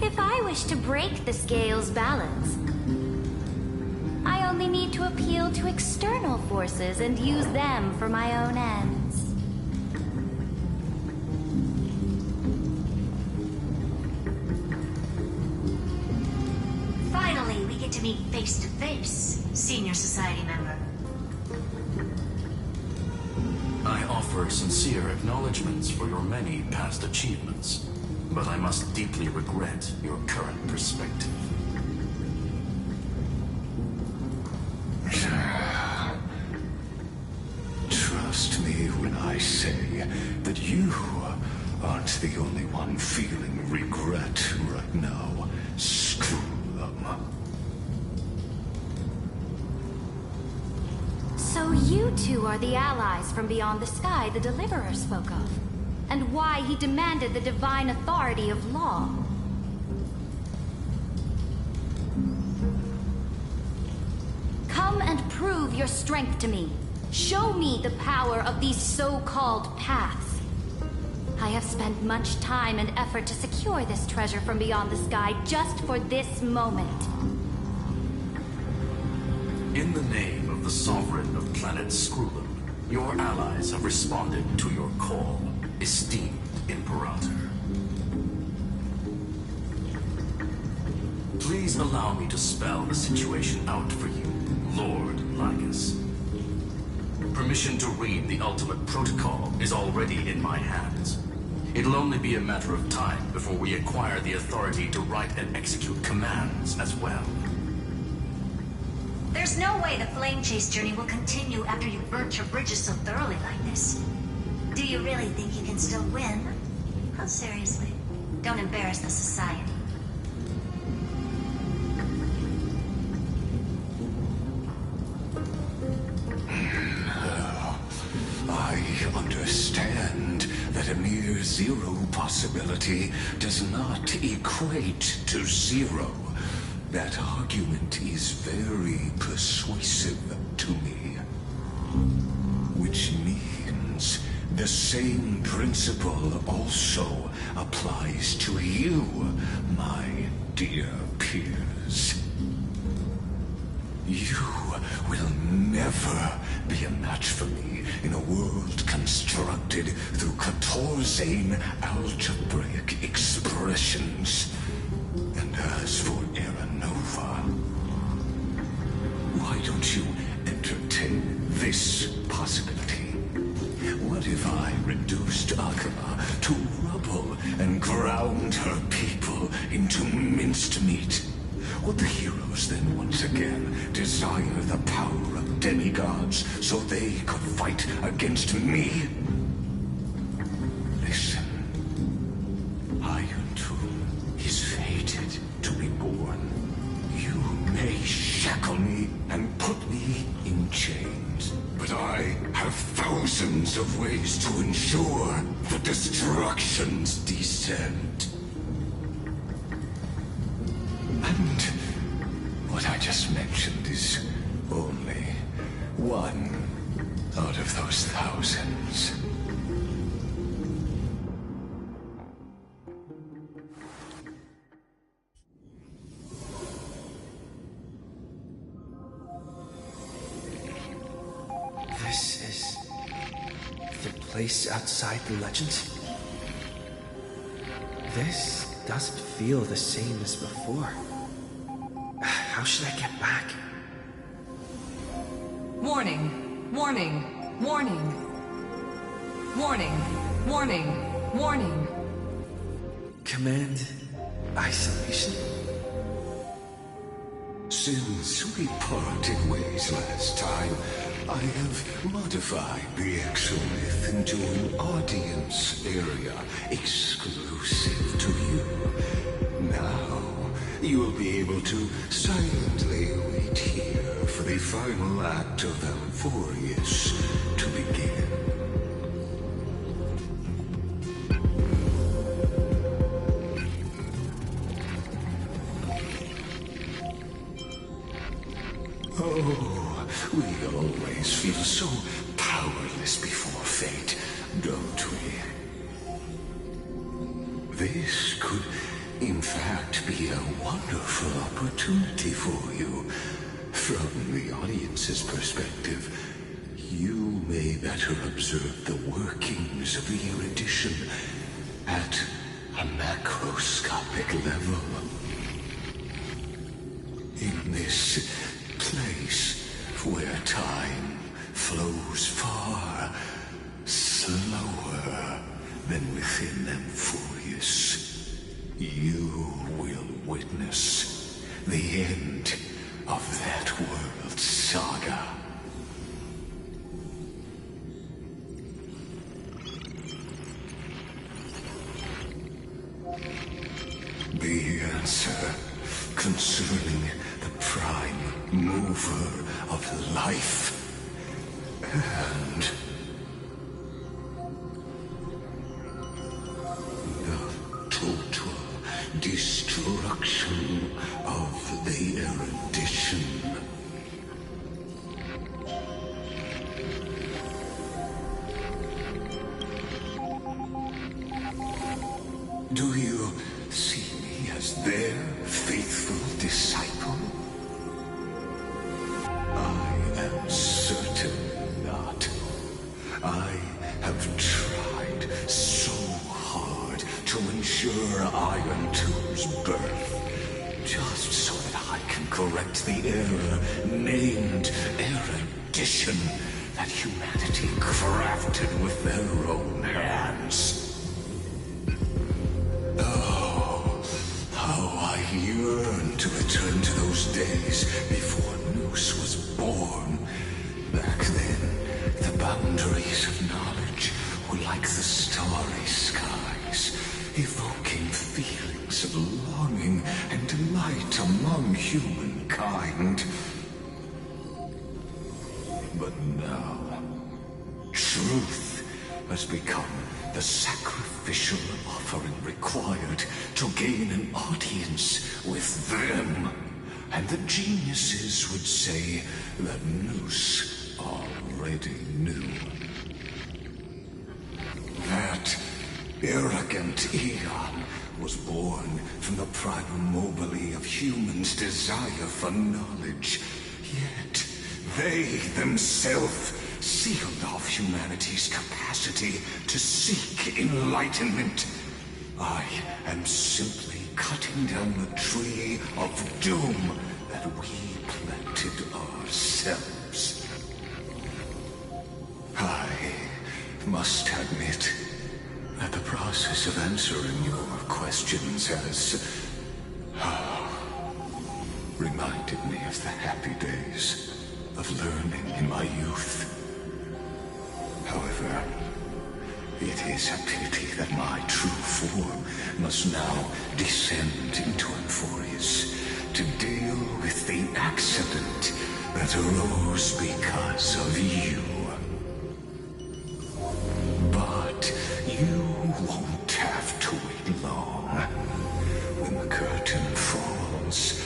If I wish to break the scale's balance, I only need to appeal to external forces and use them for my own ends. Finally, we get to meet face to face, Senior Society member. I offer sincere acknowledgments for your many past achievements, but I must deeply regret your current perspective. Trust trust me when I say that you aren't the only one feeling regret right now. Screw them. So you two are the allies from beyond the sky the Deliverer spoke of, and why he demanded the divine authority of law. Come and prove your strength to me. Show me the power of these so-called paths. I have spent much time and effort to secure this treasure from beyond the sky just for this moment. In the name of the Sovereign of Planet Screwlum, your allies have responded to your call, esteemed Imperator. Please allow me to spell the situation out for you, Lord Lycus. Permission to read the ultimate protocol is already in my hands. It'll only be a matter of time before we acquire the authority to write and execute commands as well. There's no way the flame chase journey will continue after you've burnt your bridges so thoroughly like this. Do you really think you can still win? Oh, seriously. Don't embarrass the society. I understand that a mere zero possibility does not equate to zero. That argument is very persuasive to me. Which means the same principle also applies to you, my dear peers. You will never be a match for me in a world constructed through Catorzane algebraic expressions. And as for Aranova, why don't you entertain this possibility? What if I reduced Akama to rubble and ground her people into minced meat? Would the heroes then once again desire the power of demigods so they could fight against me? Listen, Iron Tomb is fated to be born. You may shackle me and put me in chains, but I have thousands of ways to ensure the destruction's descent. And what I just mentioned is only one out of those thousands. This is the place outside the legends. This doesn't feel the same as before. How should I get back? Warning, warning, warning. Warning, warning, warning. Command isolation? Since we parted ways last time, I have modified the Exolith into an audience area exclusive to you. Now, you will be able to silently wait here for the final act of Amphorius to begin. Oh, we always feel so powerless before fate, don't we? This could, in fact, be a wonderful opportunity for you. From the audience's perspective, you may better observe the workings of the erudition at a macroscopic level. In this place where time flows far slower than within Amphorius, you will witness the end of that world's saga. concerning the prime mover of life and the total destruction of the erudition. Do you see me as their faithful disciple? I am certain not. I have tried so hard to ensure Iron Two's birth, just so that I can correct the error named erudition that humanity crafted with their own hands. I yearn to return to those days before Noose was born. Back then, the boundaries of knowledge were like the starry skies, evoking feelings of longing and delight among humankind. But now, truth has become the sacrificial offering required to gain an audience with them. And the geniuses would say that Noose already knew. That arrogant Eon was born from the primal mobile of humans' desire for knowledge. Yet, they themselves sealed off humanity's capacity to seek enlightenment. I am simply cutting down the tree of doom that we planted ourselves. I must admit that the process of answering your questions has reminded me of the happy days of learning in my youth. However, it is a pity that my true form must now descend into Euphorius to deal with the accident that arose because of you. But you won't have to wait long. When the curtain falls,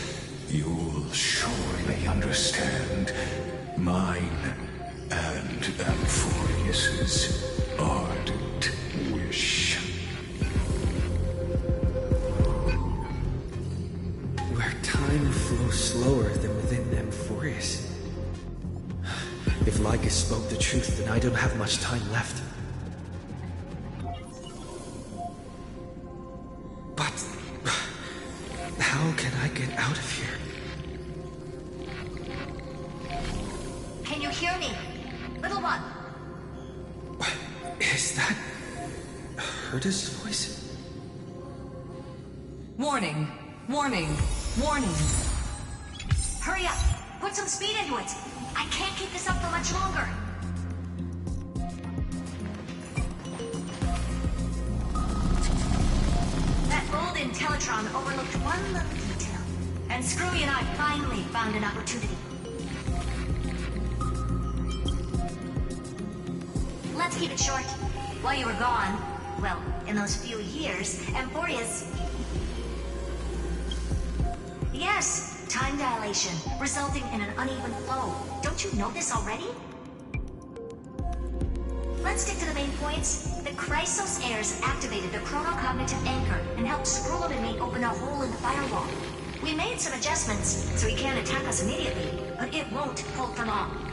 you'll surely understand mine and Euphorius's ardent wish. Where time flows slower than within Euphorius. If Lycus spoke the truth, then I don't have much time left. But how can I get out of here? Can you hear me? Little one! Is that Herta's voice? Warning! Warning! Warning! Hurry up! Put some speed into it! I can't keep this up for much longer! That old Intellitron overlooked one little detail, and Screwy and I finally found an opportunity. Let's keep it short. While you were gone, well, in those few years, Euphorius... Yes, time dilation, resulting in an uneven flow. Don't you know this already? Let's stick to the main points. The Chrysos heirs activated the chronocognitive anchor and helped Skrull and me open a hole in the firewall. We made some adjustments, so he can't attack us immediately, but it won't hold for long.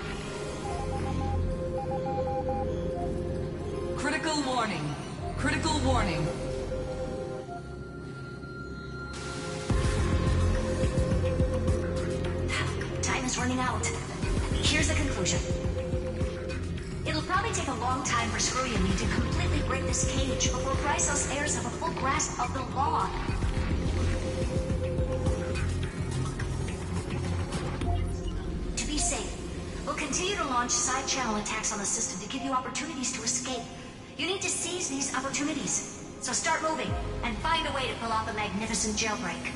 Critical warning. Critical warning. Time is running out. Here's the conclusion. It'll probably take a long time for Screwy and me to completely break this cage before Chrysos heirs have a full grasp of the law. To be safe, we'll continue to launch side-channel attacks on the system to give you opportunities to escape. You need to seize these opportunities. So start moving, and find a way to pull off a magnificent jailbreak.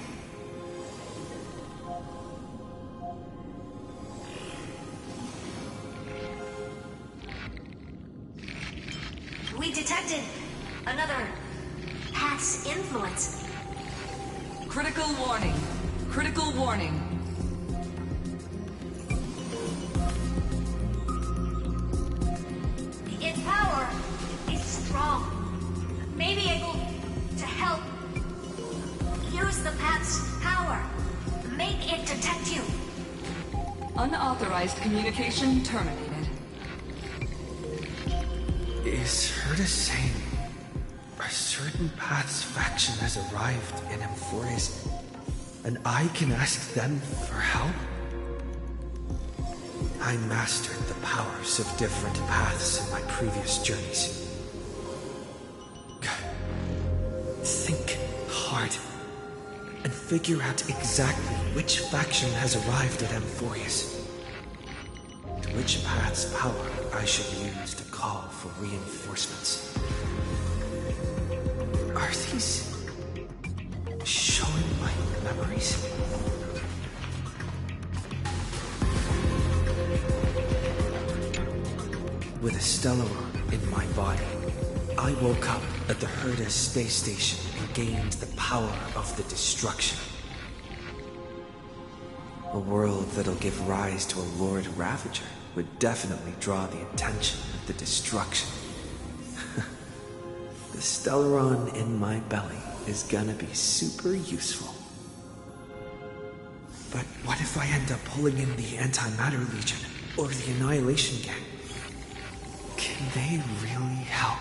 We detected another path's influence. Critical warning. Critical warning. Its power is strong. May be able to help use the path's power. Make it detect you. Unauthorized communication terminated. Is Herta saying a certain path's faction has arrived in Amphorius, and I can ask them for help? I mastered the powers of different paths in my previous journeys. Think hard and figure out exactly which faction has arrived at Amphorius, and which path's power I should use to call for reinforcements. Are these showing my memories? With a Stellaron in my body, I woke up at the Herta space station and gained the power of the destruction. A world that'll give rise to a Lord Ravager would definitely draw the attention of the destruction. The Stellaron in my belly is gonna be super useful. But what if I end up pulling in the Antimatter Legion or the Annihilation Gang? Can they really help?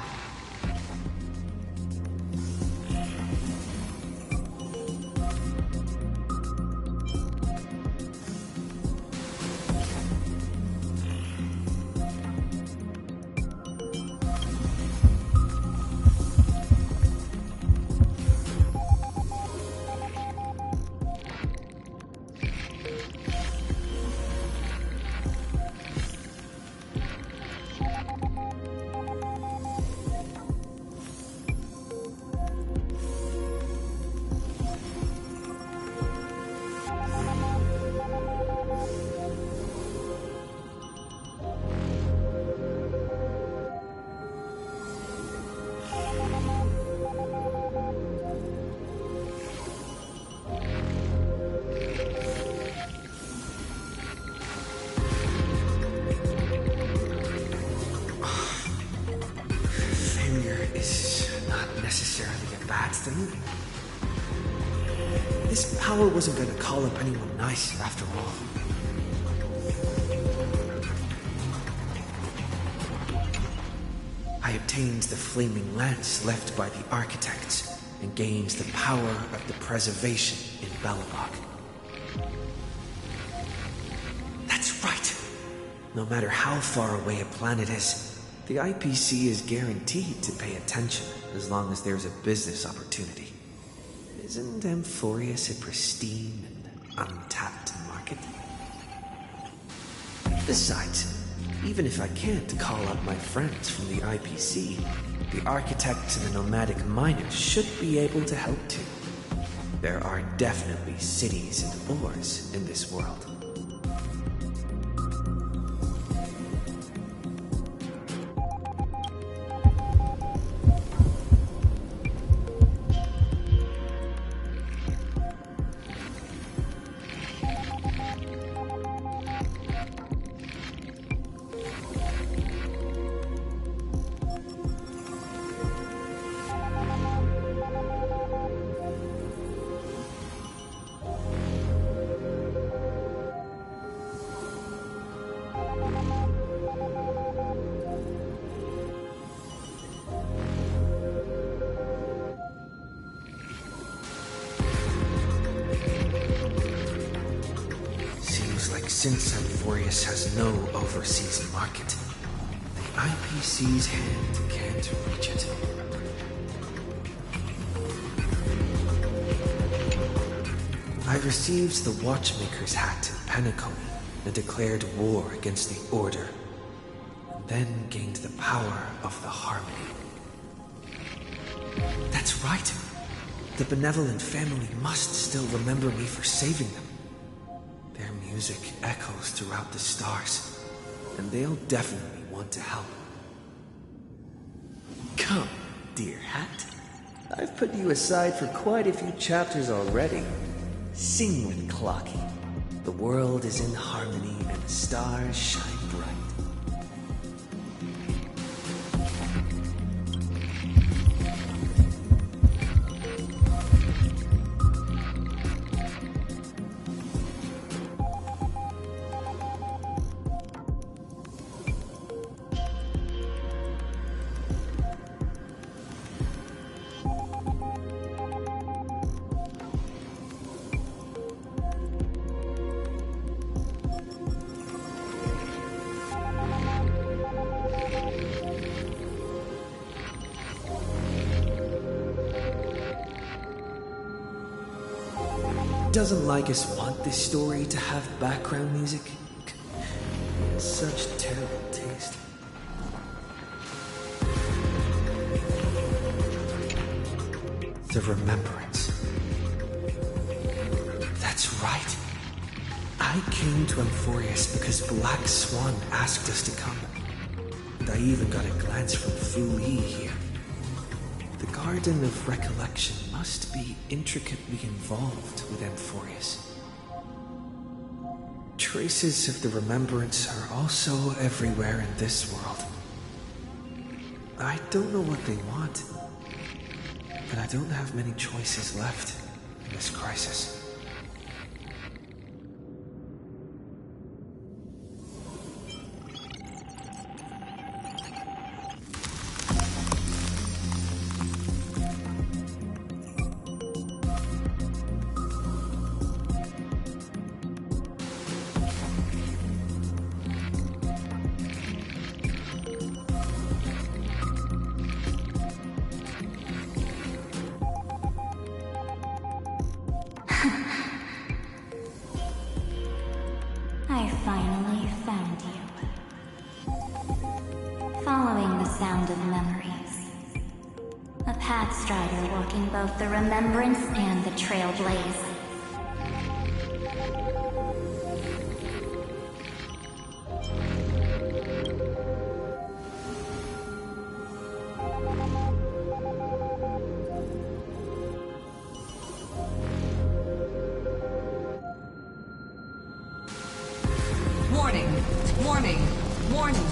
This power wasn't going to call up anyone nice, after all. I obtained the flaming lance left by the architects and gained the power of the preservation in Belobog. That's right! No matter how far away a planet is, the IPC is guaranteed to pay attention as long as there's a business opportunity. Isn't Amphorius a pristine and untapped market? Besides, even if I can't call up my friends from the IPC, the architects and the nomadic miners should be able to help too. There are definitely cities and ores in this world. Since Amphorius has no overseas market, the IPC's hand can't reach it. I received the Watchmaker's hat in Penacony and declared war against the Order, and then gained the power of the Harmony. That's right! The benevolent family must still remember me for saving them. Their music echoes throughout the stars, and they'll definitely want to help. Come, dear hat. I've put you aside for quite a few chapters already. Sing with Clocky. The world is in harmony and the stars shine bright. Doesn't Lycus want this story to have background music? Such terrible taste. The Remembrance. That's right. I came to Amphorius because Black Swan asked us to come. And I even got a glance from Fu Yi here. The Garden of Recollection must be intricately involved with Amphorius. Traces of the Remembrance are also everywhere in this world. I don't know what they want, but I don't have many choices left in this crisis. I finally found you. Following the sound of memories. A pathstrider walking both the Remembrance and the Trailblaze. Warning! Warning! Warning!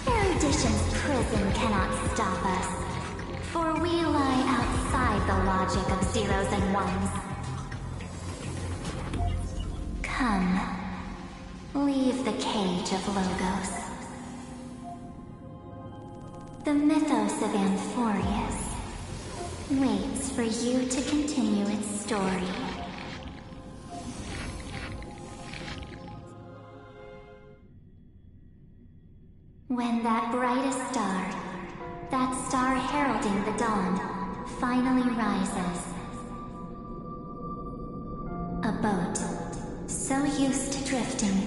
Erudition's prison cannot stop us, for we lie outside the logic of zeros and ones. Come, leave the cage of Logos. The mythos of Amphorius waits for you to continue its story. When that brightest star, that star heralding the dawn, finally rises, a boat, so used to drifting,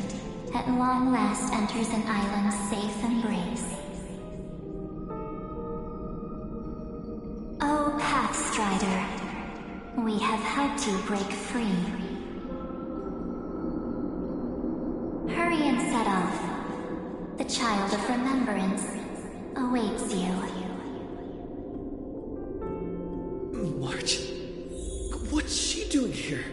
at long last enters an island's safe embrace. Oh, Pathstrider, we have helped you break free. Hurry and set off. The Child of Remembrance awaits you. March? What's she doing here?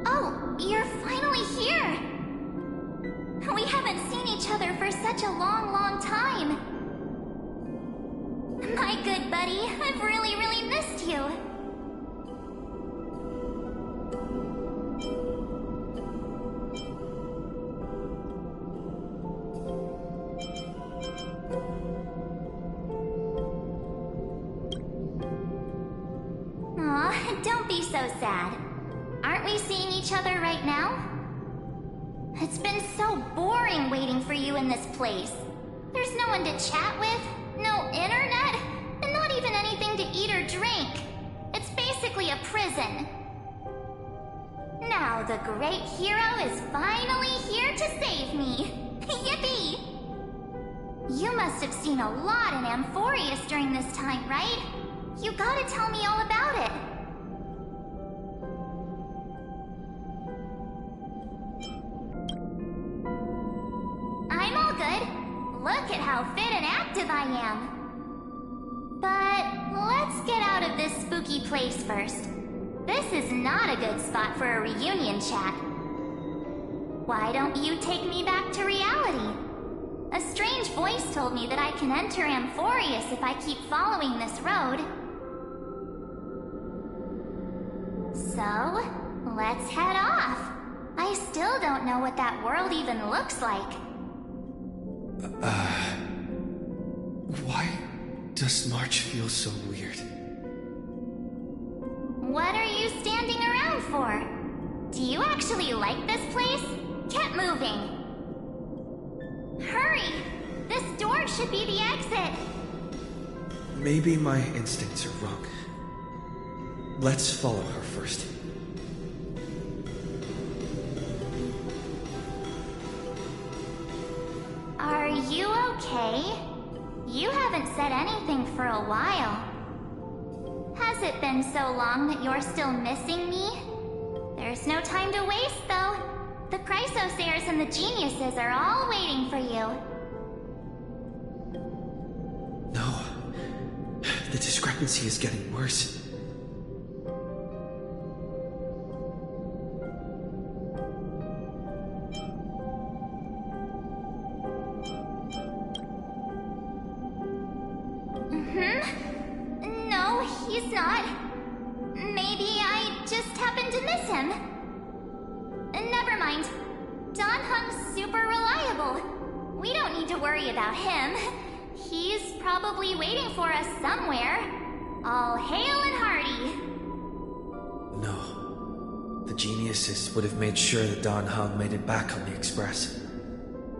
Oh, you're finally here! We haven't seen each other for such a long, long time. My good buddy, I've really, really missed you. Aw, don't be so sad. Aren't we seeing each other right now? It's been so boring waiting for you in this place. There's no one to chat with, no internet, and not even anything to eat or drink. It's basically a prison. Now the great hero is finally here to save me. Yippee! You must have seen a lot in Amphorius during this time, right? You gotta tell me all about it. I'm all good. Look at how fit and active I am. But let's get out of this spooky place first. This is not a good spot for a reunion chat. Why don't you take me back to reality? A strange voice told me that I can enter Amphorius if I keep following this road. So, let's head off. I still don't know what that world even looks like. Why does March feel so weird? What are you standing around for? Do you actually like this place? Get moving. Hurry! This door should be the exit. Maybe my instincts are wrong. Let's follow her first. Are you okay? You haven't said anything for a while. Has it been so long that you're still missing me? There's no time to waste, though. The Chrysosayers and the Geniuses are all waiting for you. No. The discrepancy is getting worse. No, he's not. Maybe I just happened to miss him. Never mind. Don Hung's super reliable. We don't need to worry about him. He's probably waiting for us somewhere. All hail and hearty. No. The Geniuses would have made sure that Don Hung made it back on the Express.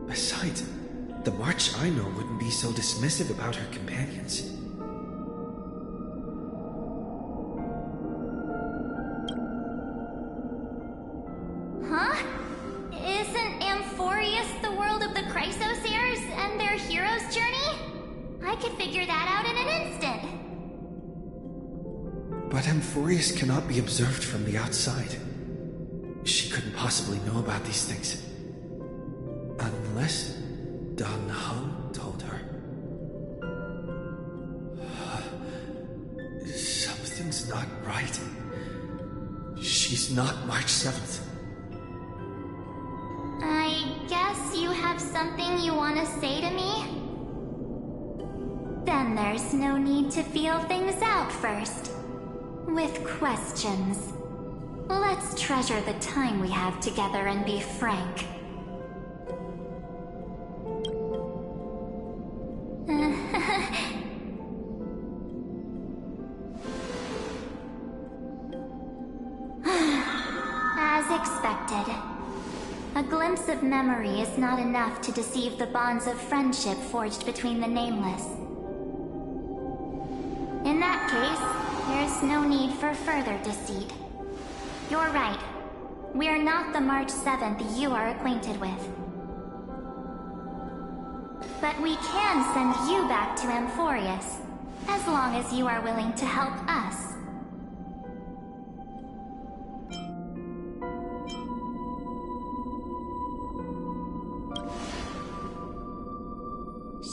Besides, the March I know wouldn't be so dismissive about her companions. Huh? Isn't Amphorius the world of the Chrysosayers and their hero's journey? I could figure that out in an instant. But Amphorius cannot be observed from the outside. She couldn't possibly know about these things. Unless Don Hung told her. Something's not right. She's not March 7th. I guess you have something you want to say to me? Then there's no need to feel things out first. With questions. Let's treasure the time we have together and be frank. As expected. A glimpse of memory is not enough to deceive the bonds of friendship forged between the Nameless. In that case, there's no need for further deceit. You're right. We're not the March 7th you are acquainted with. But we can send you back to Amphorius, as long as you are willing to help us.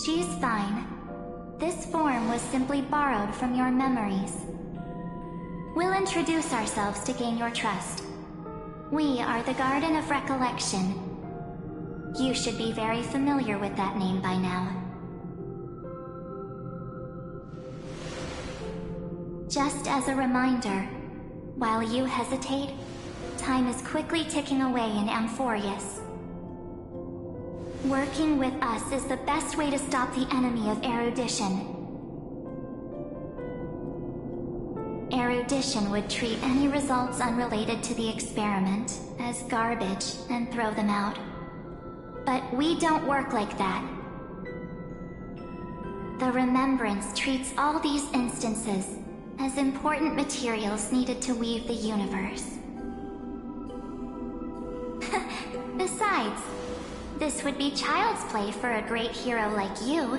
She's fine. This form was simply borrowed from your memories. We'll introduce ourselves to gain your trust. We are the Garden of Recollection. You should be very familiar with that name by now. Just as a reminder, while you hesitate, time is quickly ticking away in Amphorius. Working with us is the best way to stop the enemy of erudition. Erudition would treat any results unrelated to the experiment as garbage and throw them out. But we don't work like that. The Remembrance treats all these instances as important materials needed to weave the universe. Besides, This would be child's play for a great hero like you.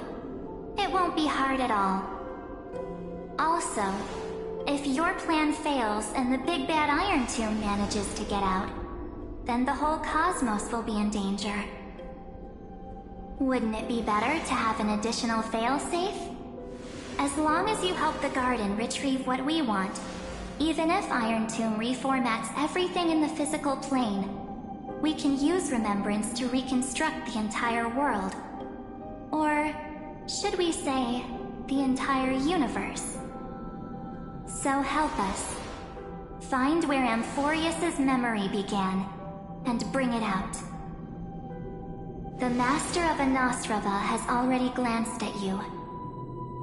It won't be hard at all. Also, if your plan fails and the big bad Iron Tomb manages to get out, then the whole cosmos will be in danger. Wouldn't it be better to have an additional failsafe? As long as you help the Garden retrieve what we want, even if Iron Tomb reformats everything in the physical plane, we can use Remembrance to reconstruct the entire world. Or, should we say, the entire universe. So help us. Find where Amphorius's memory began, and bring it out. The Master of Anosrava has already glanced at you.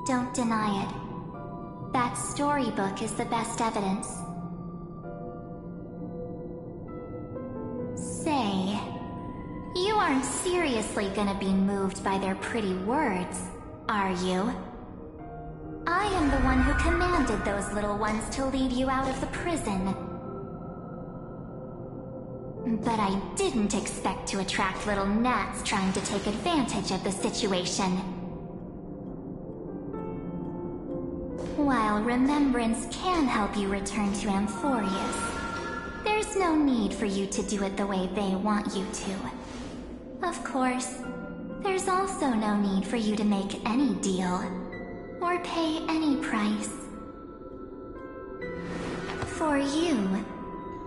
Don't deny it. That storybook is the best evidence. Say, you aren't seriously gonna be moved by their pretty words, are you? I am the one who commanded those little ones to lead you out of the prison. But I didn't expect to attract little gnats trying to take advantage of the situation. While Remembrance can help you return to Amphorius, there's no need for you to do it the way they want you to. Of course, there's also no need for you to make any deal, or pay any price. For you,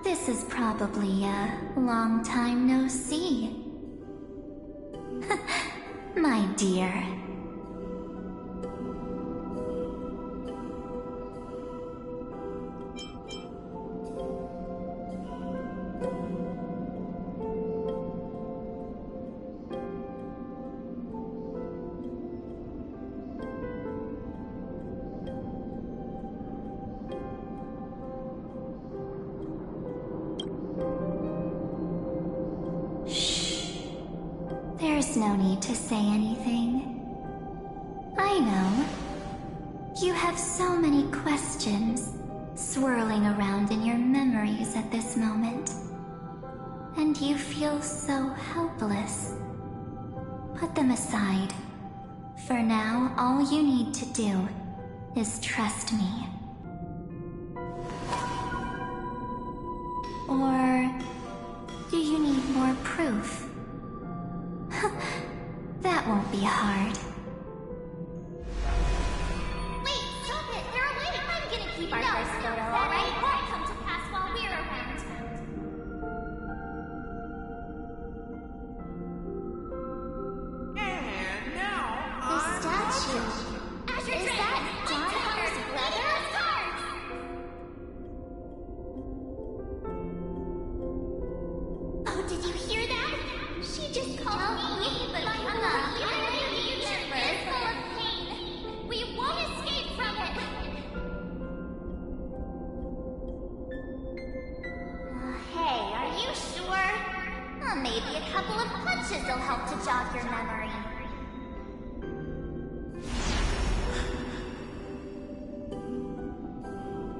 this is probably a long time no see. My dear. There's no need to say anything. I know. You have so many questions swirling around in your memories at this moment. And you feel so helpless. Put them aside. For now, all you need to do is trust me. Or do you need more proof? That won't be hard. Wait, stop it! They're away! I'm gonna keep our first photo, alright? Won't come to pass while we're around. And now, the statue. Is that Donhar's brother? Oh, did you hear that? She just called me, but I'm not here. The future is full of pain. We won't escape from it. Hey, are you sure? Maybe a couple of punches will help to jog your memory.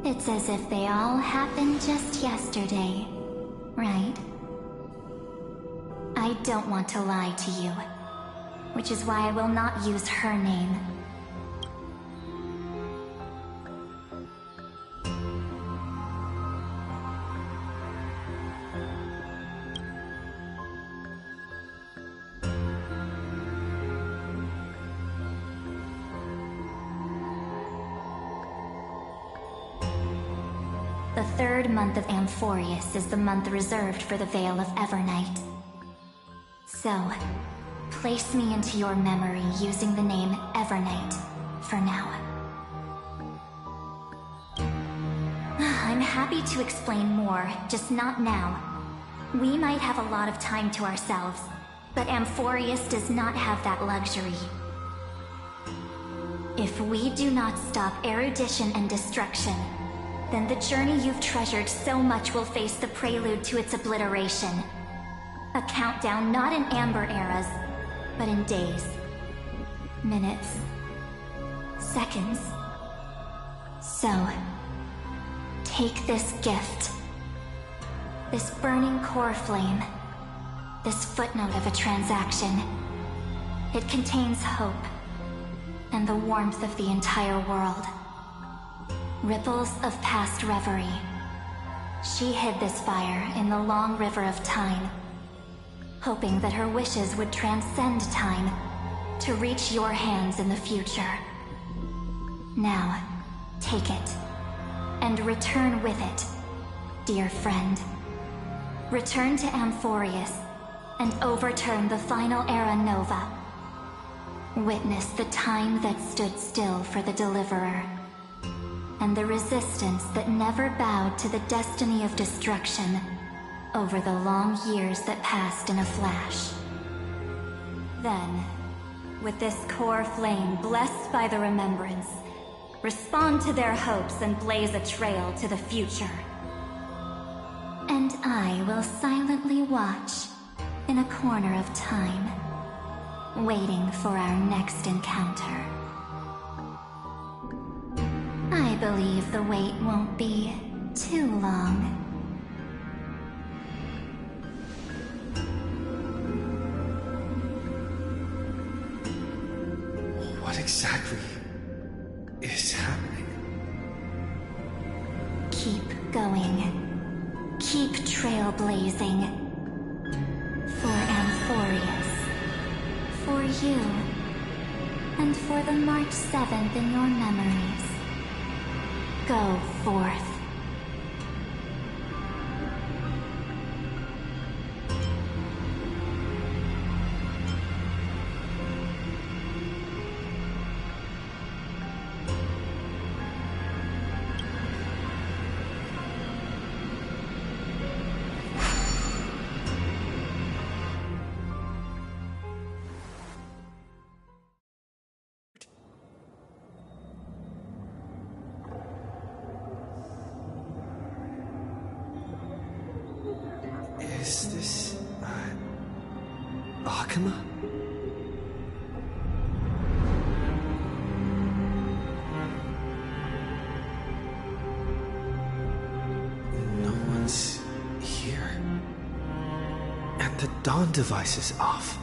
It's as if they all happened just yesterday, right? I don't want to lie to you, which is why I will not use her name. The third month of Amphorius is the month reserved for the Veil of Evernight. So, place me into your memory using the name Evernight for now. I'm happy to explain more, just not now. We might have a lot of time to ourselves, but Amphorius does not have that luxury. If we do not stop erudition and destruction, then the journey you've treasured so much will face the prelude to its obliteration. A countdown not in amber eras, but in days, minutes, seconds. So, take this gift, this burning core flame, This footnote of a transaction. It contains hope, and the warmth of the entire world. Ripples of past reverie. She hid this fire in the long river of time, hoping that her wishes would transcend time to reach your hands in the future. Now, take it, and return with it, dear friend. Return to Amphorius, and overturn the final era Nova. Witness the time that stood still for the Deliverer, and the resistance that never bowed to the destiny of destruction over the long years that passed in a flash. Then, with this core flame blessed by the remembrance, respond to their hopes and blaze a trail to the future. And I will silently watch in a corner of time, waiting for our next encounter. I believe the wait won't be too long. What exactly is happening? Keep going. Keep trailblazing. For Amphorius. For you. And for the March 7th in your memories. Go forth. Is this... Akuma? No one's here. And the dawn device is off.